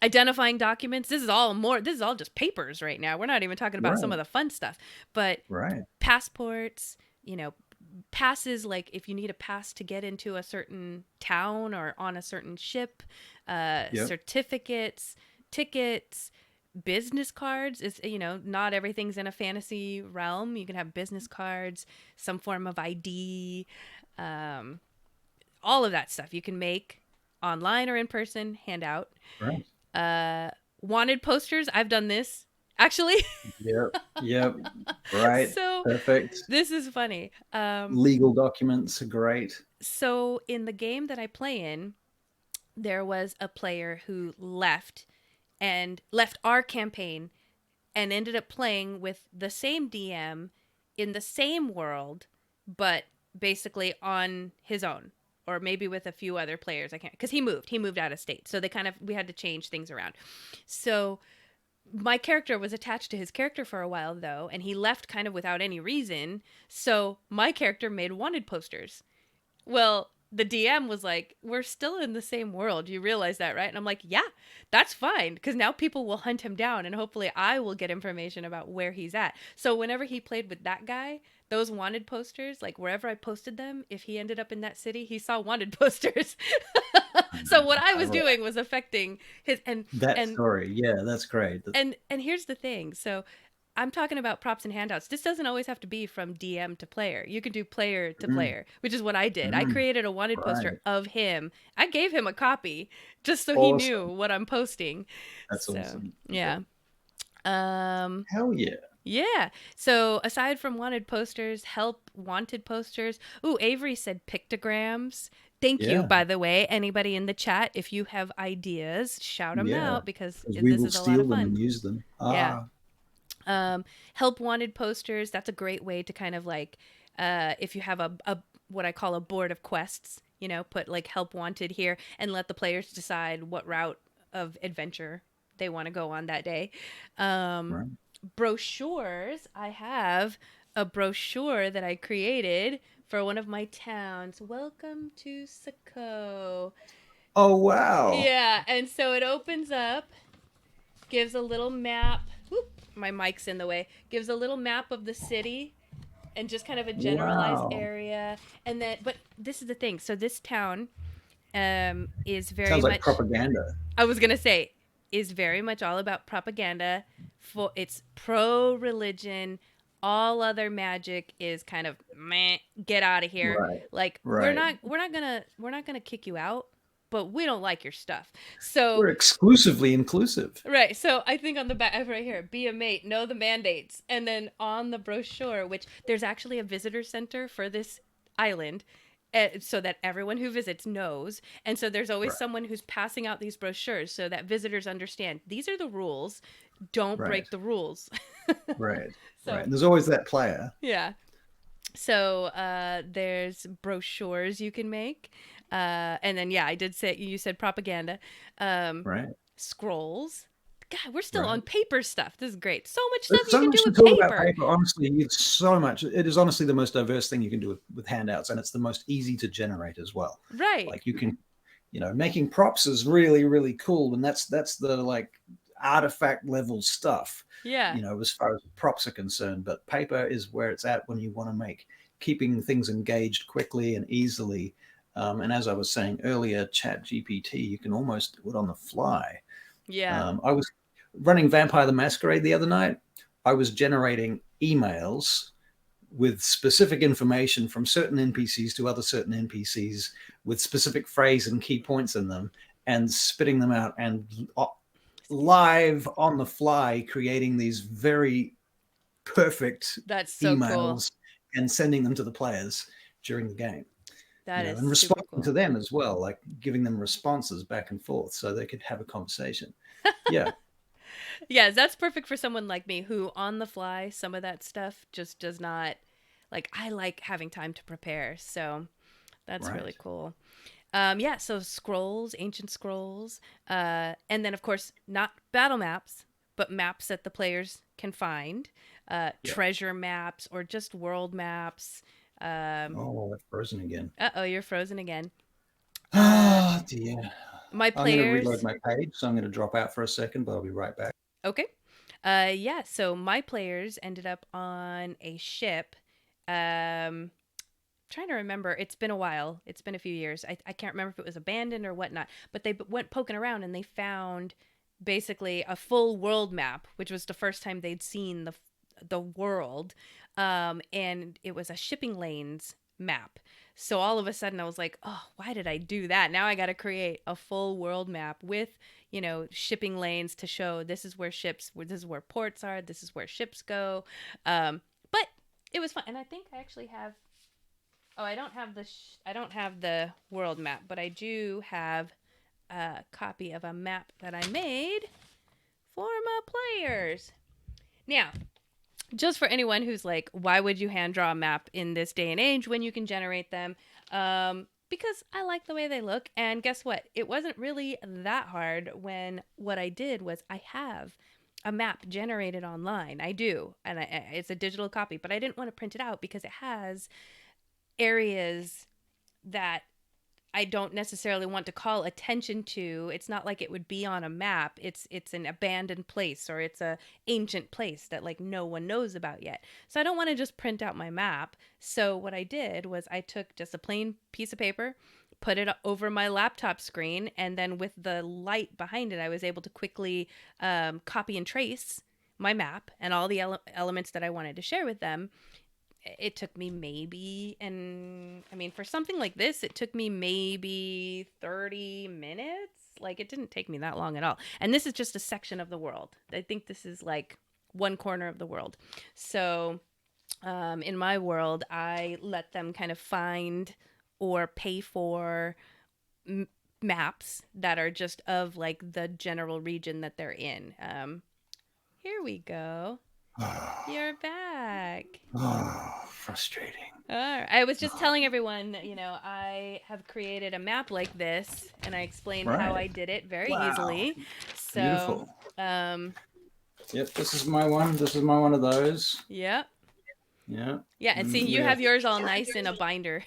Identifying documents. This is all just papers right now. We're not even talking about some of the fun stuff. But Right. passports, passes, like if you need a pass to get into a certain town or on a certain ship, certificates, tickets, business cards. Is not everything's in a fantasy realm. You can have business cards, some form of ID, all of that stuff you can make online or in person, hand out. Right. Wanted posters. I've done this actually. Yep. Right. So perfect. This is funny. Legal documents are great. So in the game that I play in, there was a player who left our campaign and ended up playing with the same DM in the same world, but basically on his own, or maybe with a few other players. I can't, because he moved out of state. So we had to change things around. So my character was attached to his character for a while though, and he left kind of without any reason. So my character made wanted posters. Well, the DM was like, we're still in the same world. You realize that, right? And I'm like, yeah, that's fine. Because now people will hunt him down and hopefully I will get information about where he's at. So whenever he played with that guy, those wanted posters, like wherever I posted them, if he ended up in that city, he saw wanted posters. So what I was doing was affecting his story. Yeah, that's great. And here's the thing. So I'm talking about props and handouts. This doesn't always have to be from DM to player. You can do player to player, which is what I did. I created a wanted poster of him. I gave him a copy just so he knew what I'm posting. That's awesome. Yeah. Hell yeah. Yeah. So aside from wanted posters, help wanted posters. Ooh, Avery said pictograms. Thank you, by the way. Anybody in the chat, if you have ideas, shout them out because we this will is a lot steal of them fun. and use them. Yeah. Help wanted posters. That's a great way to kind of like, if you have a what I call a board of quests, put like help wanted here and let the players decide what route of adventure they want to go on that day. Brochures. I have a brochure that I created for one of my towns. Welcome to Saco. Oh, wow. Yeah. And so it opens up, gives a little map. Whoop, my mic's in the way. Gives a little map of the city and just kind of a generalized area. And then, but this is the thing. So this town is very Sounds much like propaganda. I was going to say is very much all about propaganda. It's pro-religion. All other magic is kind of meh, get out of here. Right. Like we're not gonna kick you out, but we don't like your stuff. So we're exclusively inclusive. Right. So I think on the back right here, be a mate, know the mandates. And then on the brochure, which there's actually a visitor center for this island, so that everyone who visits knows. And so there's always someone who's passing out these brochures so that visitors understand these are the rules. Don't break the rules. Right. So, right. There's always that player. Yeah. So there's brochures you can make. And then, I did say, you said propaganda. Right. Scrolls. God, we're still on paper stuff. This is great. So much stuff you can do with paper. about paper. Honestly, it's so much. It is honestly the most diverse thing you can do with handouts, and it's the most easy to generate as well. Right. Like you can, making props is really, really cool, and that's the like artifact level stuff. Yeah. As far as props are concerned, but paper is where it's at when you want to keeping things engaged quickly and easily. And as I was saying earlier, Chat GPT, you can almost do it on the fly. Yeah. I was running Vampire the Masquerade the other night. I was generating emails with specific information from certain NPCs to other certain NPCs with specific phrase and key points in them and spitting them out and live on the fly, creating these very perfect That's so emails cool. and sending them to the players during the game. That you know, is and super responding cool. to them as well, like giving them responses back and forth so they could have a conversation. Yeah. Yes, that's perfect for someone like me who on the fly, some of that stuff just does not like I like having time to prepare. So that's really Right. cool. Yeah, so scrolls, ancient scrolls, and then of course not battle maps, but maps that the players can find, treasure maps or just world maps. Oh, I've frozen again. Uh-oh, you're frozen again. Ah, dear. My I'm going to reload players. my page, so I'm going to drop out for a second, but I'll be right back. Okay. Yeah, so my players ended up on a ship. Trying to remember. It's been a while. It's been a few years. I can't remember if it was abandoned or whatnot, but they went poking around and they found basically a full world map, which was the first time they'd seen the world. And it was a shipping lanes map. So all of a sudden I was like, oh, why did I do that? Now I got to create a full world map with, you know, shipping lanes to show this is where this is where ports are, this is where ships go. But it was fun. And I think I actually have, oh, I don't have the world map, but I do have a copy of a map that I made for my players. Now, just for anyone who's like, why would you hand draw a map in this day and age when you can generate them? Because I like the way they look. And guess what? It wasn't really that hard when what I did was I have a map generated online. I do. And it's a digital copy, but I didn't want to print it out because it has areas that I don't necessarily want to call attention to. It's not like it would be on a map. It's an abandoned place or it's a ancient place that like no one knows about yet. So I don't want to just print out my map. So what I did was I took just a plain piece of paper, put it over my laptop screen, and then with the light behind it, I was able to quickly copy and trace my map and all the elements that I wanted to share with them. It took me maybe, and I mean, for something like this, it took me maybe 30 minutes. Like, it didn't take me that long at all. And this is just a section of the world. I think this is like one corner of the world. So, in my world, I let them kind of find or pay for maps that are just of like the general region that they're in. Here we go. You're back. Oh, frustrating. All right. I was just telling everyone, you know, I have created a map like this, and I explained how I did it very easily. So, beautiful. Yep, this is my one. This is my one of those. Yep. Yeah. Yeah, and see, you have yours all nice in a binder.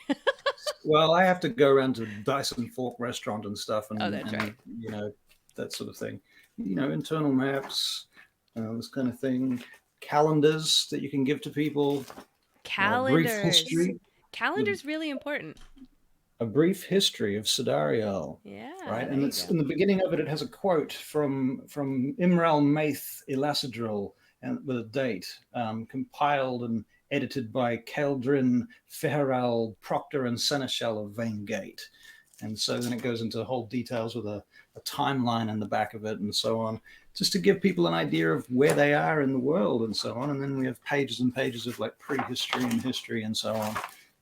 Well, I have to go around to Dice and Fork restaurant and stuff, and, that's right. You know, that sort of thing. You know, internal maps, this kind of thing. Calendars that you can give to people. Calendars. Brief history. Calendars really important. A brief history of Sidariel. Yeah. Right, and it's in the beginning of it. It has a quote from Imral Maith Elasadril, and with a date, compiled and edited by Keldrin Feharal Proctor and Seneschal of Vaingate. And so then it goes into whole details with a timeline in the back of it and so on, just to give people an idea of where they are in the world and so on. And then we have pages and pages of like prehistory and history and so on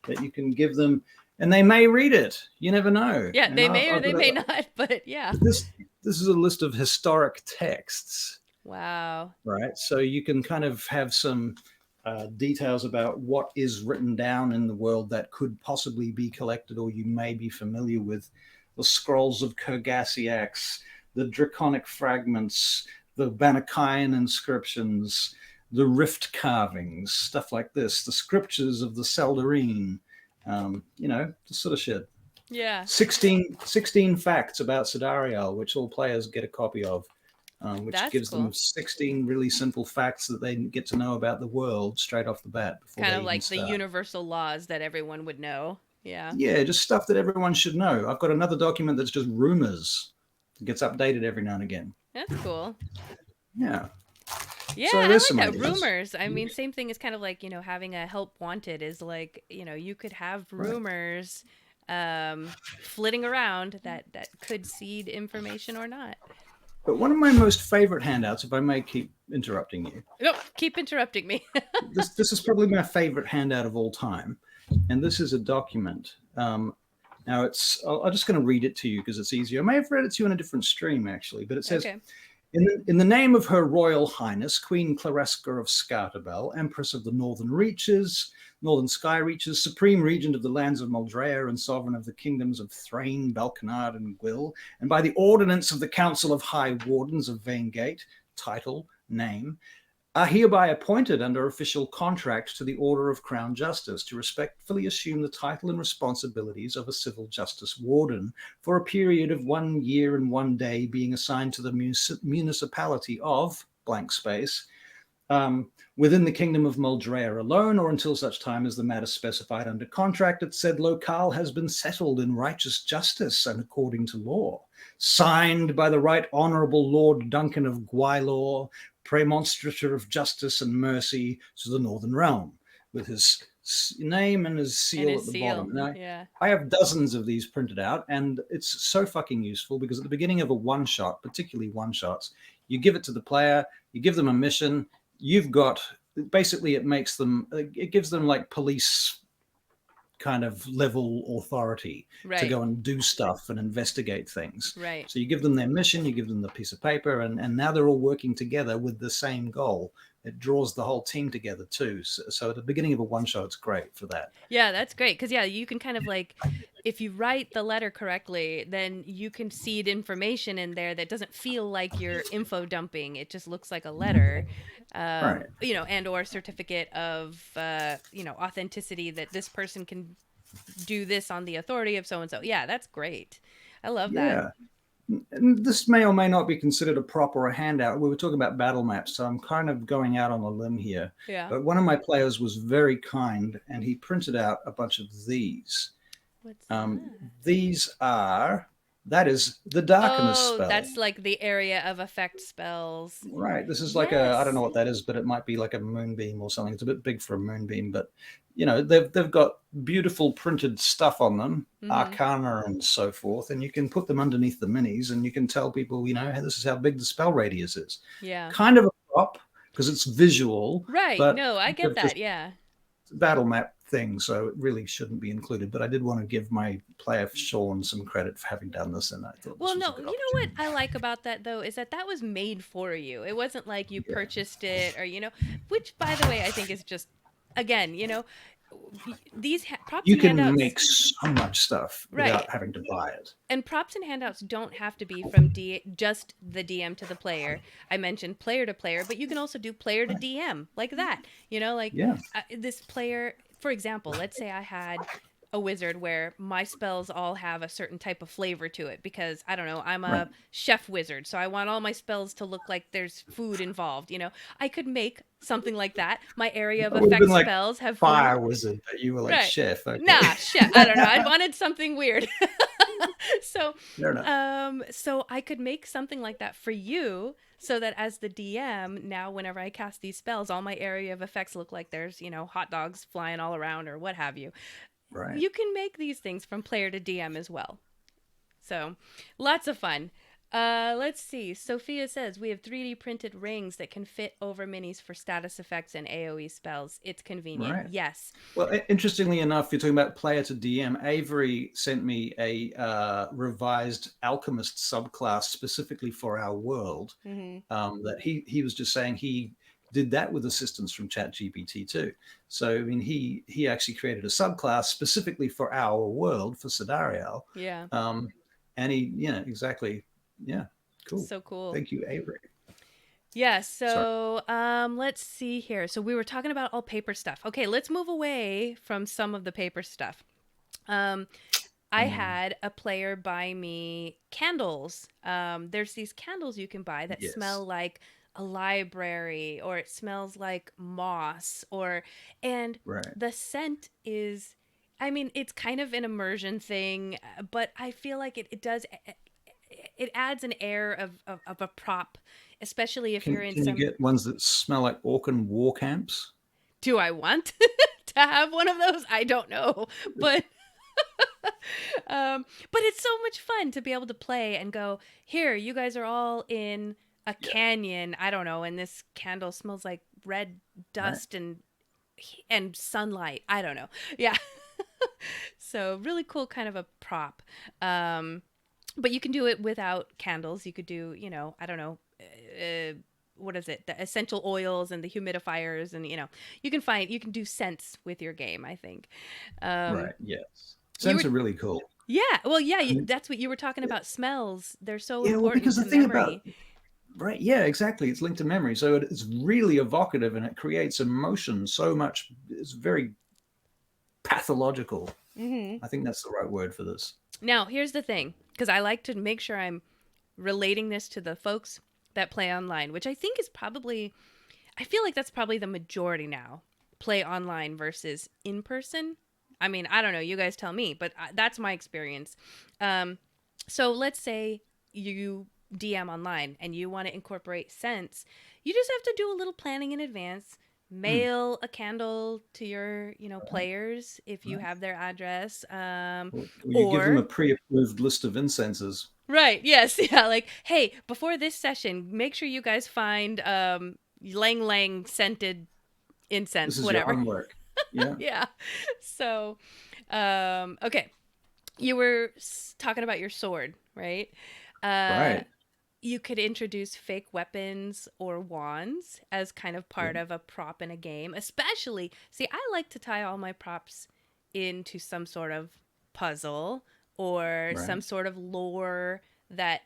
that you can give them, and they may read it. You never know. Yeah, and they may or they may not, but yeah. This is a list of historic texts. Wow. Right. So you can kind of have some details about what is written down in the world that could possibly be collected or you may be familiar with. The scrolls of Kurgasiax, the draconic fragments, the Banakayan inscriptions, the rift carvings, stuff like this, the scriptures of the Seldarine, you know, this sort of shit. Yeah. 16 facts about Sidariel, which all players get a copy of. Which That's gives cool. them 16 really simple facts that they get to know about the world straight off the bat. Kind of like the universal laws that everyone would know. Yeah. Yeah, just stuff that everyone should know. I've got another document that's just rumors. It gets updated every now and again. That's cool. Yeah. Yeah, so I there's like some that. ideas. Rumors. I mean, same thing is kind of like, you know, having a help wanted is like, you know, you could have rumors flitting around that could seed information or not. But one of my most favorite handouts, if I may keep interrupting you. No, keep interrupting me. This is probably my favorite handout of all time. And this is a document Now I'm just going to read it to you because it's easier. I may have read it to you in a different stream actually, but it says, Okay. in the name of Her Royal Highness, Queen Claresca of Scartabel, Empress of the Northern Sky Reaches, Supreme Regent of the lands of Muldrea and Sovereign of the kingdoms of Thrain, Balkanard, and Gwyll, and by the ordinance of the Council of High Wardens of Vaingate, title, name, are hereby appointed under official contract to the Order of Crown Justice to respectfully assume the title and responsibilities of a civil justice warden for a period of 1 year and 1 day, being assigned to the municipality of blank space within the Kingdom of Muldrea alone, or until such time as the matter specified under contract at said locale has been settled in righteous justice and according to law. Signed by the Right Honourable Lord Duncan of Gwylaw, Premonstrator of Justice and Mercy to the Northern Realm, with his name and his seal at the bottom. Now, Yeah. I have dozens of these printed out, and it's so fucking useful because at the beginning of a one-shot, particularly one-shots, you give it to the player, you give them a mission, you've got, basically it gives them like police kind of level authority to go and do stuff and investigate things. Right. So you give them their mission, you give them the piece of paper, and now they're all working together with the same goal. It draws the whole team together too. So at the beginning of a one shot, it's great for that. Yeah, that's great. Because, yeah, you can kind of like, if you write the letter correctly, then you can seed information in there that doesn't feel like you're info dumping. It just looks like a letter, Right. you know, and or certificate of, you know, authenticity that this person can do this on the authority of so-and-so. Yeah, that's great. I love that. Yeah. And this may or may not be considered a prop or a handout. We were talking about battle maps, so I'm kind of going out on a limb here. Yeah. But one of my players was very kind, and he printed out a bunch of these. What's That is the darkness Oh, spell. that's like the area of effect spells. Right. This is like I don't know what that is, but it might be like a moonbeam or something. It's a bit big for a moonbeam, but you know, they've got beautiful printed stuff on them, arcana and so forth, and you can put them underneath the minis and you can tell people, you know, hey, this is how big the spell radius is. Yeah. Kind of a prop because it's visual. Right. But No, I get that. Yeah. Battle map thing, so it really shouldn't be included. But I did want to give my player Sean some credit for having done this, and I thought. Well, no, you know what I like about that though is that was made for you. It wasn't like you purchased it or you know, which by the way I think is just, again, you know, these props you and can handouts, make so much stuff without having to buy it. And props and handouts don't have to be from just the DM to the player. I mentioned player to player, but you can also do player to DM like that. You know, like this player, for example, let's say I had a wizard where my spells all have a certain type of flavor to it because I don't know, I'm a chef wizard, so I want all my spells to look like there's food involved, you know. I could make something like that. My area of effect like spells have fire food. wizard, but you were like chef. Okay. Nah, chef. I don't know. I wanted something weird. So so I could make something like that for you so that as the DM, now whenever I cast these spells, all my area of effects look like there's, you know, hot dogs flying all around or what have you. Right. You can make these things from player to DM as well. So lots of fun. Let's see. Sophia says we have 3D printed rings that can fit over minis for status effects and AoE spells. It's convenient. Right. Yes. Well, interestingly enough, you're talking about player to DM. Avery sent me a revised alchemist subclass specifically for our world. That he was just saying he did that with assistance from ChatGPT too. So I mean, he actually created a subclass specifically for our world for Sidariel. Yeah. And he, exactly. Yeah, cool. So cool. Thank you, Avery. Yeah, so let's see here. So we were talking about all paper stuff. Okay, let's move away from some of the paper stuff. I had a player buy me candles. There's these candles you can buy that smell like a library, or it smells like moss, and the scent is, I mean, it's kind of an immersion thing, but I feel like it adds an air of a prop, especially if you're in Can some... you get ones that smell like Orcan war camps? Do I want to have one of those? I don't know, but but it's so much fun to be able to play and go, here, you guys are all in a canyon, I don't know, and this candle smells like red dust and sunlight. I don't know. Yeah. So really cool kind of a prop. But you can do it without candles. You could do, I don't know, what is it? The essential oils and the humidifiers, and you can do scents with your game, I think. Right. Yes. Scents are really cool. Yeah. Well, yeah. That's what you were talking about. Smells. They're so Yeah. Well, important because the to thing memory. about right. Yeah. Exactly. It's linked to memory, so it's really evocative and it creates emotion so much. It's very pathological. I think that's the right word for this. Now, here's the thing, because I like to make sure I'm relating this to the folks that play online, which I think is probably, I feel like that's probably the majority now, play online versus in person. I mean, I don't know, you guys tell me, but that's my experience. So let's say you DM online and you want to incorporate scents. You just have to do a little planning in advance. Mail a candle to your, players if you have their address. You give them a pre-approved list of incenses. Right. Yes. Yeah. Like, hey, before this session, make sure you guys find Lang Lang scented incense. This is whatever. your homework. Yeah. Yeah. So, okay. You were talking about your sword, right? Right. You could introduce fake weapons or wands as kind of part of a prop in a game. Especially, see, I like to tie all my props into some sort of puzzle or some sort of lore that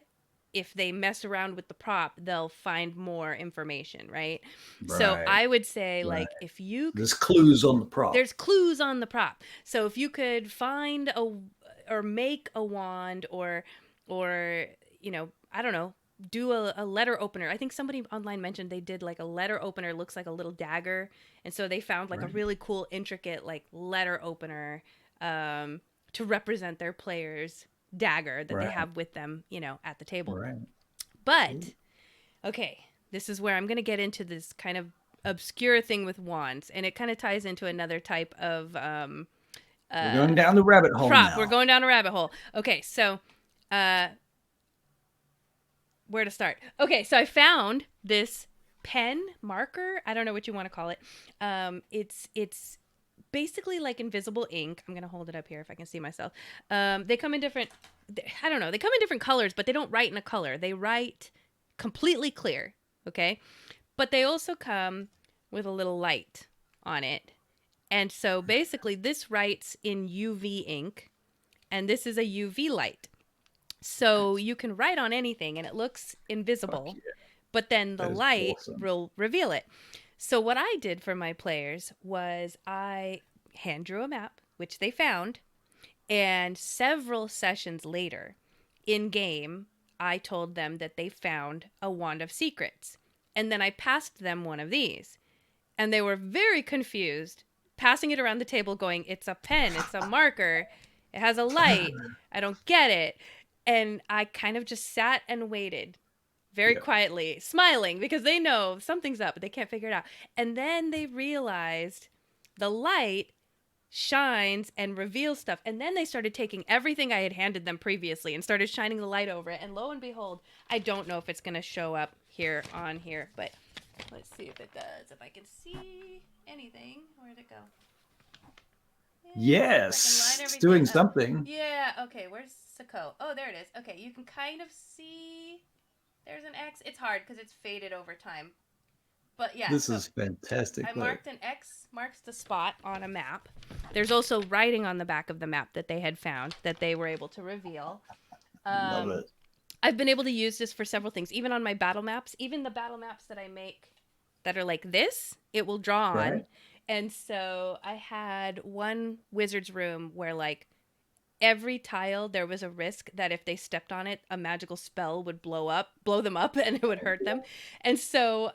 if they mess around with the prop, they'll find more information, right? So I would say, like, if you... There's clues on the prop. There's clues on the prop. So if you could find or make a wand or I don't know, do a letter opener. I think somebody online mentioned they did like a letter opener, looks like a little dagger. And so they found like a really cool, intricate like letter opener to represent their player's dagger that they have with them, at the table. Right. But, okay, this is where I'm going to get into this kind of obscure thing with wands. And it kind of ties into another type of... we're going down the rabbit hole prop. now. We're going down a rabbit hole. Okay, so... where to start? Okay, so I found this pen marker. I don't know what you want to call it. It's basically like invisible ink. I'm gonna hold it up here if I can see myself. They come in different. I don't know. They come in different colors, but they don't write in a color. They write completely clear. Okay, but they also come with a little light on it. And so basically, this writes in UV ink, and this is a UV light. So you can write on anything and it looks invisible, but then the light will reveal it. So what I did for my players was I hand drew a map, which they found, and several sessions later, in game, I told them that they found a wand of secrets. And then I passed them one of these. And they were very confused, passing it around the table going, it's a pen, it's a marker, it has a light, I don't get it. And I kind of just sat and waited very quietly, smiling, because they know something's up, but they can't figure it out. And then they realized the light shines and reveals stuff. And then they started taking everything I had handed them previously and started shining the light over it. And lo and behold, I don't know if it's going to show up here on here, but let's see if it does. If I can see anything. Where'd it go? Yes, it's doing something. Yeah, okay, where's Sako? Oh, there it is. Okay, you can kind of see there's an X. It's hard because it's faded over time. But yeah. This is fantastic. I marked an X, marks the spot on a map. There's also writing on the back of the map that they had found that they were able to reveal. Love it. I've been able to use this for several things, even on my battle maps. Even the battle maps that I make that are like this, it will draw on. Right. And so I had one wizard's room where like every tile there was a risk that if they stepped on it, a magical spell would blow them up and it would hurt them. And so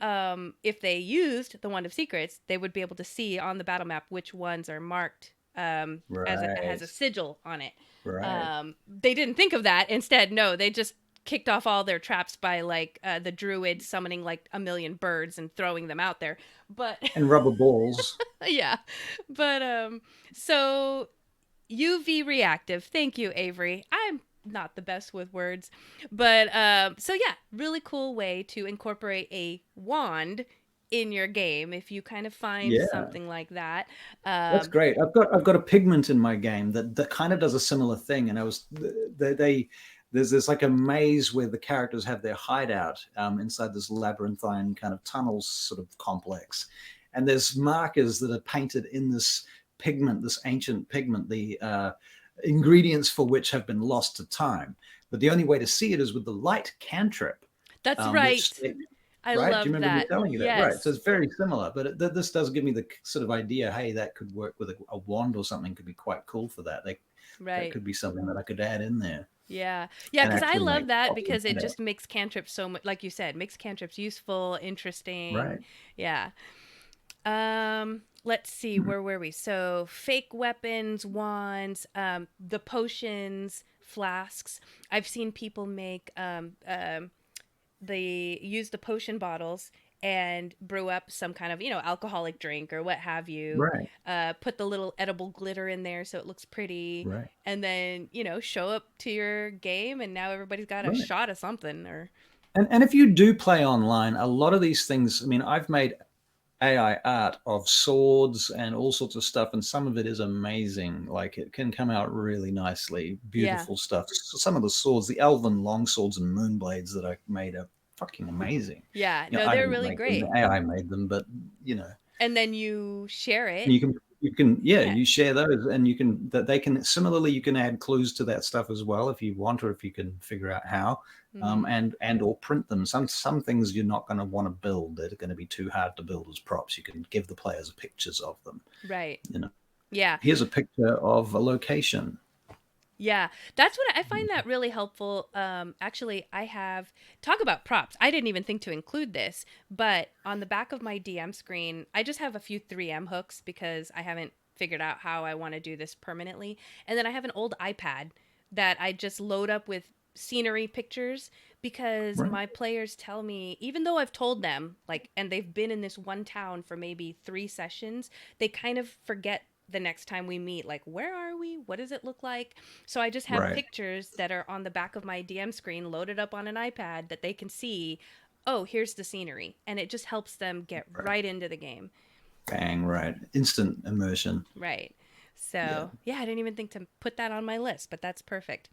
if they used the Wand of Secrets, they would be able to see on the battle map which ones are marked as a sigil on it. Right. They didn't think of that. Instead, no, they just kicked off all their traps by like the druid summoning like a million birds and throwing them out there, but and rubber balls. Yeah, but so UV reactive. Thank you, Avery. I'm not the best with words, but so yeah, really cool way to incorporate a wand in your game if you kind of find Yeah. something like that. That's great. I've got a pigment in my game that kind of does a similar thing, and I was there's like a maze where the characters have their hideout inside this labyrinthine kind of tunnels sort of complex, and there's markers that are painted in this pigment, this ancient pigment, the ingredients for which have been lost to time. But the only way to see it is with the light cantrip. That's which right. they- I right? love Do you remember me that. telling you that? Yes. Right. So it's very similar, but this does give me the sort of idea. Hey, that could work with a wand or something. Could be quite cool for that. That Right. could be something that I could add in there. Yeah. And Because I actually love make that copies because of it just makes cantrips so much, like you said, makes cantrips useful, interesting. Right. Yeah. Let's see, where were we? So fake weapons, wands, the potions, flasks. I've seen people make they use the potion bottles and brew up some kind of, alcoholic drink or what have you. Right. Put the little edible glitter in there so it looks pretty. Right. And then, show up to your game and now everybody's got a Right. shot of something or And if you do play online, a lot of these things, I mean, I've made AI art of swords and all sorts of stuff, and some of it is amazing. Like it can come out really nicely, beautiful stuff. Some of the swords, the elven long swords and moon blades that I made are fucking amazing. Yeah, You know, no, I they're didn't really make them, great. the AI made them, but And then you share it. and you can you share those, and you can that they can similarly you can add clues to that stuff as well if you want, or if you can figure out how. And or print them. Some things you're not going to want to build. They're going to be too hard to build as props. You can give the players pictures of them. Right. Yeah. Here's a picture of a location. Yeah, that's what I find that really helpful. Actually, I have talk about props. I didn't even think to include this, but on the back of my DM screen, I just have a few 3M hooks because I haven't figured out how I want to do this permanently. And then I have an old iPad that I just load up with scenery pictures because my players tell me, even though I've told them and they've been in this one town for maybe 3 sessions, they kind of forget the next time we meet, where are we? What does it look like? So I just have pictures that are on the back of my DM screen loaded up on an iPad that they can see, oh, here's the scenery. And it just helps them get right into the game. Bang, right. Instant immersion. Right. So, yeah, I didn't even think to put that on my list, but that's perfect.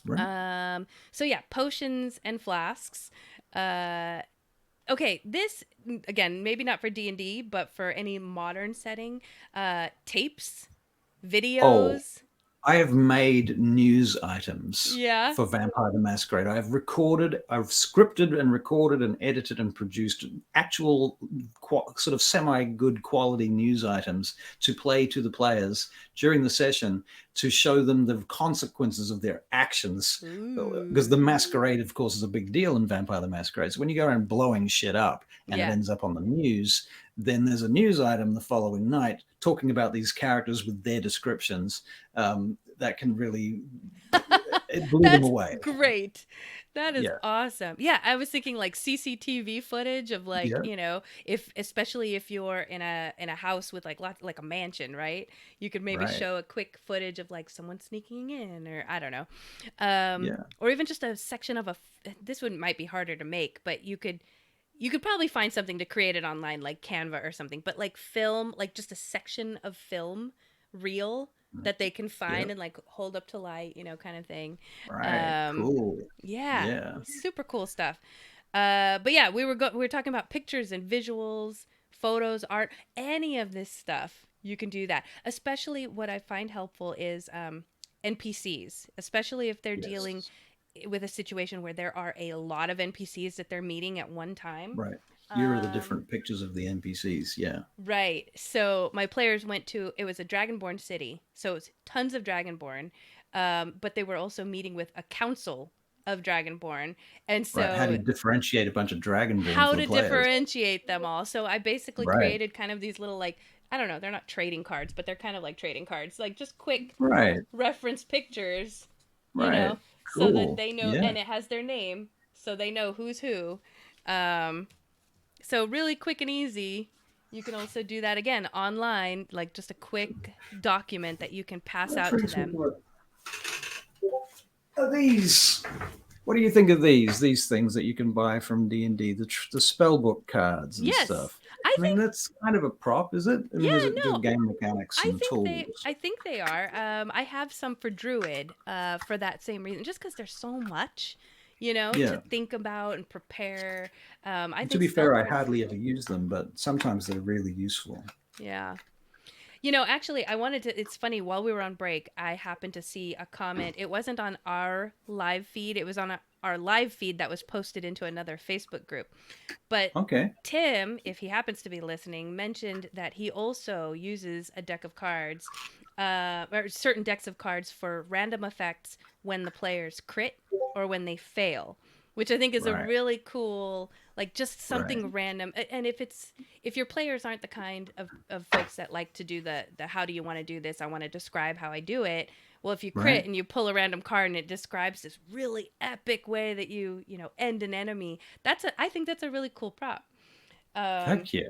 Right. So yeah, potions and flasks. Okay, this again, maybe not for D&D, but for any modern setting, tapes, videos. I have made news items Yeah. for Vampire the Masquerade. I've scripted and recorded and edited and produced actual sort of semi-good quality news items to play to the players during the session to show them the consequences of their actions. Because the masquerade, of course, is a big deal in Vampire the Masquerade. So when you go around blowing shit up and it ends up on the news, then there's a news item the following night talking about these characters with their descriptions that can really it blew them away. Great. That is awesome. Yeah, I was thinking CCTV footage of especially if you're in a house with like a mansion, right? You could maybe show a quick footage of someone sneaking in, or I don't know. Or even just a section of this one might be harder to make, but you could probably find something to create it online, like Canva or something, but film, just a section of film reel that they can find and hold up to light, kind of thing. Right. Cool. Yeah. Super cool stuff. But yeah, we were talking about pictures and visuals, photos, art, any of this stuff. You can do that. Especially what I find helpful is NPCs, especially if they're dealing with a situation where there are a lot of NPCs that they're meeting at one time. Right. Here are the different pictures of the NPCs. Yeah. Right. So my players it was a Dragonborn city. So it was tons of Dragonborn. But they were also meeting with a council of Dragonborn. And so how do you differentiate a bunch of Dragonborn? How for to players? differentiate them all. So I basically created kind of these little I don't know, they're not trading cards, but they're kind of like trading cards. Just quick reference pictures. You know. Cool. So that they know, and it has their name, so they know who's who. So really quick and easy. You can also do that again online, just a quick document that you can pass out to them. Are these What do you think of these things that you can buy from D&D, the spellbook cards and Yes, stuff? I I mean, think. that's kind of a prop, is it? I Yeah, mean, is it just no, game mechanics and tools? I think they are. I have some for Druid, for that same reason, just because there's so much, to Yeah. think about and prepare. I To think be spell fair, I cards. hardly ever use them, but sometimes they're really useful. Yeah. Actually, I wanted to. It's funny. While we were on break, I happened to see a comment. It wasn't on our live feed. It was on our live feed that was posted into another Facebook group. But Okay. Tim, if he happens to be listening, mentioned that he also uses a deck of cards, or certain decks of cards for random effects when the players crit or when they fail, which I think is a Right. really cool, like just something Right. random. And if your players aren't the kind of folks that like to do the how do you want to do this? I want to describe how I do it. Well, if you crit Right. and you pull a random card and it describes this really epic way that you end an enemy, I think that's a really cool prop. Heck yeah.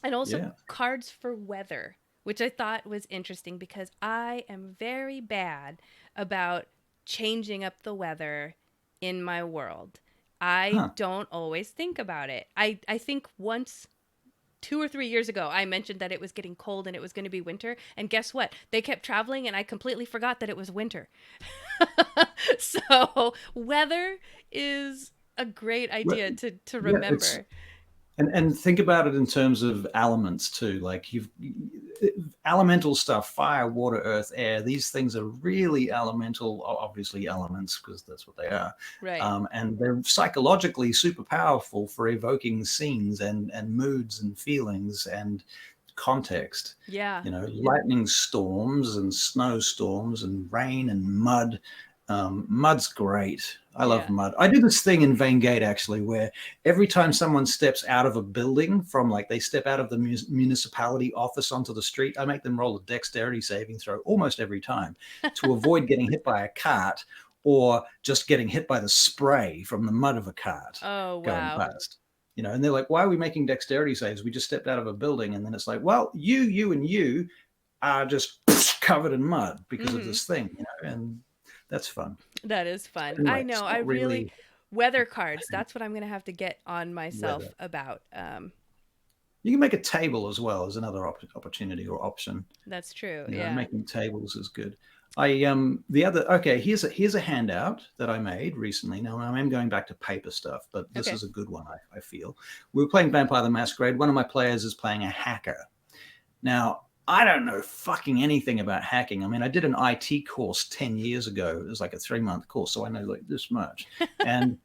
And also Yeah. cards for weather, which I thought was interesting because I am very bad about changing up the weather in my world. I Huh. don't always think about it. I think once 2 or 3 years ago, I mentioned that it was getting cold and it was going to be winter. And guess what? They kept traveling and I completely forgot that it was winter. So weather is a great Well, idea to yeah, it's remember. and think about it in terms of elements too. Like you've elemental stuff, fire, water, earth, air. These things are really elemental, obviously elements because that's what they are. Right. And they're psychologically super powerful for evoking scenes and moods and feelings and context. Yeah. Lightning storms and snowstorms and rain and mud. Mud's great. I love Yeah. mud. I do this thing in Vain Gate actually, where every time someone steps out of a building from like they step out of the municipality office onto the street, I make them roll a dexterity saving throw almost every time to avoid getting hit by a cart or just getting hit by the spray from the mud of a cart Oh, going wow. past. And they're like, why are we making dexterity saves? We just stepped out of a building. And then it's like, well, you are just covered in mud because of this thing, and that's fun. That is fun. Anyway, I know. it's I not really really weather cards. That's what I'm going to have to get on myself weather. about. You can make a table as well as another opportunity or option. That's true. Yeah. Making tables is good. Here's a handout that I made recently. Now I am going back to paper stuff, but this Okay. is a good one. I feel we were playing Vampire the Masquerade. One of my players is playing a hacker. Now I don't know fucking anything about hacking. I mean, I did an IT course 10 years ago. It was like a 3-month course, so I know like this much. And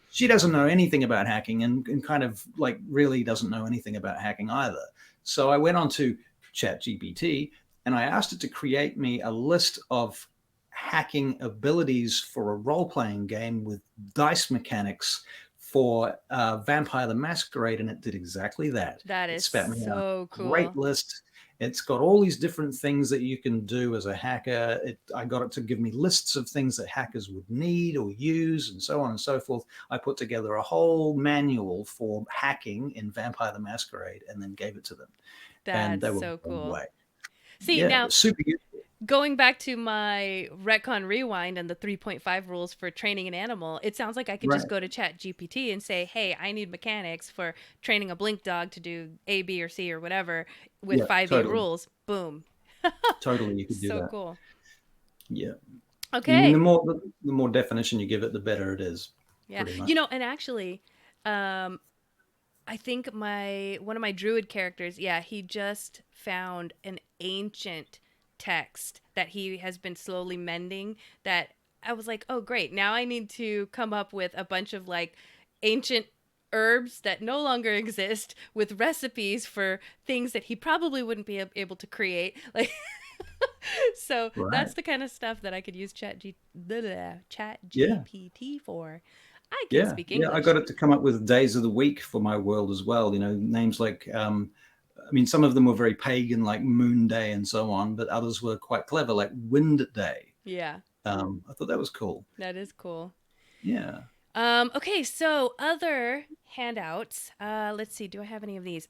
she doesn't know anything about hacking and kind of like really doesn't know anything about hacking either. So I went on to ChatGPT and I asked it to create me a list of hacking abilities for a role-playing game with dice mechanics for Vampire the Masquerade, and it did exactly that. That It is spat me out so a cool. great list. It's got all these different things that you can do as a hacker. I got it to give me lists of things that hackers would need or use and so on and so forth. I put together a whole manual for hacking in Vampire the Masquerade and then gave it to them. And That's they were so blown cool. away. See, Yeah, now super useful. going back to my retcon rewind and the 3.5 rules for training an animal, it sounds like I could just Right. go to ChatGPT and say, "Hey, I need mechanics for training a blink dog to do A, B, or C or whatever with Yeah, 5 totally. rules." Boom. Totally, you could do So that. cool. Yeah. Okay. The more definition you give it, the better it is. Yeah. Pretty much. And actually, I think one of my druid characters, yeah, he just found an ancient text that he has been slowly mending that I was like, "Oh, great. Now I need to come up with a bunch of like ancient herbs that no longer exist with recipes for things that he probably wouldn't be able to create." Like so Right. that's the kind of stuff that I could use Chat Yeah. GPT for. I can Yeah, speak yeah, I English. got it to come up with days of the week for my world as well. Names like, I mean, some of them were very pagan, like Moon Day and so on, but others were quite clever, like Wind Day. Yeah, I thought that was cool. that is cool. Yeah. Okay, so other handouts. Let's see. Do I have any of these?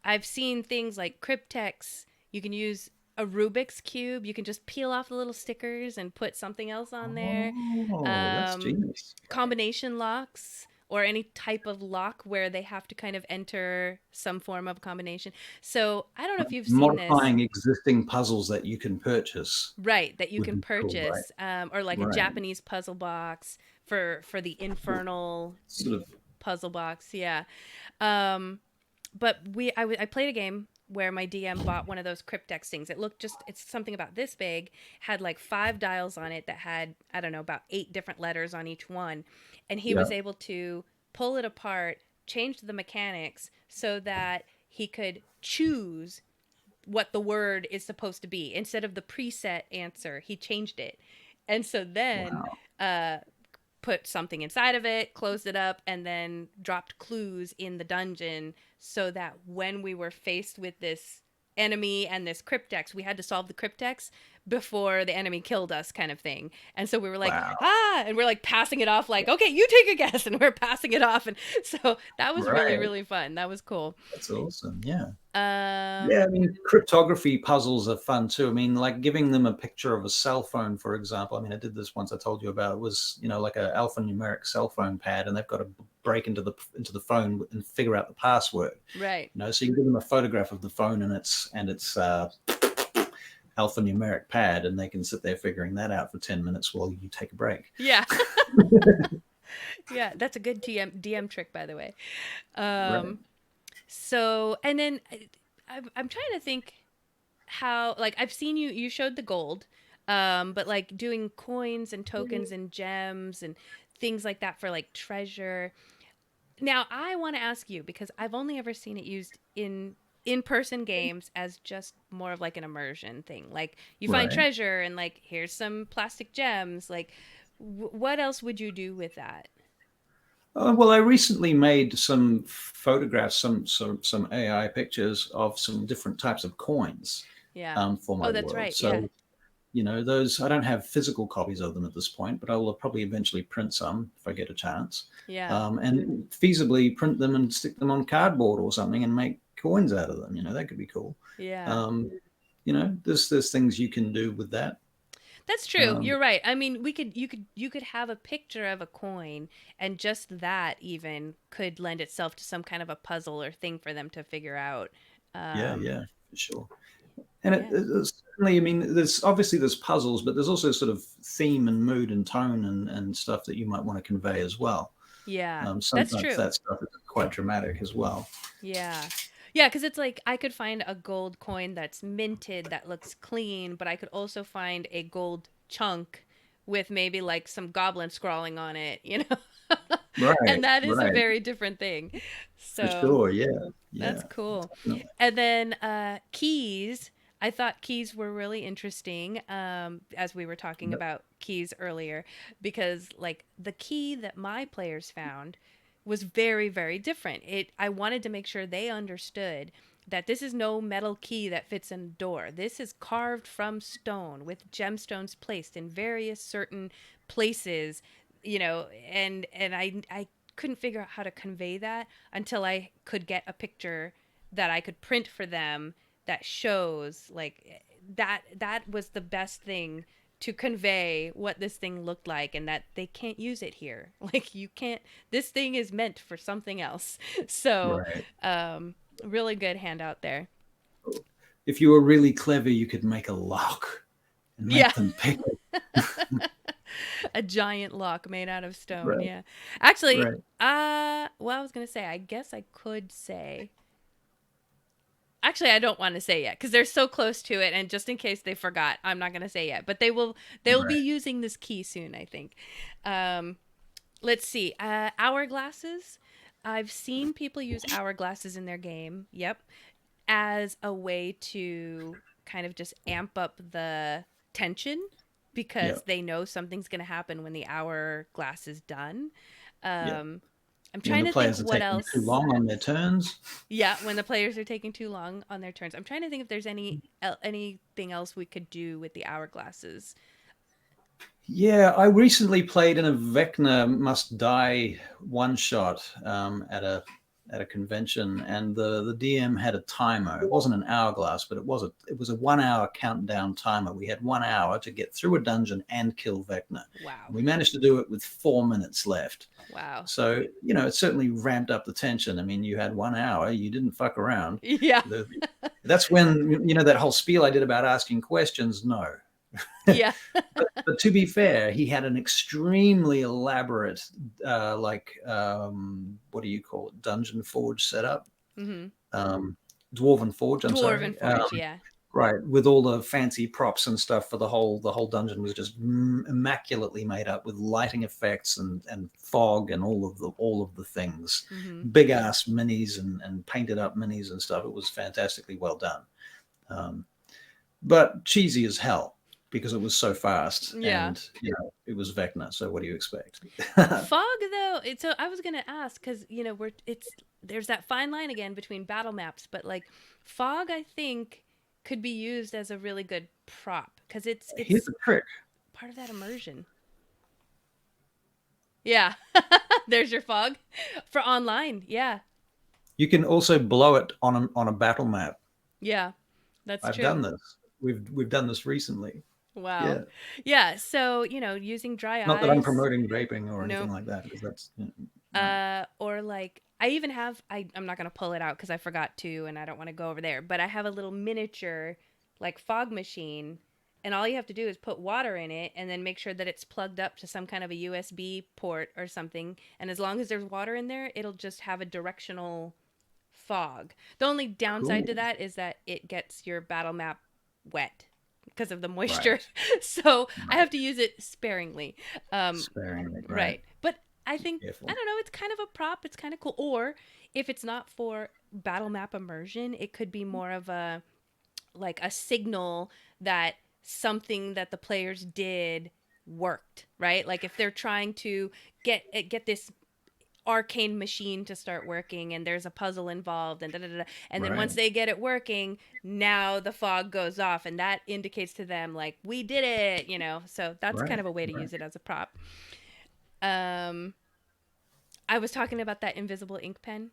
I've seen things like cryptex. You can use a Rubik's cube. You can just peel off the little stickers and put something else on there. Oh, that's genius. Combination locks or any type of lock where they have to kind of enter some form of combination. So I don't know if you've seen this. Modifying existing puzzles that you can purchase. Right, that you would can be cool, purchase, or like a Right. Japanese puzzle box for the infernal Sort of. puzzle box. Yeah. But I played a game where my DM bought one of those cryptex things. It's something about this big, had like 5 dials on it that had, I don't know, about 8 different letters on each one. And he was able to pull it apart, change the mechanics so that he could choose what the word is supposed to be. Instead of the preset answer, he changed it. And so then put something inside of it, closed it up, and then dropped clues in the dungeon so that when we were faced with this enemy and this cryptex, we had to solve the cryptex before the enemy killed us, kind of thing. And so we were like, and we're like passing it off like, okay, you take a guess, and we're passing it off. And so that was really, really fun. That was cool. That's awesome. Yeah. Yeah, I mean, cryptography puzzles are fun too. I mean, like giving them a picture of a cell phone, for example. I mean, I did this once. I told you about. It was, like a alphanumeric cell phone pad, and they've got to break into the phone and figure out the password. Right. So you can give them a photograph of the phone and its alphanumeric pad, and they can sit there figuring that out for 10 minutes while you take a break. Yeah. Yeah, that's a good DM trick, by the way. Right. So, and then I'm trying to think how, like, I've seen you showed the gold, but like doing coins and tokens and gems and things like that for like treasure. Now, I want to ask you, because I've only ever seen it used in-person games as just more of like an immersion thing. Like you find treasure and like, here's some plastic gems. Like, what else would you do with that? Well, I recently made some photographs, some AI pictures of some different types of coins. Yeah. For my that's world. right. So, those, I don't have physical copies of them at this point, but I will probably eventually print some if I get a chance. Yeah. And feasibly print them and stick them on cardboard or something and make coins out of them. That could be cool. Yeah. There's things you can do with that. That's true. You're right. I mean, you could have a picture of a coin, and just that even could lend itself to some kind of a puzzle or thing for them to figure out. Yeah, for sure. And it's certainly, I mean, there's puzzles, but there's also sort of theme and mood and tone and stuff that you might want to convey as well. Yeah, sometimes that's true. That stuff is quite dramatic as well. Yeah. Yeah, because it's like I could find a gold coin that's minted that looks clean, but I could also find a gold chunk with maybe like some goblin scrawling on it, Right. And that is a very different thing. So for sure, yeah. That's cool. Definitely. And then keys. I thought keys were really interesting, as we were talking about keys earlier, because like the key that my players found was very, very different. I wanted to make sure they understood that this is no metal key that fits in a door. This is carved from stone with gemstones placed in various certain places, and I couldn't figure out how to convey that until I could get a picture that I could print for them that shows like that was the best thing to convey what this thing looked like, and that they can't use it here. Like this thing is meant for something else. So, really good handout there. If you were really clever, you could make a lock and make them pick it. A giant lock made out of stone. Right. Yeah. Actually, I was going to say, I guess I could say, actually, I don't want to say yet because they're so close to it, and just in case they forgot, I'm not going to say yet. But they will be using this key soon, I think. Let's see. Hourglasses. I've seen people use hourglasses in their game. Yep, as a way to kind of just amp up the tension because they know something's going to happen when the hourglass is done. I'm trying to think what else. Too long on their turns. Yeah, when the players are taking too long on their turns. I'm trying to think if there's anything else we could do with the hourglasses. Yeah, I recently played in a Vecna Must Die one shot at a at a convention, and the DM had a timer. It wasn't an hourglass, but it was a 1 hour countdown timer. We had 1 hour to get through a dungeon and kill Vecna. Wow. We managed to do it with 4 minutes left. Wow. So, it certainly ramped up the tension. I mean, you had 1 hour, you didn't fuck around. Yeah. That's when, that whole spiel I did about asking questions, no. Yeah. but to be fair, he had an extremely elaborate, what do you call it, dungeon forge setup? Mm-hmm. Dwarven forge. Dwarven forge, yeah. Right, with all the fancy props and stuff for the whole dungeon was just immaculately made up with lighting effects and fog and all of the things, big ass minis and painted up minis and stuff. It was fantastically well done, but cheesy as hell because it was so fast. Yeah. And it was Vecna. So what do you expect? Fog though, so I was gonna ask because there's that fine line again between battle maps, but like fog, I think could be used as a really good prop because it's here's the trick. Part of that immersion. Yeah. There's your fog for online. Yeah. You can also blow it on a battle map. Yeah, that's true. I've done this. We've done this recently. Wow. Yeah. So using dry eyes. Not that I'm promoting vaping or anything like that, because that's. Or like I even have. I'm not gonna pull it out because I forgot to, and I don't want to go over there. But I have a little miniature, like fog machine, and all you have to do is put water in it, and then make sure that it's plugged up to some kind of a USB port or something. And as long as there's water in there, it'll just have a directional fog. The only downside to that is that it gets your battle map wet because of the moisture. Right. So I have to use it sparingly. Sparingly, right. But I think, I don't know, it's kind of a prop. It's kind of cool. Or if it's not for battle map immersion, it could be more of a signal that something that the players did worked, right? Like if they're trying to get this arcane machine to start working and there's a puzzle involved and and then once they get it working, now the fog goes off and that indicates to them like we did it, so that's kind of a way to use it as a prop. I was talking about that invisible ink pen.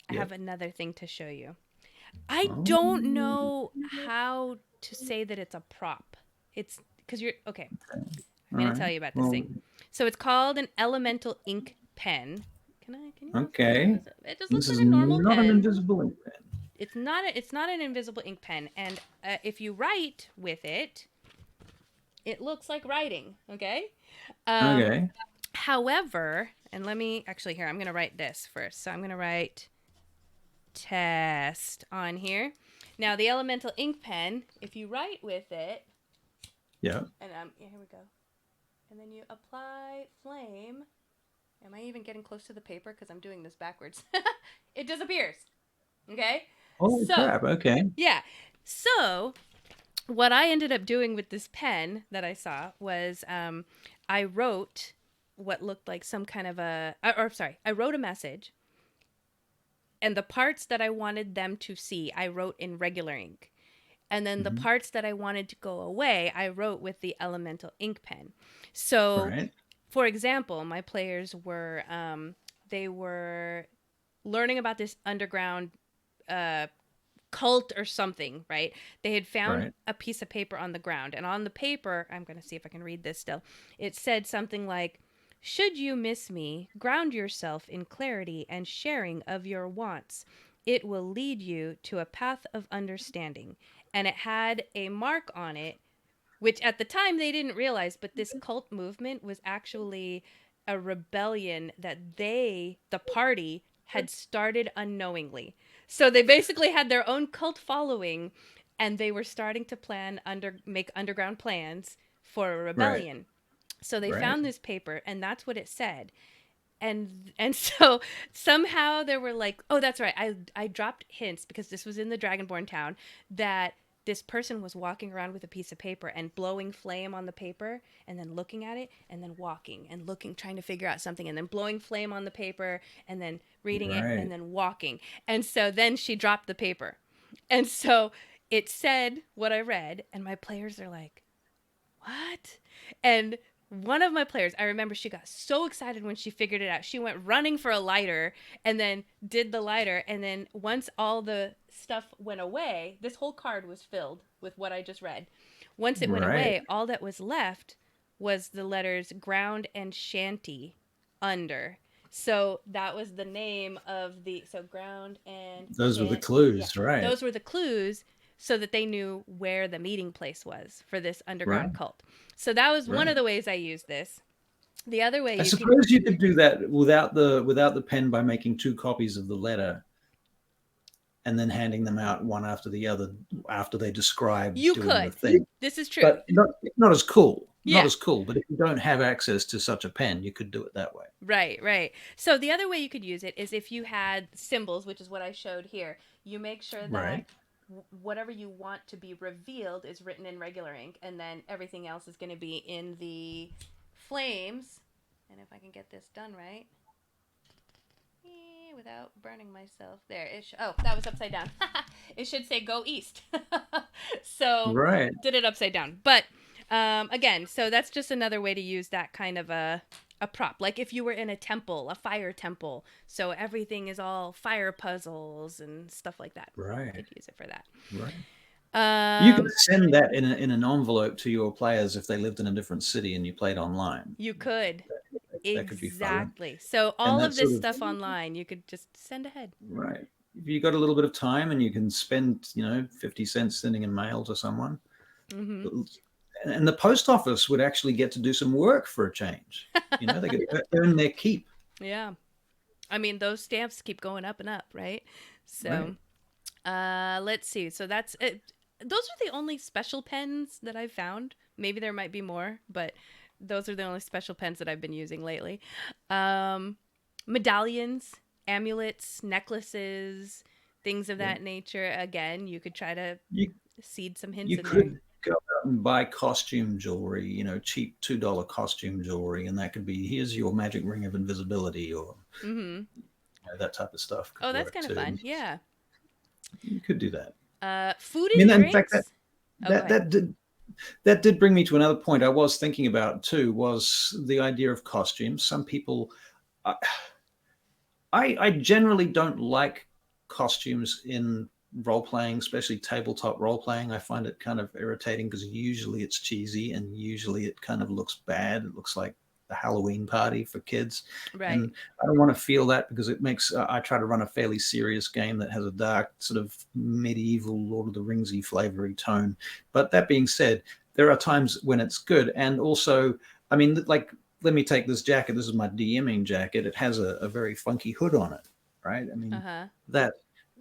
I have another thing to show you. I don't know how to say that it's a prop. It's because you're okay. I'm going to tell you about this thing. So it's called an elemental ink pen. Can you? Okay. It just looks like a normal not pen. An invisible ink pen. It's not an invisible ink pen, and if you write with it, it looks like writing. Okay. Okay. However, and let me actually here. I'm going to write this first. So I'm going to write test on here. Now the elemental ink pen, if you write with it. Yeah. And here we go. And then you apply flame. Am I even getting close to the paper? Because I'm doing this backwards. It disappears. Okay? Oh, crap. Okay. Yeah. So what I ended up doing with this pen that I saw was I wrote what looked like some kind of I wrote a message. And the parts that I wanted them to see, I wrote in regular ink. And then the parts that I wanted to go away, I wrote with the elemental ink pen. So, for example, my players were, they were learning about this underground cult or something, right? They had found a piece of paper on the ground. And on the paper, I'm going to see if I can read this still. It said something like, "Should you miss me, ground yourself in clarity and sharing of your wants. It will lead you to a path of understanding." And it had a mark on it, which at the time they didn't realize, but this cult movement was actually a rebellion that the party, had started unknowingly. So they basically had their own cult following, and they were starting to make underground plans for a rebellion. So they found this paper, and that's what it said. And so somehow there were like, oh, that's right. I dropped hints because this was in the Dragonborn town that this person was walking around with a piece of paper and blowing flame on the paper and then looking at it and then walking and looking, trying to figure out something and then blowing flame on the paper and then reading it and then walking. And so then she dropped the paper. And so it said what I read, and my players are like, what? And one of my players, I remember she got so excited when she figured it out. She went running for a lighter and then did the lighter. And then once all the stuff went away, this whole card was filled with what I just read. Once it went away, all that was left was the letters ground and shanty under. So that was the name of the, so ground and Those were the clues, yeah, right? those were the clues so that they knew where the meeting place was for this underground cult. So that was one of the ways I used this. The other way I suppose you could do that without the pen by making 2 copies of the letter and then handing them out one after the other after they describe doing the thing. This is true. But not as cool. Yeah. Not as cool. But if you don't have access to such a pen, you could do it that way. Right, right. So the other way you could use it is if you had symbols, which is what I showed here. You make sure that whatever you want to be revealed is written in regular ink, and then everything else is going to be in the flames. And if I can get this done right, without burning myself, there. Oh, that was upside down. It should say go east. So did it upside down. But again, so that's just another way to use that kind of a prop. Like if you were in a temple, a fire temple, so everything is all fire puzzles and stuff like that. Right. You could use it for that. Right. You could send that in an envelope to your players if they lived in a different city and you played online. You could. That could be fun. Exactly. So all of this stuff online, you could just send ahead. Right. If you got a little bit of time and you can spend, 50 cents sending a mail to someone, and the post office would actually get to do some work for a change. They could earn their keep. Yeah. I mean, those stamps keep going up and up, right? So let's see. So that's it. Those are the only special pens that I've found. Maybe there might be more, but those are the only special pens that I've been using lately. Medallions, amulets, necklaces, things of that nature. Again, you could try to seed some hints in there. You could go out and buy costume jewelry, cheap $2 costume jewelry, and that could be, here's your magic ring of invisibility or that type of stuff. Oh, that's kind of fun. Yeah. You could do that. Food and drinks? In fact, that did bring me to another point I was thinking about too, was the idea of costumes. Some people, I generally don't like costumes in role-playing, especially tabletop role-playing. I find it kind of irritating because usually it's cheesy and usually it kind of looks bad. It looks like the Halloween party for kids. Right. And I don't want to feel that because it makes, I try to run a fairly serious game that has a dark sort of medieval Lord of the Ringsy flavory tone. But that being said, there are times when it's good. And also, I mean, like, let me take this jacket. This is my DMing jacket. It has a very funky hood on it, right? I mean, that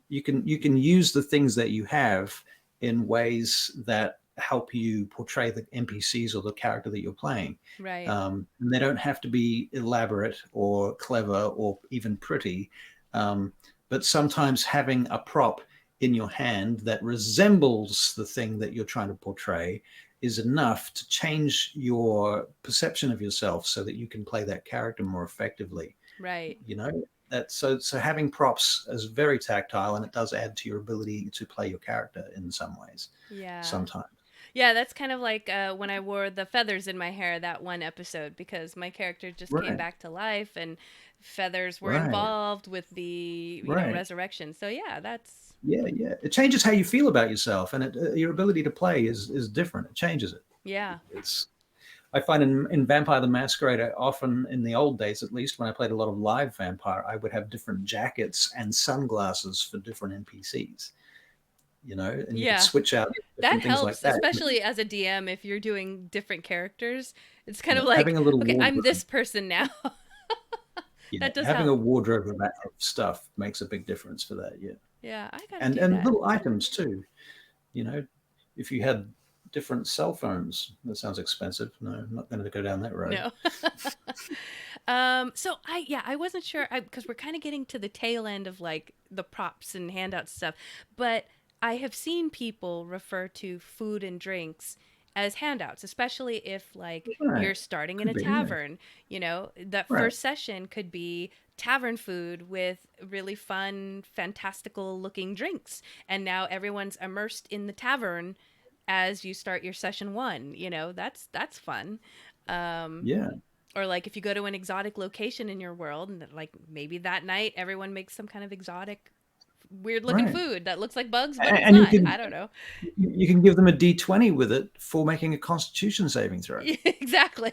you can use the things that you have in ways that help you portray the NPCs or the character that you're playing. Right. And they don't have to be elaborate or clever or even pretty. But sometimes having a prop in your hand that resembles the thing that you're trying to portray is enough to change your perception of yourself so that you can play that character more effectively. Right. That so having props is very tactile, and it does add to your ability to play your character in some ways. Yeah. Sometimes. Yeah, that's kind of like when I wore the feathers in my hair that one episode, because my character just came back to life and feathers were involved with the resurrection. So yeah, that's... Yeah. It changes how you feel about yourself, and your ability to play is different. It changes it. Yeah. I find in Vampire the Masquerade, often in the old days, at least when I played a lot of live Vampire, I would have different jackets and sunglasses for different NPCs. And you could switch out that things helps, like that. Especially as a DM, if you're doing different characters. It's kind of like, having a little okay, I'm wardrobe. this person now. That does having help. a wardrobe of stuff makes a big difference for that. Yeah, I gotta and do that. little items too. If you had different cell phones, that sounds expensive. No, I'm not going to go down that road. No. So I wasn't sure, because we're kind of getting to the tail end of like the props and handouts stuff, but I have seen people refer to food and drinks as handouts, especially if like you're starting in a tavern. That first session could be tavern food with really fun, fantastical looking drinks, and now everyone's immersed in the tavern as you start your session 1. That's fun. Yeah. Or like if you go to an exotic location in your world, and like maybe that night everyone makes some kind of exotic, weird looking Right. food that looks like bugs, but it's And you not. can I don't know. you can give them a D20 with it for making a Constitution saving throw. Exactly.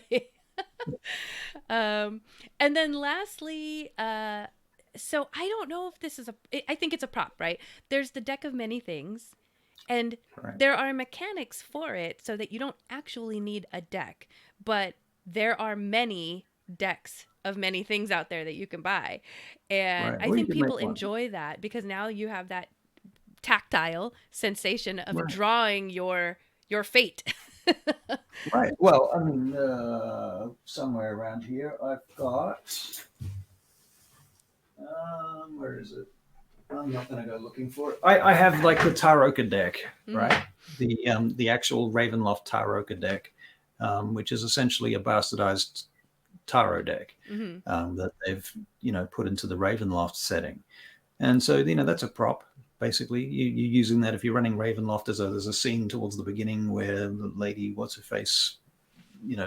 And then lastly, so I don't know if this is I think it's a prop, right? There's the deck of many things, and Right. there are mechanics for it so that you don't actually need a deck, but there are many decks of many things out there that you can buy. And Right. I Or you think could make people one. enjoy that because now you have that tactile sensation of Right. drawing your fate. Right. Well, I mean, somewhere around here, I've got. Where is it? I'm not going to go looking for it. I have like the Taroka deck, right? The actual Ravenloft Taroka deck, which is essentially a bastardized Taro deck that they've put into the Ravenloft setting, and so that's a prop. Basically, you're using that if you're running Ravenloft. There's a scene towards the beginning where the lady, what's her face,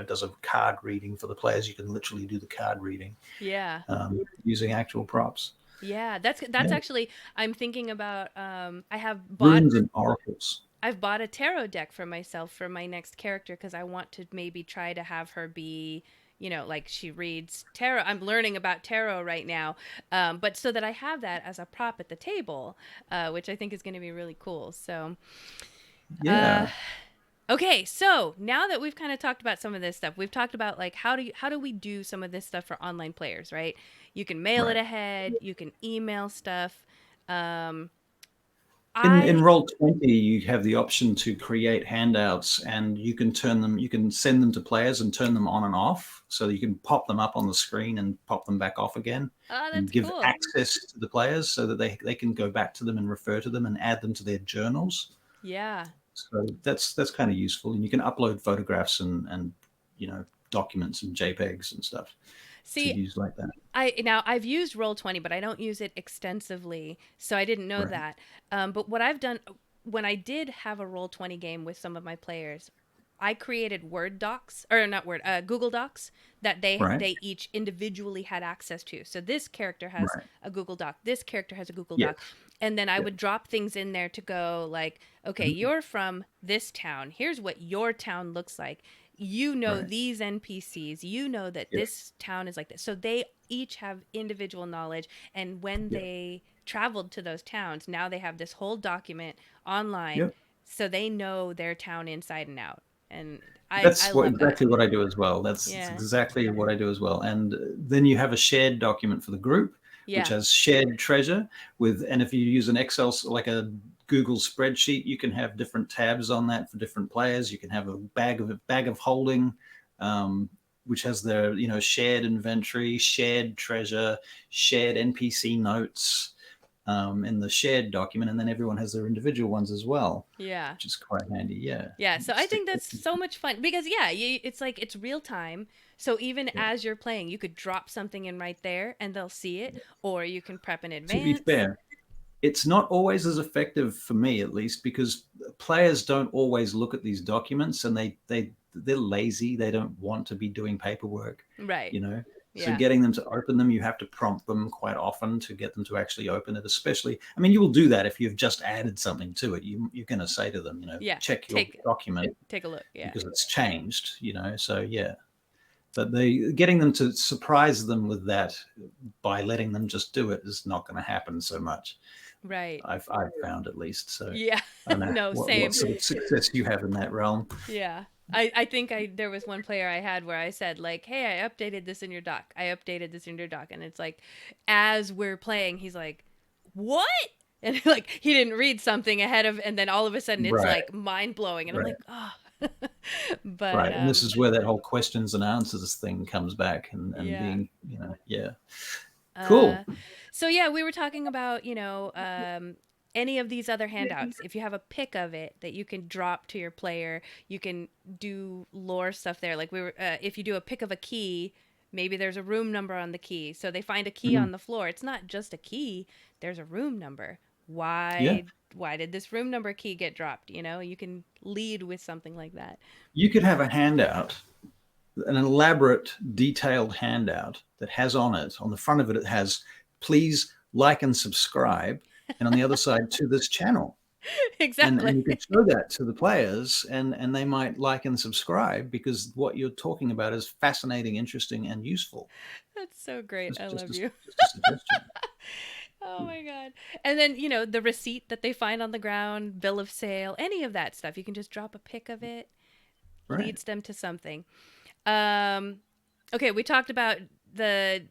does a card reading for the players. You can literally do the card reading, Yeah. using actual props. Yeah, that's actually, I'm thinking about I have Runes and oracles. I've bought a tarot deck for myself for my next character because I want to maybe try to have her be, like she reads tarot. I'm learning about tarot right now, but so that I have that as a prop at the table, which I think is going to be really cool. So, Yeah. okay, so now that we've kind of talked about some of this stuff, we've talked about like how do we do some of this stuff for online players, right? You can mail it ahead, you can email stuff. In Roll20, you have the option to create handouts, and you can send them to players and turn them on and off. So you can pop them up on the screen and pop them back off again, and give cool. access to the players so that they can go back to them and refer to them and add them to their journals. Yeah. So that's kind of useful, and you can upload photographs and documents and JPEGs and stuff. See, to use like that. I've used Roll20, but I don't use it extensively, so I didn't know that. But what I've done when I did have a Roll20 game with some of my players, I created Google Docs that they each individually had access to. So this character has a Google Doc, this character has a Google Doc, and then I would drop things in there to go like, okay, you're from this town. Here's what your town looks like. These NPCs, that this town is like this. So they each have individual knowledge. And when they traveled to those towns, now they have this whole document online. So they know their town inside and out. And that's exactly what I do as well. That's exactly what I do as well. And then you have a shared document for the group, which has shared treasure and if you use an Excel, like a Google spreadsheet, you can have different tabs on that for different players. You can have a bag of holding, which has their shared inventory, shared treasure, shared NPC notes in the shared document, and then everyone has their individual ones as well. Yeah, which is quite handy. Yeah. So I think that's so much fun because it's like it's real time. So even as you're playing, you could drop something in right there, and they'll see it, or you can prep in advance. To be fair, it's not always as effective for me, at least, because players don't always look at these documents, and they're lazy. They don't want to be doing paperwork, right? So getting them to open them, you have to prompt them quite often to get them to actually open it. Especially, I mean, you will do that if you've just added something to it. You're going to say to them, check your document, take a look, because it's changed. So but getting them to surprise them with that by letting them just do it is not going to happen so much. Right. I've found, at least. So yeah. I don't know same. what sort of success you have in that realm. Yeah. I think there was one player I had where I said like, hey, I updated this in your doc. And it's like, as we're playing, he's like, what? And like, he didn't read something ahead of, and then all of a sudden it's like mind blowing. And I'm like, oh. But and this is where that whole questions and answers thing comes back and being cool. So we were talking about any of these other handouts. If you have a pick of it that you can drop to your player, you can do lore stuff there. Like if you do a pick of a key, maybe there's a room number on the key, so they find a key on the floor. It's not just a key, there's a room number. Why did this room number key get dropped? You can lead with something like that. You could have a handout an elaborate, detailed handout that has on it, on the front of it, it has, please like and subscribe, and on the other side, to this channel. Exactly. And you could show that to the players, and they might like and subscribe because what you're talking about is fascinating, interesting, and useful. That's so great. It's I just love you. just a suggestion. Oh my God. And then, the receipt that they find on the ground, bill of sale, any of that stuff, you can just drop a pic of it. Right. Leads them to something. Okay, we talked about the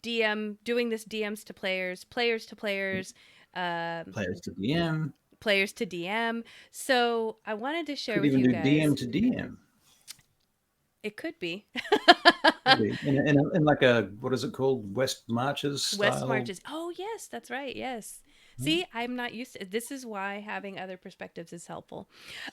DM doing this DMs to players, players to players, Players to DM. players to DM. So I wanted to share Could with even you do guys. DM to DM. It could be. Maybe. In like a, what is it called? West Marches style? West Marches. Oh, yes, that's right. Yes. See, I'm not used to it. This is why having other perspectives is helpful.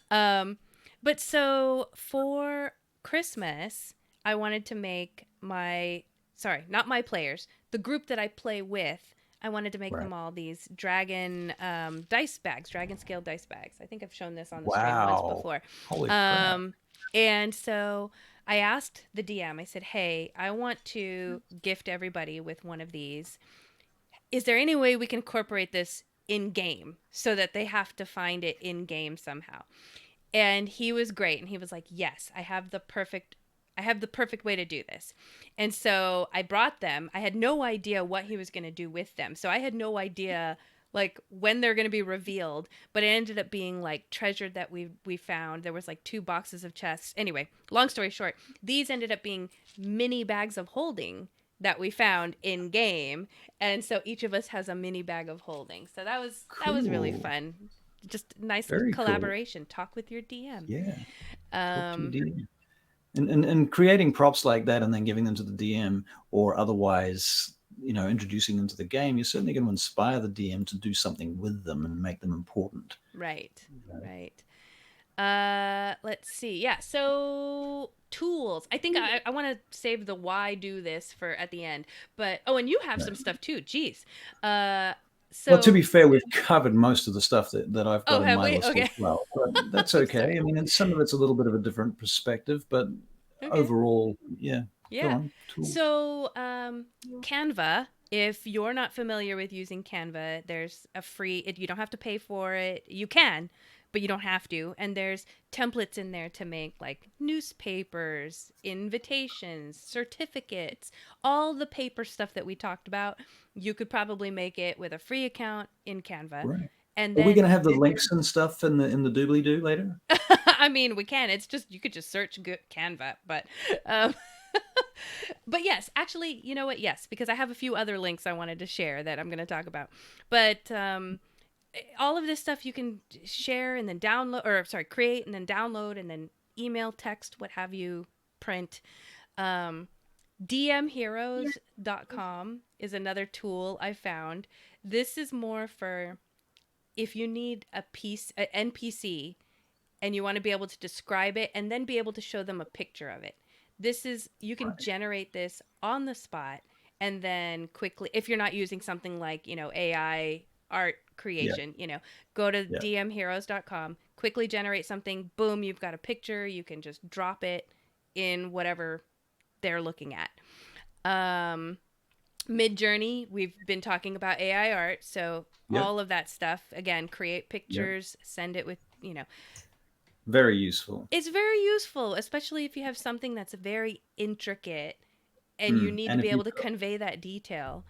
But so for Christmas, I wanted to make not my players, the group that I play with, I wanted to make them all these dragon dice bags, dragon scale dice bags. I think I've shown this on the stream once before. Holy crap. And so I asked the DM, I said, hey, I want to gift everybody with one of these. Is there any way we can incorporate this in game so that they have to find it in game somehow? And he was great. And he was like, yes, I have the perfect way to do this. And so I brought them. I had no idea what he was going to do with them. So I had no idea like when they're going to be revealed, but it ended up being like treasure that we found. There was like 2 boxes of chests. Anyway, long story short, these ended up being mini bags of holding that we found in game. And so each of us has a mini bag of holding. So that was really fun. Just nice Very collaboration. Cool. Talk with your DM. Yeah. Talk to your DM. And creating props like that and then giving them to the DM or otherwise, introducing them to the game, you're certainly going to inspire the DM to do something with them and make them important. Right. Right. Let's see. Yeah. So tools. I think I want to save the why do this for at the end. But and you have some stuff too. Jeez. So, well, to be fair, we've covered most of the stuff that I've got in my list okay. as well. But that's okay. I mean, some of it's a little bit of a different perspective, but overall, yeah. Go on. So Canva, if you're not familiar with using Canva, there's a free, you don't have to pay for it. You can, but you don't have to. And there's templates in there to make like newspapers, invitations, certificates, all the paper stuff that we talked about. You could probably make it with a free account in Canva. Right. And Are we going to have the links and stuff in the doobly-doo later? I mean, we can. It's just, you could just search Canva, but but yes, actually, you know what? Yes, because I have a few other links I wanted to share that I'm going to talk about. But all of this stuff you can share and then create and then download and then email, text, what have you, print. DMheroes.com is another tool I found. This is more for if you need an NPC and you want to be able to describe it and then be able to show them a picture of it. You can generate this on the spot and then quickly, if you're not using something like, AI art creation, go to dmheroes.com, quickly generate something, boom, you've got a picture, you can just drop it in whatever they're looking at. Midjourney, we've been talking about AI art, so all of that stuff, again, create pictures, send it with, Very useful. It's very useful, especially if you have something that's very intricate and you need to be able to convey that detail.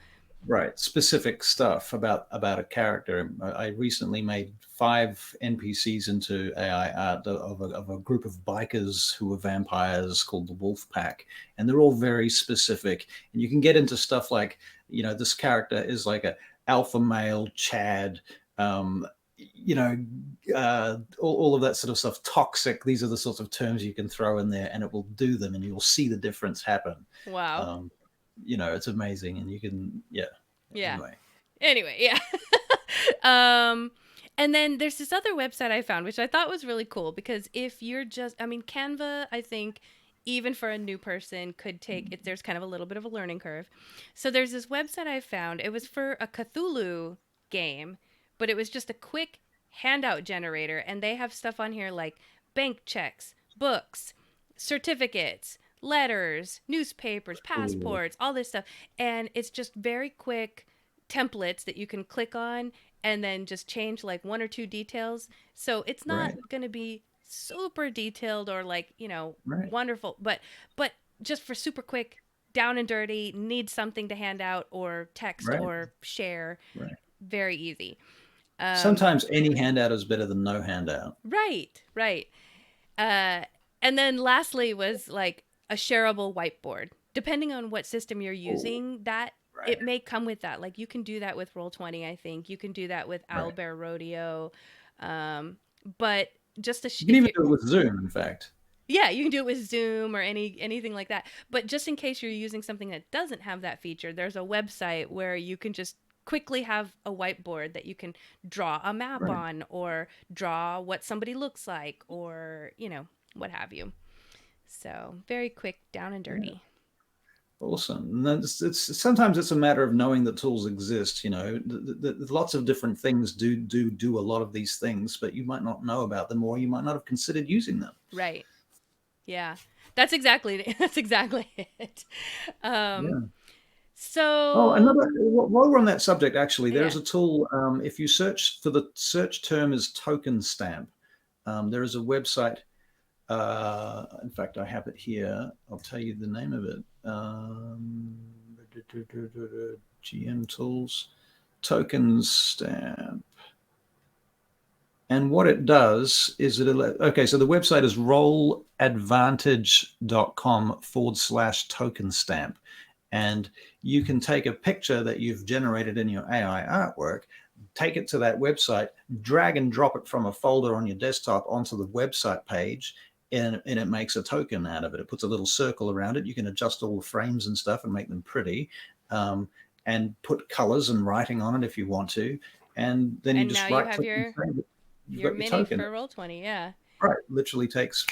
Right. Specific stuff about a character. I recently made 5 NPCs into AI art of a group of bikers who were vampires called the Wolf Pack. And they're all very specific. And you can get into stuff like, this character is like a alpha male Chad, all of that sort of stuff. Toxic. These are the sorts of terms you can throw in there and it will do them and you'll see the difference happen. Wow. It's amazing and you can, Anyway, and then there's this other website I found, which I thought was really cool because if you're Canva, I think even for a new person could take it. There's kind of a little bit of a learning curve. So there's this website I found. It was for a Cthulhu game, but it was just a quick handout generator. And they have stuff on here like bank checks, books, certificates, letters, newspapers, Ooh. passports, all this stuff. And it's just very quick templates that you can click on and then just change like one or two details. So it's not Right. going to be super detailed or like, Right. wonderful, but just for super quick, down and dirty, need something to hand out or text Right. or share. Right. Very easy. Sometimes any handout is better than no handout. Right. And then lastly was like a shareable whiteboard. Depending on what system you're using, it may come with that. Like you can do that with Roll20, I think. You can do that with Owlbear Rodeo. But just you can even do it with Zoom, in fact. Yeah, you can do it with Zoom or anything like that. But just in case you're using something that doesn't have that feature, there's a website where you can just quickly have a whiteboard that you can draw a map on or draw what somebody looks like or, what have you. So very quick, down and dirty. Awesome. And sometimes it's a matter of knowing that tools exist. Lots of different things do a lot of these things, but you might not know about them or you might not have considered using them. Right. Yeah. That's exactly it. So while we're on that subject, actually, there's a tool. If you search for the search term is token stamp, there is a website. In fact, I have it here. I'll tell you the name of it. GM tools, token stamp. And what it does is so the website is rolladvantage.com/token stamp. And you can take a picture that you've generated in your AI artwork, take it to that website, drag and drop it from a folder on your desktop onto the website page, and it makes a token out of it. It puts a little circle around it. You can adjust all the frames and stuff and make them pretty, and put colors and writing on it if you want to. And then you just right click and save it. Your mini token for Roll20, yeah. Right, literally takes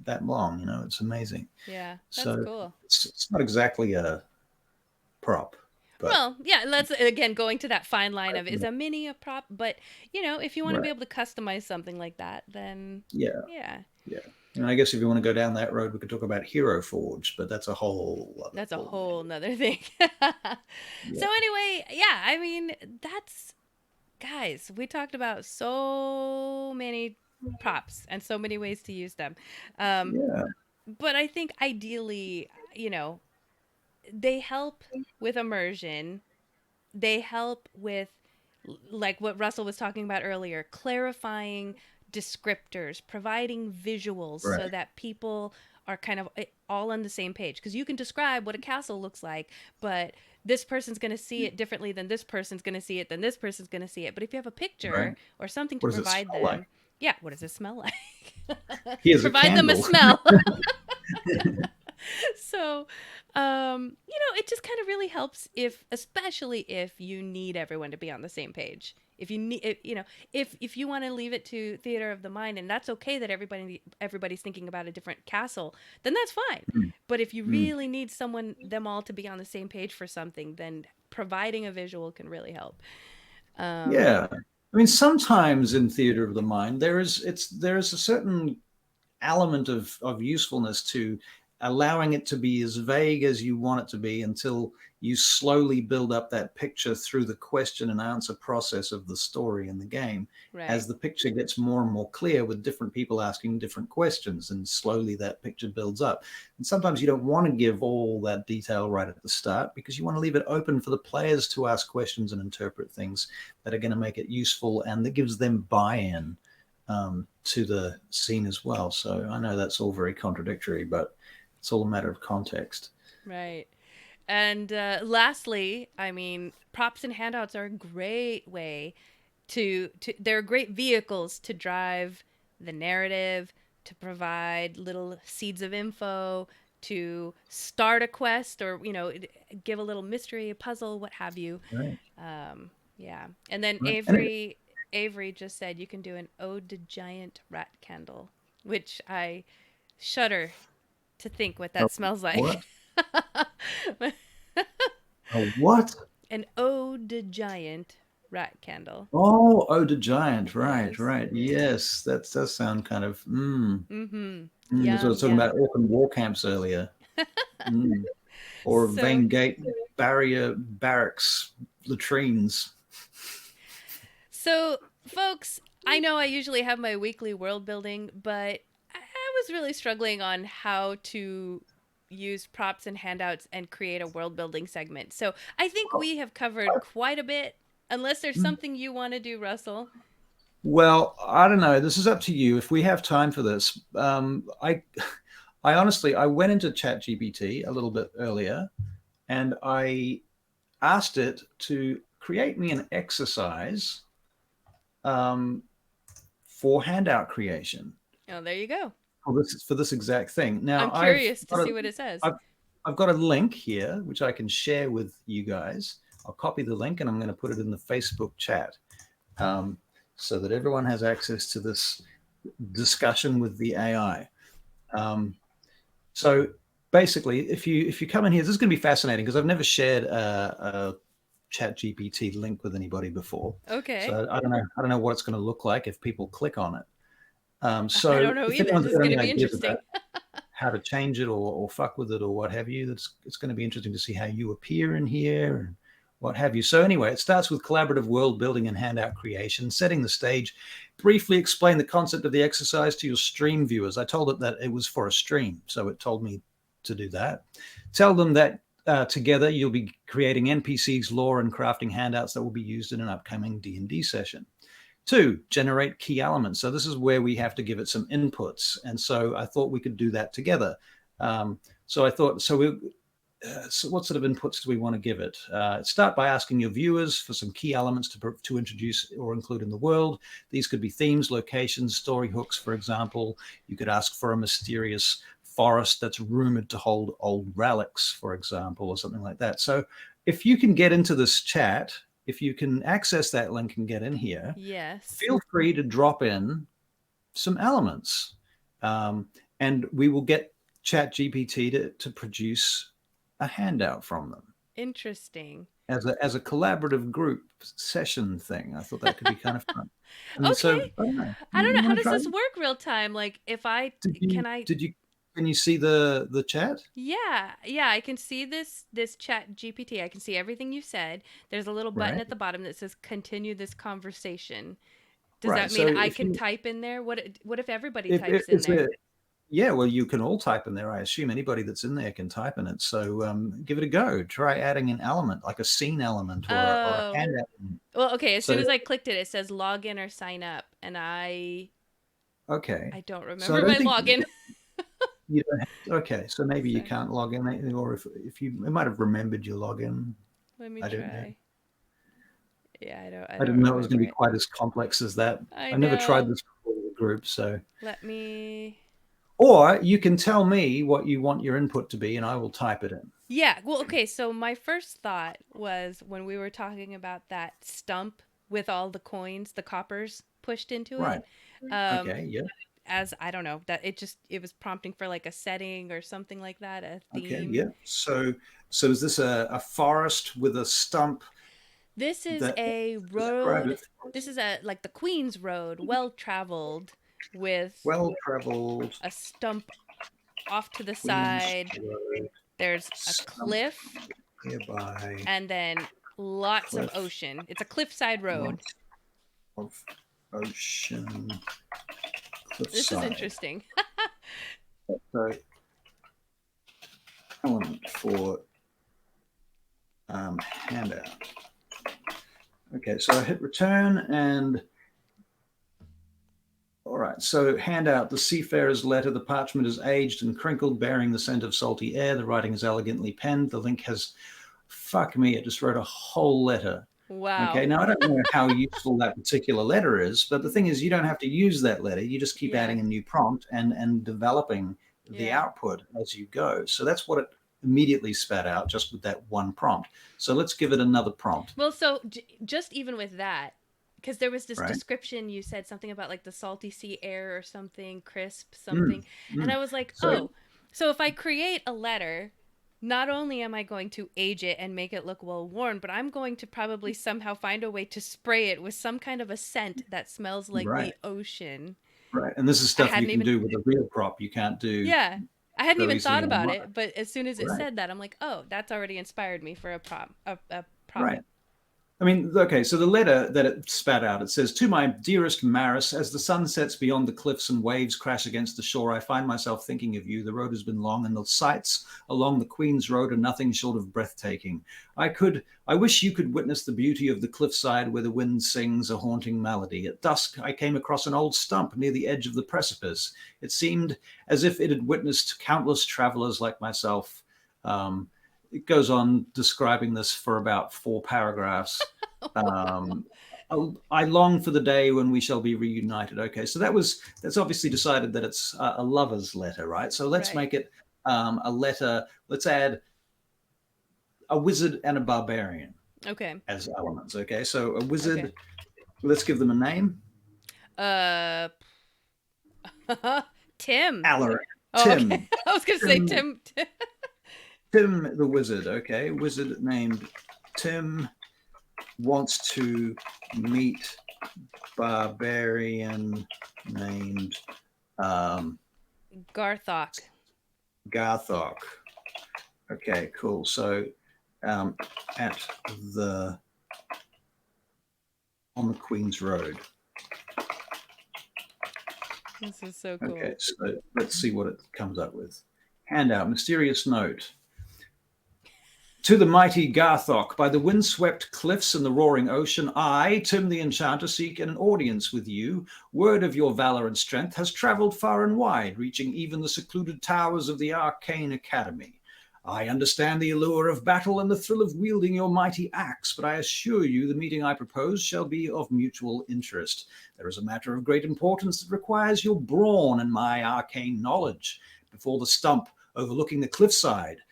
that long. It's amazing. Yeah, that's cool. It's not exactly a prop. But, well, yeah, let's again going to that fine line of is a mini a prop, but if you want to be able to customize something like that, then yeah. And I guess if you want to go down that road, we could talk about Hero Forge, but that's a whole nother thing. So anyway, yeah, I mean guys, we talked about so many props and so many ways to use them. But I think ideally, they help with immersion. They help with, like what Russell was talking about earlier, clarifying descriptors, providing visuals so that people are kind of all on the same page. Because you can describe what a castle looks like, but this person's going to see it differently than this person's going to see it, than this person's going to see it. But if you have a picture or something to provide them, what does it smell like? Provide them a smell. So, it just kind of really helps especially if you need everyone to be on the same page. If you need, if you want to leave it to theater of the mind, and that's okay that everybody's thinking about a different castle, then that's fine. But if you really need them all to be on the same page for something, then providing a visual can really help. I mean, sometimes in theater of the mind, there is a certain element of usefulness to allowing it to be as vague as you want it to be until you slowly build up that picture through the question and answer process of the story in the game. As the picture gets more and more clear with different people asking different questions, and slowly that picture builds up. And sometimes you don't want to give all that detail right at the start because you want to leave it open for the players to ask questions and interpret things that are going to make it useful, and that gives them buy-in to the scene as well. So I know that's all very contradictory, but it's all a matter of context. Right. And lastly, I mean, props and handouts are a great way they're great vehicles to drive the narrative, to provide little seeds of info, to start a quest or, give a little mystery, a puzzle, what have you. Right. And then Avery just said you can do an ode to giant rat candle, which I shudder to think what that smells like. What? A what? An ode to giant rat candle. Oh, ode to giant. Right. Yes, that does sound kind of. Mm-hmm. So I was talking about orphan war camps earlier. Mm. Or So- Vane Gate barrier barracks latrines. So, folks, I know I usually have my weekly world building, but I was really struggling on how to use props and handouts and create a world building segment. So, I think we have covered quite a bit. Unless there's something you want to do, Russell. Well, I don't know. This is up to you. If we have time for this, I honestly, I went into ChatGPT a little bit earlier, and I asked it to create me an exercise for handout creation. Oh, there you go. For this exact thing. Now, I'm curious to see what it says. I've got a link here which I can share with you guys. I'll copy the link and I'm going to put it in the Facebook chat, so that everyone has access to this discussion with the AI. So basically, if you come in here, this is going to be fascinating because I've never shared a ChatGPT link with anybody before. Okay. So I don't know what it's going to look like if people click on it. So I don't know if either. anyone's This is got going any to be ideas interesting. about how to change it or fuck with it or what have you, it's going to be interesting to see how you appear in here and what have you. So anyway, it starts with collaborative world building and handout creation, setting the stage. Briefly explain the concept of the exercise to your stream viewers. I told it that it was for a stream, so it told me to do that. Tell them that together you'll be creating NPCs, lore, and crafting handouts that will be used in an upcoming D&D session. 2, generate key elements. So this is where we have to give it some inputs. And so I thought we could do that together. So I thought, so what sort of inputs do we want to give it? Start by asking your viewers for some key elements to introduce or include in the world. These could be themes, locations, story hooks, for example. You could ask for a mysterious forest that's rumored to hold old relics, for example, or something like that. So if you can get into this chat, if you can access that link and get in here, yes, feel free to drop in some elements, and we will get ChatGPT to produce a handout from them. Interesting. As a collaborative group session thing. I thought that could be kind of fun. And Okay. so, I don't know. How does try this it? work real time? Like if I Can you see the chat? Yeah, I can see this chat GPT. I can see everything you said. There's a little button Right. at the bottom that says continue this conversation. Does Right, that mean so I if can you- type in there? What if everybody If types in it's there? yeah, well, you can all type in there. I assume anybody that's in there can type in it. So give it a go. Try adding an element, like a scene element or a handout. Well, okay. As So- soon as I clicked it, it says log in or sign up, and I Okay. don't remember So I don't my think- login. You don't okay, so maybe you can't log in, or if you it might have remembered your login. Let me I don't know. try. Yeah, I I didn't know it was going to be quite as complex as that. I I never tried know. this before with a group, so. Let me. Or you can tell me what you want your input to be, and I will type it in. Yeah. Well, okay. So my first thought was when we were talking about that stump with all the coins, the coppers pushed into Right. it. Okay. Yeah. As I don't know that it was prompting for like a setting or something like that, a theme. Okay. Yeah. So is this a forest with a stump? This is that- a describe road. it. This is like the Queen's Road, well traveled, with Well-traveled. a stump off to the Queen's side. Road, There's a stump cliff, nearby. and then lots Cliff. of ocean. It's a cliffside road. Lots of ocean. This is Cliffside. interesting. So, element for handout. Okay, so I hit return and all right, so handout, the seafarer's letter, the parchment is aged and crinkled, bearing the scent of salty air. The writing is elegantly penned. The link has, fuck me, it just wrote a whole letter. Wow. Okay, now I don't know how useful that particular letter is, but the thing is you don't have to use that letter. You just keep adding a new prompt and developing the output as you go. So that's what it immediately spat out just with that one prompt. So let's give it another prompt. Well, so just even with that, because there was this Right. description, you said something about like the salty sea air or something, crisp something. And I was like, So- so if I create a letter, not only am I going to age it and make it look well worn, but I'm going to probably somehow find a way to spray it with some kind of a scent that smells like Right. the ocean. Right, and this is stuff you hadn't can even- do with a real prop. You can't do Yeah. I hadn't So even he's thought saying, about it, but as soon as it right. said that, I'm like, oh, that's already inspired me for a prop. A prop. Right. I mean, okay, so the letter that it spat out, it says, "To my dearest Maris, as the sun sets beyond the cliffs and waves crash against the shore, I find myself thinking of you. The road has been long, and the sights along the Queen's Road are nothing short of breathtaking. I wish you could witness the beauty of the cliffside where the wind sings a haunting melody. At dusk, I came across an old stump near the edge of the precipice. It seemed as if it had witnessed countless travelers like myself." It goes on describing this for about 4 paragraphs. I long for the day when we shall be reunited. Okay, so that's obviously decided that it's a lover's letter, right? So let's make it a letter. Let's add a wizard and a barbarian as elements. Okay, so a wizard. Let's give them a name. Tim. Alaric. Oh, Tim. okay. I was gonna say Tim. Tim the wizard. Okay, wizard named Tim wants to meet barbarian named Garthok. Okay, cool. So on the Queen's Road. This is so cool. Okay, so let's see what it comes up with. Handout, mysterious note. To the mighty Garthok, by the windswept cliffs and the roaring ocean, I, Tim the Enchanter, seek an audience with you. Word of your valor and strength has traveled far and wide, reaching even the secluded towers of the Arcane Academy. I understand the allure of battle and the thrill of wielding your mighty axe, but I assure you the meeting I propose shall be of mutual interest. There is a matter of great importance that requires your brawn and my arcane knowledge. Before the stump overlooking the cliffside,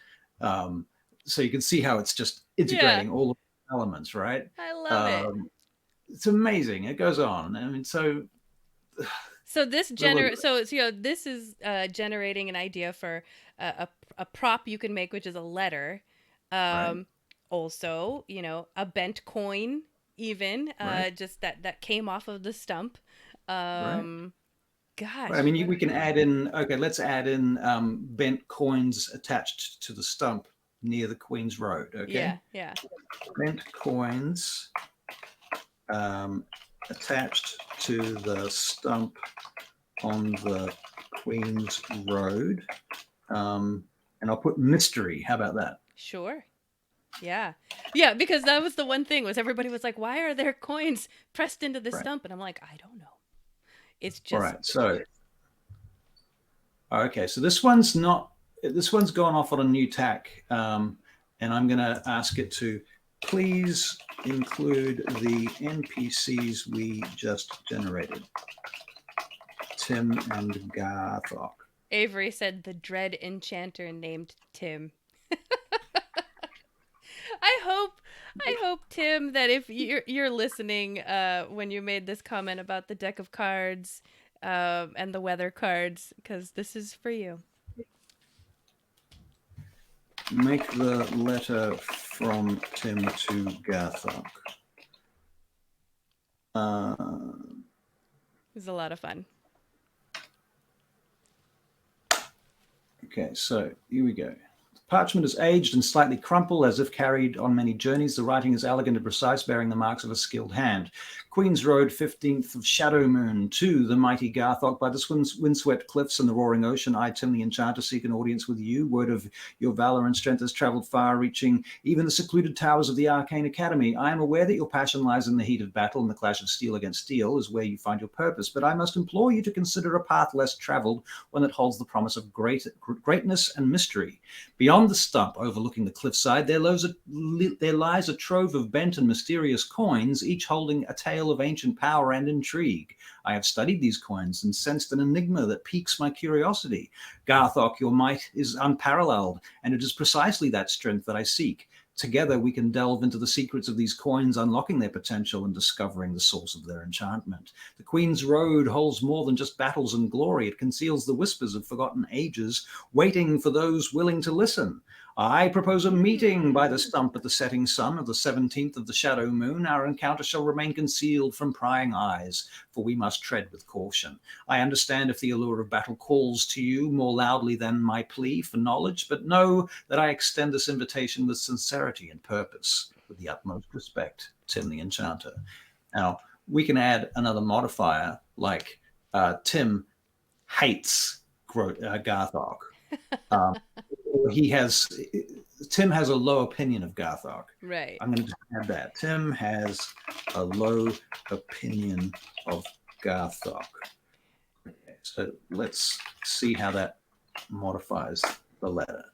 so you can see how it's just integrating all of the elements, right? I love it. It's amazing. It goes on. I mean, so this this is generating an idea for a prop you can make, which is a letter. Also, a bent coin, even just that came off of the stump. Gosh. I mean, we can add in. Okay, let's add in bent coins attached to the stump near the Queen's Road. Okay. Yeah. Bent coins attached to the stump on the Queen's Road, and I'll put mystery. How about that? Sure. Yeah, because that was the one thing was everybody was like, "Why are there coins pressed into the stump?" And I'm like, I don't know. It's just all right. So, okay, so this one's gone off on a new tack, and I'm going to ask it to please include the NPCs we just generated, Tim and Garthok. Avery said the dread enchanter named Tim. I hope Tim, that if you're listening when you made this comment about the deck of cards and the weather cards, because this is for you. Make the letter from Tim to Garthok. It was a lot of fun. Okay, so here we go. Parchment is aged and slightly crumpled, as if carried on many journeys. The writing is elegant and precise, bearing the marks of a skilled hand. Queen's Road, 15th of Shadow Moon, to the mighty Garthok. By the windswept cliffs and the roaring ocean, I, Tim the Enchanter, seek an audience with you. Word of your valor and strength has traveled far, reaching even the secluded towers of the Arcane Academy. I am aware that your passion lies in the heat of battle, and the clash of steel against steel is where you find your purpose. But I must implore you to consider a path less traveled, one that holds the promise of greatness and mystery. Beyond the stump overlooking the cliffside, there lies a trove of bent and mysterious coins, each holding a tale of ancient power and intrigue. I have studied these coins and sensed an enigma that piques my curiosity. Garthok, your might is unparalleled, and it is precisely that strength that I seek. Together we can delve into the secrets of these coins, unlocking their potential and discovering the source of their enchantment. The Queen's Road holds more than just battles and glory. It conceals the whispers of forgotten ages, waiting for those willing to listen. I propose a meeting by the stump at the setting sun of the 17th of the shadow moon. Our encounter shall remain concealed from prying eyes, for we must tread with caution. I understand if the allure of battle calls to you more loudly than my plea for knowledge, but know that I extend this invitation with sincerity and purpose, with the utmost respect, Tim the Enchanter. Now, we can add another modifier like Tim hates Garthok. Tim has a low opinion of Garthok. Right. I'm going to just add that. Tim has a low opinion of Garthok. Okay, so let's see how that modifies the letter.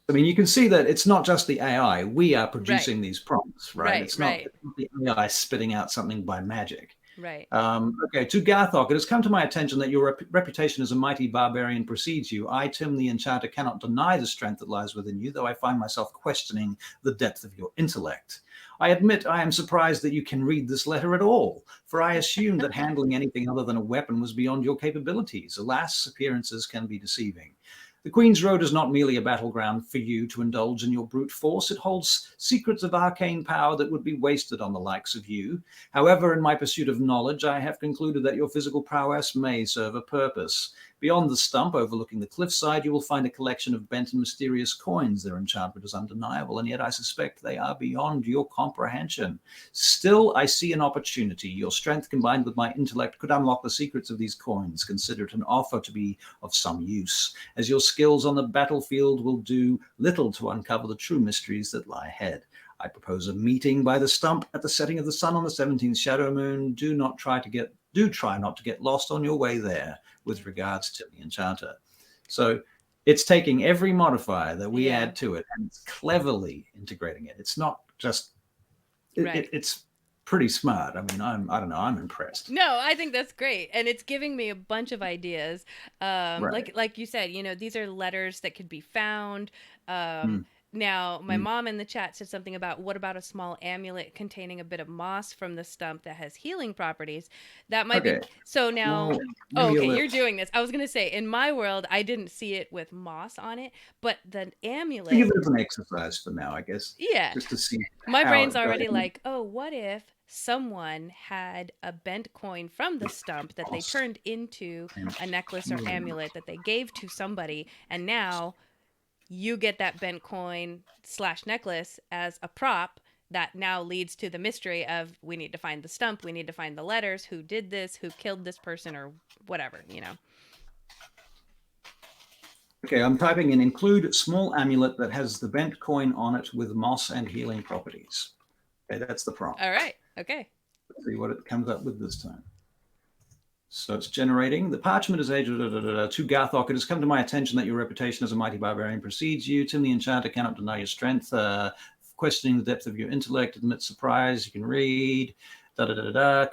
I mean, you can see that it's not just the AI. We are producing these prompts, right? It's not the AI spitting out something by magic. Right. Okay, to Garthok, it has come to my attention that your reputation as a mighty barbarian precedes you. I, Tim the Enchanter, cannot deny the strength that lies within you, though I find myself questioning the depth of your intellect. I admit I am surprised that you can read this letter at all, for I assumed that handling anything other than a weapon was beyond your capabilities. Alas, appearances can be deceiving. The Queen's Road is not merely a battleground for you to indulge in your brute force. It holds secrets of arcane power that would be wasted on the likes of you. However, in my pursuit of knowledge, I have concluded that your physical prowess may serve a purpose. Beyond the stump, overlooking the cliffside, you will find a collection of bent and mysterious coins. Their enchantment is undeniable, and yet I suspect they are beyond your comprehension. Still, I see an opportunity. Your strength combined with my intellect could unlock the secrets of these coins. Consider it an offer to be of some use, as your skills on the battlefield will do little to uncover the true mysteries that lie ahead. I propose a meeting by the stump at the setting of the sun on the 17th shadow moon. Do try not to get lost on your way there. With regards to the Enchanter. So it's taking every modifier that we add to it and it's cleverly integrating it. It's not just, it's pretty smart. I mean, I don't know, I'm impressed. No, I think that's great. And it's giving me a bunch of ideas. Like you said, these are letters that could be found. Now, my mom in the chat said something about what about a small amulet containing a bit of moss from the stump that has healing properties? That might be. So now, you're doing this. I was going to say, in my world, I didn't see it with moss on it, but the amulet. Give it as an exercise for now, I guess. Yeah. Just to see. My brain's already like, oh, what if someone had a bent coin from the stump that they turned into a necklace or amulet that they gave to somebody, and now you get that bent coin / necklace as a prop that now leads to the mystery of we need to find the stump, we need to find the letters, who did this, who killed this person, or whatever, Okay, I'm typing in include small amulet that has the bent coin on it with moss and healing properties. Okay, that's the prompt. All right, okay. Let's see what it comes up with this time. So it's generating. The parchment is aged to Garthok. It has come to my attention that your reputation as a mighty barbarian precedes you. Tim the Enchanter cannot deny your strength. Questioning the depth of your intellect, admit surprise. You can read.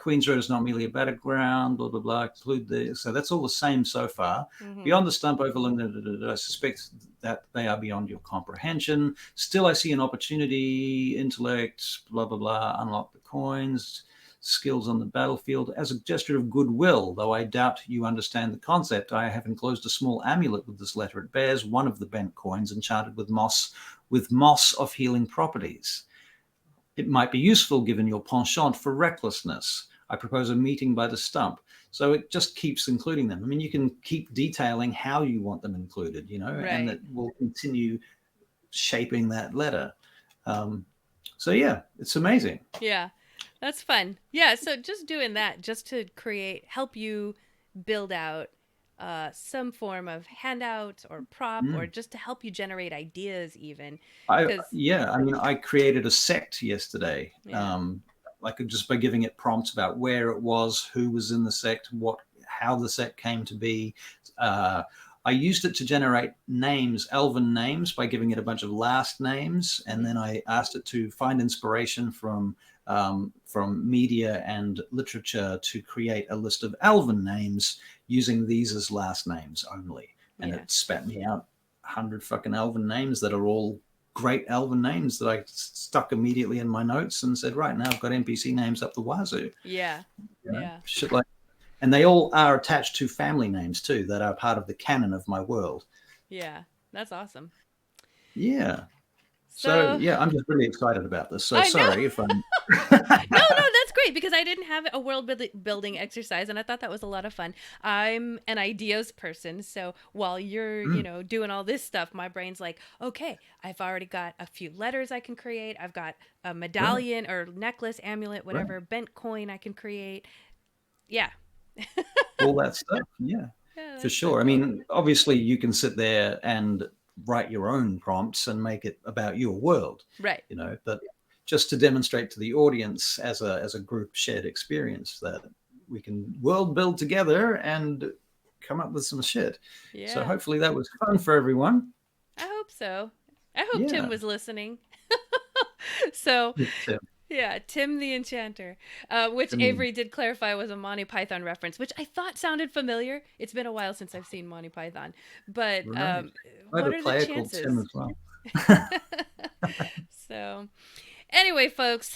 Queen's Road is not merely a battleground. Blah blah blah. Include the. So that's all the same so far. Beyond the stump, overlooking. I suspect that they are beyond your comprehension. Still, I see an opportunity. Intellect. Blah blah blah. Unlock the coins. Skills on the battlefield as a gesture of goodwill, though I doubt you understand the concept. I have enclosed a small amulet with this letter. It bears one of the bent coins enchanted with moss of healing properties. It might be useful given your penchant for recklessness. I propose a meeting by the stump. So it just keeps including them. I mean, you can keep detailing how you want them included, and that will continue shaping that letter. So yeah, it's amazing. Yeah. That's fun. Yeah, so just doing that just to help you build out some form of handout or prop or just to help you generate ideas even. I created a sect yesterday. Just by giving it prompts about where it was, who was in the sect, how the sect came to be. I used it to generate names, elven names, by giving it a bunch of last names. And then I asked it to find inspiration from media and literature to create a list of elven names using these as last names only. And it spat me out 100 fucking elven names that are all great elven names that I stuck immediately in my notes and said, right, now I've got NPC names up the wazoo. Yeah. Shit like. And they all are attached to family names too that are part of the canon of my world. Yeah. That's awesome. Yeah. So Yeah, I'm just really excited about this. So I know. sorry if I'm. No, that's great because I didn't have a building exercise, and I thought that was a lot of fun. I'm an ideas person, so while you're, doing all this stuff, my brain's like, okay, I've already got a few letters I can create. I've got a medallion or necklace, amulet, whatever, bent coin I can create. Yeah. All that stuff. Yeah, Yeah, for that's so sure. I cool. mean, obviously, you can sit there and write your own prompts and make it about your world, Right. but just to demonstrate to the audience as a group shared experience that we can world build together and come up with some shit. Yeah. So hopefully that was fun for everyone. I hope so. I hope Yeah. Tim was listening. So, Tim. yeah, Tim the Enchanter, which Tim. Avery did clarify was a Monty Python reference, which I thought sounded familiar. It's been a while since I've seen Monty Python, but Right. I have what a are the player called chances? Tim as well. So, anyway, folks,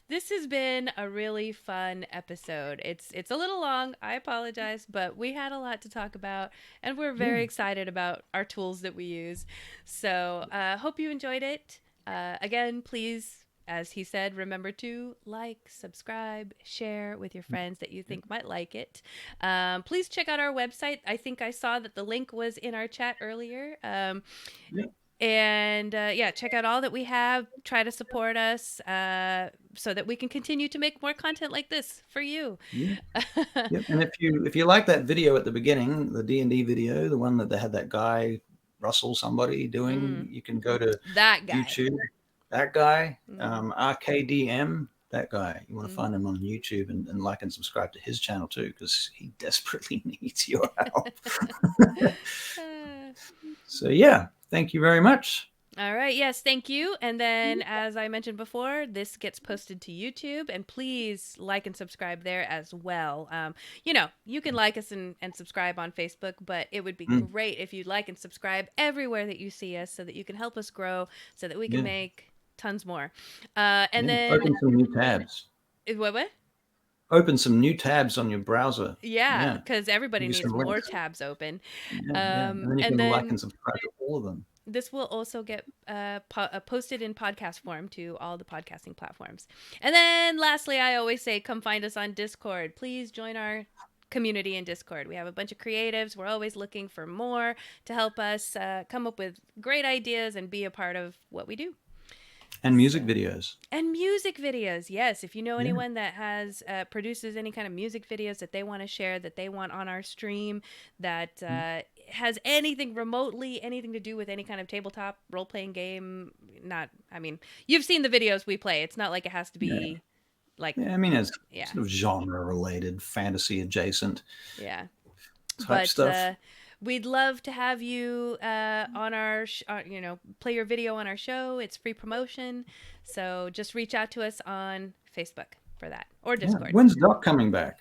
this has been a really fun episode. It's a little long. I apologize, but we had a lot to talk about, and we're very excited about our tools that we use. So, hope you enjoyed it. Again, please, as he said, remember to like, subscribe, share with your friends that you think might like it. Please check out our website. I think I saw that the link was in our chat earlier. And check out all that we have. Try to support us so that we can continue to make more content like this for you. Yeah. Yep. And if you like that video at the beginning, the D&D video, the one that they had that guy Russell somebody doing, you can go to that guy. YouTube. That guy, RKDM. That guy. You want to find him on YouTube and like and subscribe to his channel too, because he desperately needs your help. So yeah, thank you very much. All right. Yes, thank you. And then, as I mentioned before, this gets posted to YouTube, and please like and subscribe there as well. You can like us and subscribe on Facebook, but it would be great if you'd like and subscribe everywhere that you see us, so that you can help us grow, so that we can make tons more. And then open some new tabs. What? Open some new tabs on your browser. Yeah, because everybody Maybe needs some more links. tabs open. And then you can like and subscribe to all of them. This will also get posted in podcast form to all the podcasting platforms. And then lastly, I always say, come find us on Discord. Please join our community in Discord. We have a bunch of creatives. We're always looking for more to help us come up with great ideas and be a part of what we do. And music videos. And music videos, yes. If you know anyone that has produces any kind of music videos that they want to share, that they want on our stream, that has anything to do with any kind of tabletop role-playing game, you've seen the videos we play. It's not like it has to be like... Yeah, I mean, it's sort of genre-related, fantasy adjacent type stuff. We'd love to have you on our, play your video on our show. It's free promotion. So just reach out to us on Facebook for that, or Discord. When's Doc coming back?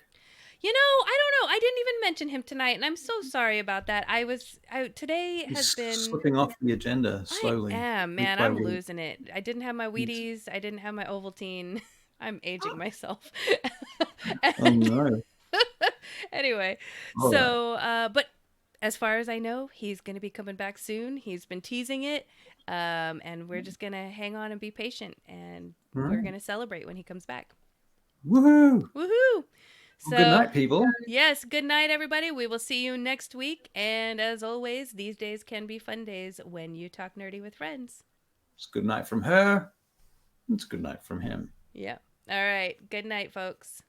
I don't know. I didn't even mention him tonight, and I'm so sorry about that. Today has been slipping off the agenda slowly. I am, man. I'm losing it. I didn't have my Wheaties. I didn't have my Ovaltine. I'm aging myself. Oh no. Anyway, but as far as I know, he's going to be coming back soon. He's been teasing it, and we're just going to hang on and be patient, and we're going to celebrate when he comes back. Woohoo! Woohoo! So, good night, people. Yes, good night, everybody. We will see you next week. And as always, these days can be fun days when you talk nerdy with friends. It's good night from her. It's good night from him. Yeah. All right. Good night, folks.